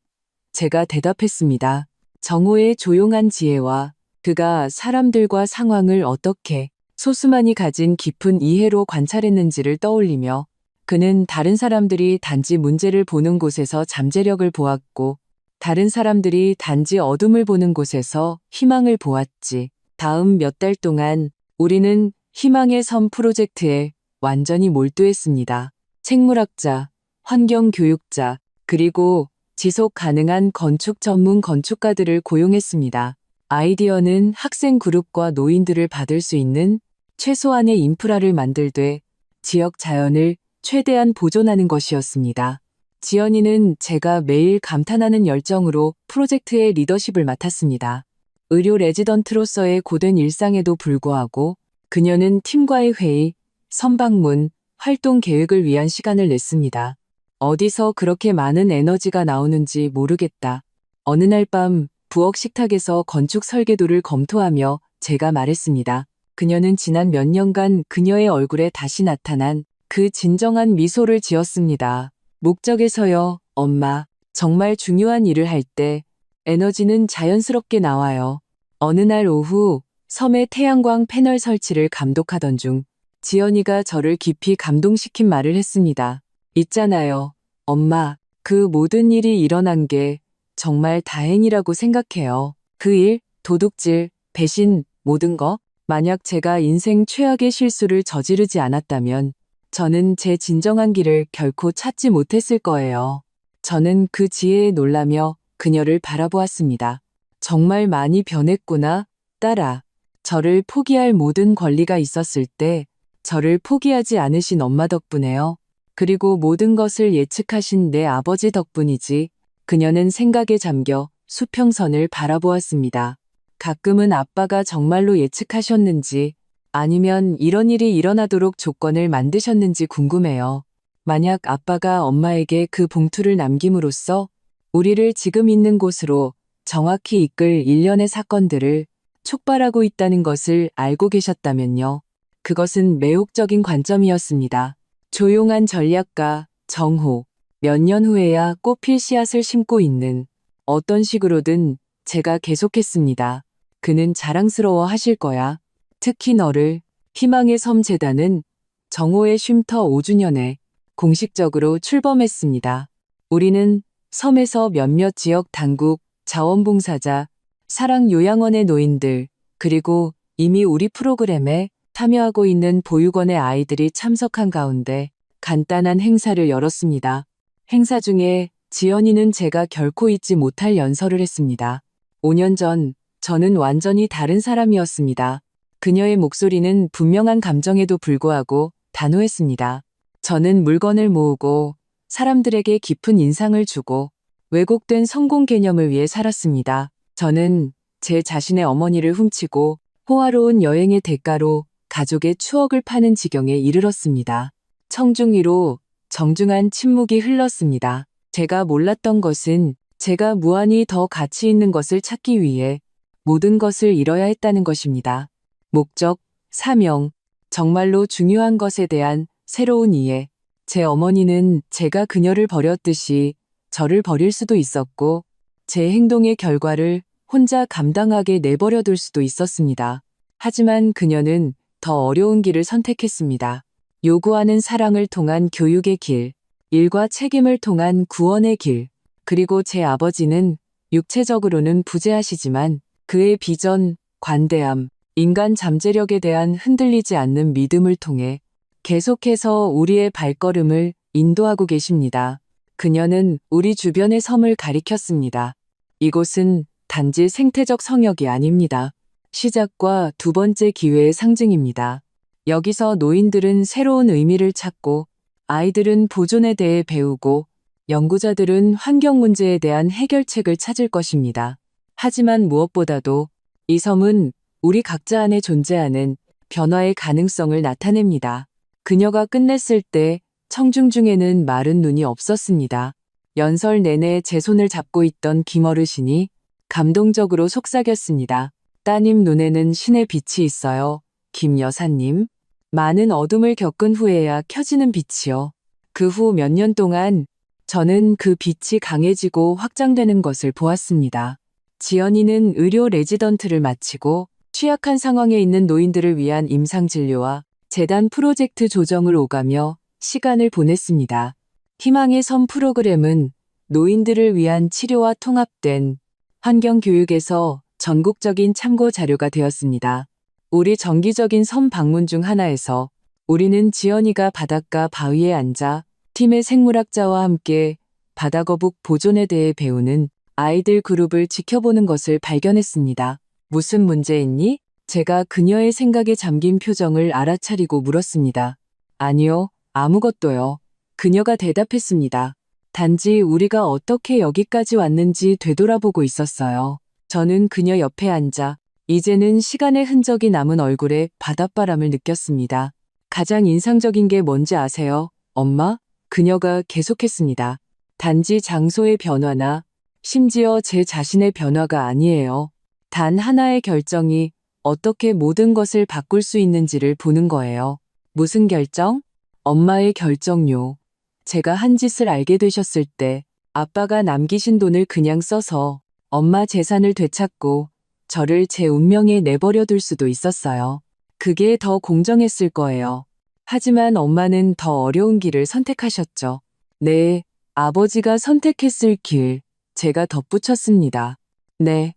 제가 대답했습니다. 정호의 조용한 지혜와 그가 사람들과 상황을 어떻게 소수만이 가진 깊은 이해로 관찰했는지를 떠올리며 그는 다른 사람들이 단지 문제를 보는 곳에서 잠재력을 보았고 다른 사람들이 단지 어둠을 보는 곳에서 희망을 보았지. 다음 몇 달 동안 우리는 희망의 섬 프로젝트에 완전히 몰두했습니다. 생물학자, 환경교육자, 그리고 지속 가능한 건축 전문 건축가들을 고용했습니다. 아이디어는 학생 그룹과 노인들을 받을 수 있는 최소한의 인프라를 만들되 지역 자연을 최대한 보존하는 것이었습니다. 지연이는 제가 매일 감탄하는 열정으로 프로젝트의 리더십을 맡았습니다. 의료 레지던트로서의 고된 일상에도 불구하고 그녀는 팀과의 회의, 선방문, 활동 계획을 위한 시간을 냈습니다. 어디서 그렇게 많은 에너지가 나오는지 모르겠다. 어느 날 밤 부엌 식탁에서 건축 설계도를 검토하며 제가 말했습니다. 그녀는 지난 몇 년간 그녀의 얼굴에 다시 나타난 그 진정한 미소를 지었습니다. 목적에서요, 엄마. 정말 중요한 일을 할 때 에너지는 자연스럽게 나와요. 어느 날 오후 섬의 태양광 패널 설치를 감독하던 중 지연이가 저를 깊이 감동시킨 말을 했습니다. 있잖아요, 엄마. 그 모든 일이 일어난 게 정말 다행이라고 생각해요. 그 일, 도둑질, 배신, 모든 거. 만약 제가 인생 최악의 실수를 저지르지 않았다면 저는 제 진정한 길을 결코 찾지 못했을 거예요. 저는 그 지혜에 놀라며 그녀를 바라보았습니다. 정말 많이 변했구나, 딸아. 저를 포기할 모든 권리가 있었을 때 저를 포기하지 않으신 엄마 덕분에요. 그리고 모든 것을 예측하신 내 아버지 덕분이지. 그녀는 생각에 잠겨 수평선을 바라보았습니다. 가끔은 아빠가 정말로 예측하셨는지 아니면 이런 일이 일어나도록 조건을 만드셨는지 궁금해요. 만약 아빠가 엄마에게 그 봉투를 남김으로써 우리를 지금 있는 곳으로 정확히 이끌 일련의 사건들을 촉발하고 있다는 것을 알고 계셨다면요. 그것은 매혹적인 관점이었습니다. 조용한 전략가, 정호. 몇 년 후에야 꽃필 씨앗을 심고 있는. 어떤 식으로든 제가 계속했습니다. 그는 자랑스러워 하실 거야. 특히 너를. 희망의 섬 재단은 정호의 쉼터 5주년에 공식적으로 출범했습니다. 우리는 섬에서 몇몇 지역 당국, 자원봉사자, 사랑요양원의 노인들, 그리고 이미 우리 프로그램에 참여하고 있는 보육원의 아이들이 참석한 가운데 간단한 행사를 열었습니다. 행사 중에 지연이는 제가 결코 잊지 못할 연설을 했습니다. 5년 전 저는 완전히 다른 사람이었습니다. 그녀의 목소리는 분명한 감정에도 불구하고 단호했습니다. 저는 물건을 모으고 사람들에게 깊은 인상을 주고 왜곡된 성공 개념을 위해 살았습니다. 저는 제 자신의 어머니를 훔치고 호화로운 여행의 대가로 가족의 추억을 파는 지경에 이르렀습니다. 청중 위로 정중한 침묵이 흘렀습니다. 제가 몰랐던 것은 제가 무한히 더 가치 있는 것을 찾기 위해 모든 것을 잃어야 했다는 것입니다. 목적, 사명, 정말로 중요한 것에 대한 새로운 이해. 제 어머니는 제가 그녀를 버렸듯이 저를 버릴 수도 있었고 제 행동의 결과를 혼자 감당하게 내버려둘 수도 있었습니다. 하지만 그녀는 더 어려운 길을 선택했습니다. 요구하는 사랑을 통한 교육의 길, 일과 책임을 통한 구원의 길, 그리고 제 아버지는 육체적으로는 부재하시지만 그의 비전, 관대함, 인간 잠재력에 대한 흔들리지 않는 믿음을 통해 계속해서 우리의 발걸음을 인도하고 계십니다. 그녀는 우리 주변의 섬을 가리켰습니다. 이곳은 단지 생태적 성역이 아닙니다. 시작과 두 번째 기회의 상징입니다. 여기서 노인들은 새로운 의미를 찾고 아이들은 보존에 대해 배우고 연구자들은 환경 문제에 대한 해결책을 찾을 것입니다. 하지만 무엇보다도 이 섬은 우리 각자 안에 존재하는 변화의 가능성을 나타냅니다. 그녀가 끝냈을 때 청중 중에는 마른 눈이 없었습니다. 연설 내내 제 손을 잡고 있던 김어르신이 감동적으로 속삭였습니다. 따님 눈에는 신의 빛이 있어요. 김 여사님. 많은 어둠을 겪은 후에야 켜지는 빛이요. 그 후 몇 년 동안 저는 그 빛이 강해지고 확장되는 것을 보았습니다. 지연이는 의료 레지던트를 마치고 취약한 상황에 있는 노인들을 위한 임상진료와 재단 프로젝트 조정을 오가며 시간을 보냈습니다. 희망의 섬 프로그램은 노인들을 위한 치료와 통합된 환경교육에서 전국적인 참고 자료가 되었습니다. 우리 정기적인 섬 방문 중 하나에서 우리는 지연이가 바닷가 바위에 앉아 팀의 생물학자와 함께 바다거북 보존에 대해 배우는 아이들 그룹을 지켜보는 것을 발견했습니다. 무슨 문제 있니? 제가 그녀의 생각에 잠긴 표정을 알아차리고 물었습니다. 아니요, 아무것도요. 그녀가 대답했습니다. 단지 우리가 어떻게 여기까지 왔는지 되돌아보고 있었어요. 저는 그녀 옆에 앉아 이제는 시간의 흔적이 남은 얼굴에 바닷바람을 느꼈습니다. 가장 인상적인 게 뭔지 아세요? 엄마? 그녀가 계속했습니다. 단지 장소의 변화나 심지어 제 자신의 변화가 아니에요. 단 하나의 결정이 어떻게 모든 것을 바꿀 수 있는지를 보는 거예요. 무슨 결정? 엄마의 결정요. 제가 한 짓을 알게 되셨을 때 아빠가 남기신 돈을 그냥 써서 엄마 재산을 되찾고 저를 제 운명에 내버려둘 수도 있었어요. 그게 더 공정했을 거예요. 하지만 엄마는 더 어려운 길을 선택하셨죠. 네, 아버지가 선택했을 길, 제가 덧붙였습니다. 네.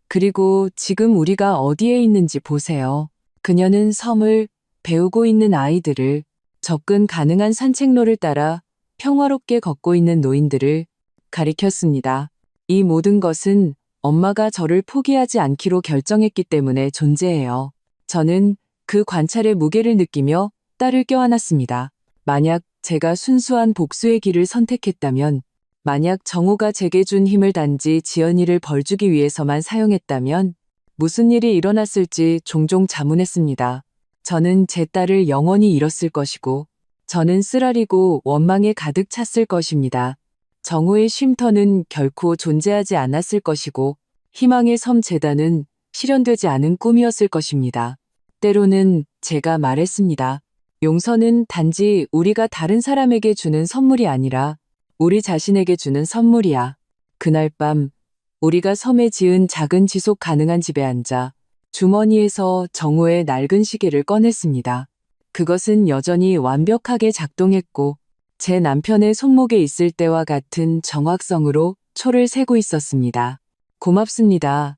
그리고 지금 우리가 어디에 있는지 보세요. 그녀는 섬을, 배우고 있는 아이들을, 접근 가능한 산책로를 따라 평화롭게 걷고 있는 노인들을 가리켰습니다. 이 모든 것은 엄마가 저를 포기하지 않기로 결정했기 때문에 존재해요. 저는 그 관찰의 무게를 느끼며 딸을 껴안았습니다. 만약 제가 순수한 복수의 길을 선택했다면, 만약 정호가 제게 준 힘을 단지 지연이를 벌주기 위해서만 사용했다면 무슨 일이 일어났을지 종종 자문했습니다. 저는 제 딸을 영원히 잃었을 것이고 저는 쓰라리고 원망에 가득 찼을 것입니다. 정호의 쉼터는 결코 존재하지 않았을 것이고 희망의 섬 재단은 실현되지 않은 꿈이었을 것입니다. 때로는 제가 말했습니다. 용서는 단지 우리가 다른 사람에게 주는 선물이 아니라 우리 자신에게 주는 선물이야. 그날 밤 우리가 섬에 지은 작은 지속 가능한 집에 앉아 주머니에서 정호의 낡은 시계를 꺼냈습니다. 그것은 여전히 완벽하게 작동했고 제 남편의 손목에 있을 때와 같은 정확성으로 초를 세고 있었습니다. 고맙습니다.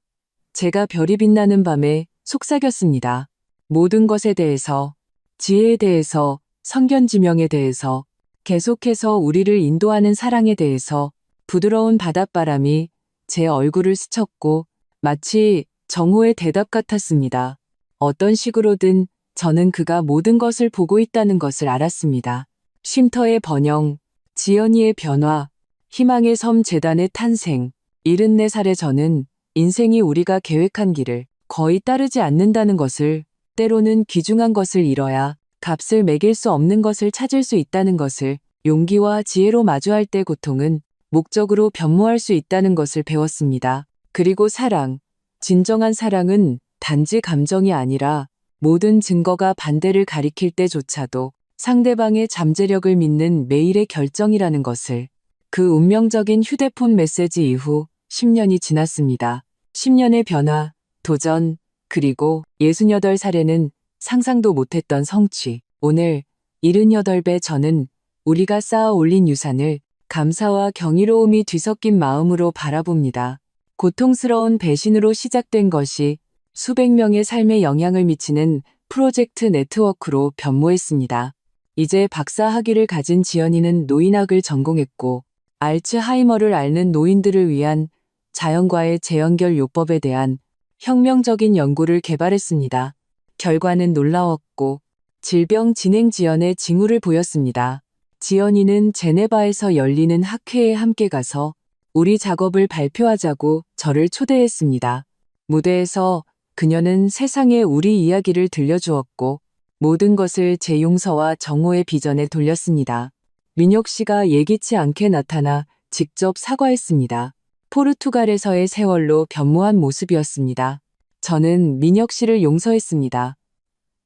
제가 별이 빛나는 밤에 속삭였습니다. 모든 것에 대해서, 지혜에 대해서, 성견지명에 대해서, 계속해서 우리를 인도하는 사랑에 대해서 부드러운 바닷바람이 제 얼굴을 스쳤고 마치 정호의 대답 같았습니다. 어떤 식으로든 저는 그가 모든 것을 보고 있다는 것을 알았습니다. 쉼터의 번영, 지연이의 변화, 희망의 섬 재단의 탄생, 74살의 저는 인생이 우리가 계획한 길을 거의 따르지 않는다는 것을, 때로는 귀중한 것을 잃어야 값을 매길 수 없는 것을 찾을 수 있다는 것을, 용기와 지혜로 마주할 때 고통은 목적으로 변모할 수 있다는 것을 배웠습니다. 그리고 사랑, 진정한 사랑은 단지 감정이 아니라 모든 증거가 반대를 가리킬 때조차도 상대방의 잠재력을 믿는 매일의 결정이라는 것을. 그 운명적인 휴대폰 메시지 이후 10년이 지났습니다. 10년의 변화, 도전, 그리고 68살에는 상상도 못했던 성취. 오늘 78배 저는 우리가 쌓아 올린 유산을 감사와 경이로움이 뒤섞인 마음으로 바라봅니다. 고통스러운 배신으로 시작된 것이 수백 명의 삶에 영향을 미치는 프로젝트 네트워크로 변모했습니다. 이제 박사 학위를 가진 지연이는 노인학을 전공했고 알츠하이머를 앓는 노인들을 위한 자연과의 재연결 요법에 대한 혁명적인 연구를 개발했습니다. 결과는 놀라웠고 질병 진행 지연의 징후를 보였습니다. 지연이는 제네바에서 열리는 학회에 함께 가서 우리 작업을 발표하자고 저를 초대했습니다. 무대에서 그녀는 세상에 우리 이야기를 들려주었고 모든 것을 제 용서와 정호의 비전에 돌렸습니다. 민혁 씨가 예기치 않게 나타나 직접 사과했습니다. 포르투갈에서의 세월로 변모한 모습이었습니다. 저는 민혁 씨를 용서했습니다.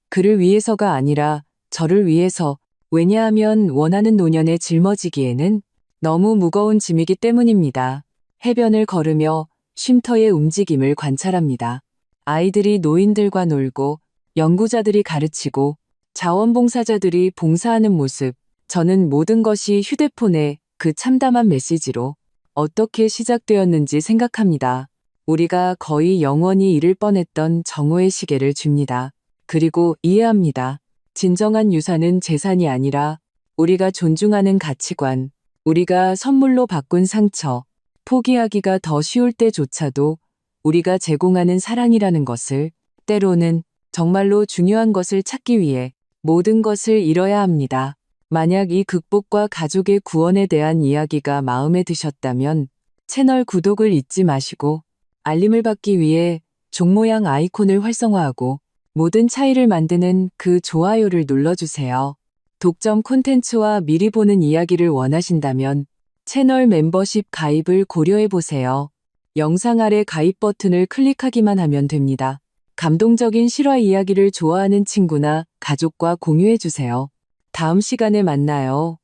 그를 위해서가 아니라 저를 위해서. 왜냐하면 원하는 노년에 짊어지기에는 너무 무거운 짐이기 때문입니다. 해변을 걸으며 쉼터의 움직임을 관찰합니다. 아이들이 노인들과 놀고 연구자들이 가르치고 자원봉사자들이 봉사하는 모습. 저는 모든 것이 휴대폰의 그 참담한 메시지로 어떻게 시작되었는지 생각합니다. 우리가 거의 영원히 잃을 뻔했던 정호의 시계를 줍니다. 그리고 이해합니다. 진정한 유산은 재산이 아니라 우리가 존중하는 가치관, 우리가 선물로 바꾼 상처, 포기하기가 더 쉬울 때조차도 우리가 제공하는 사랑이라는 것을. 때로는 정말로 중요한 것을 찾기 위해 모든 것을 잃어야 합니다. 만약 이 극복과 가족의 구원에 대한 이야기가 마음에 드셨다면 채널 구독을 잊지 마시고 알림을 받기 위해 종 모양 아이콘을 활성화하고 모든 차이를 만드는 그 좋아요를 눌러주세요. 독점 콘텐츠와 미리 보는 이야기를 원하신다면 채널 멤버십 가입을 고려해보세요. 영상 아래 가입 버튼을 클릭하기만 하면 됩니다. 감동적인 실화 이야기를 좋아하는 친구나 가족과 공유해주세요. 다음 시간에 만나요.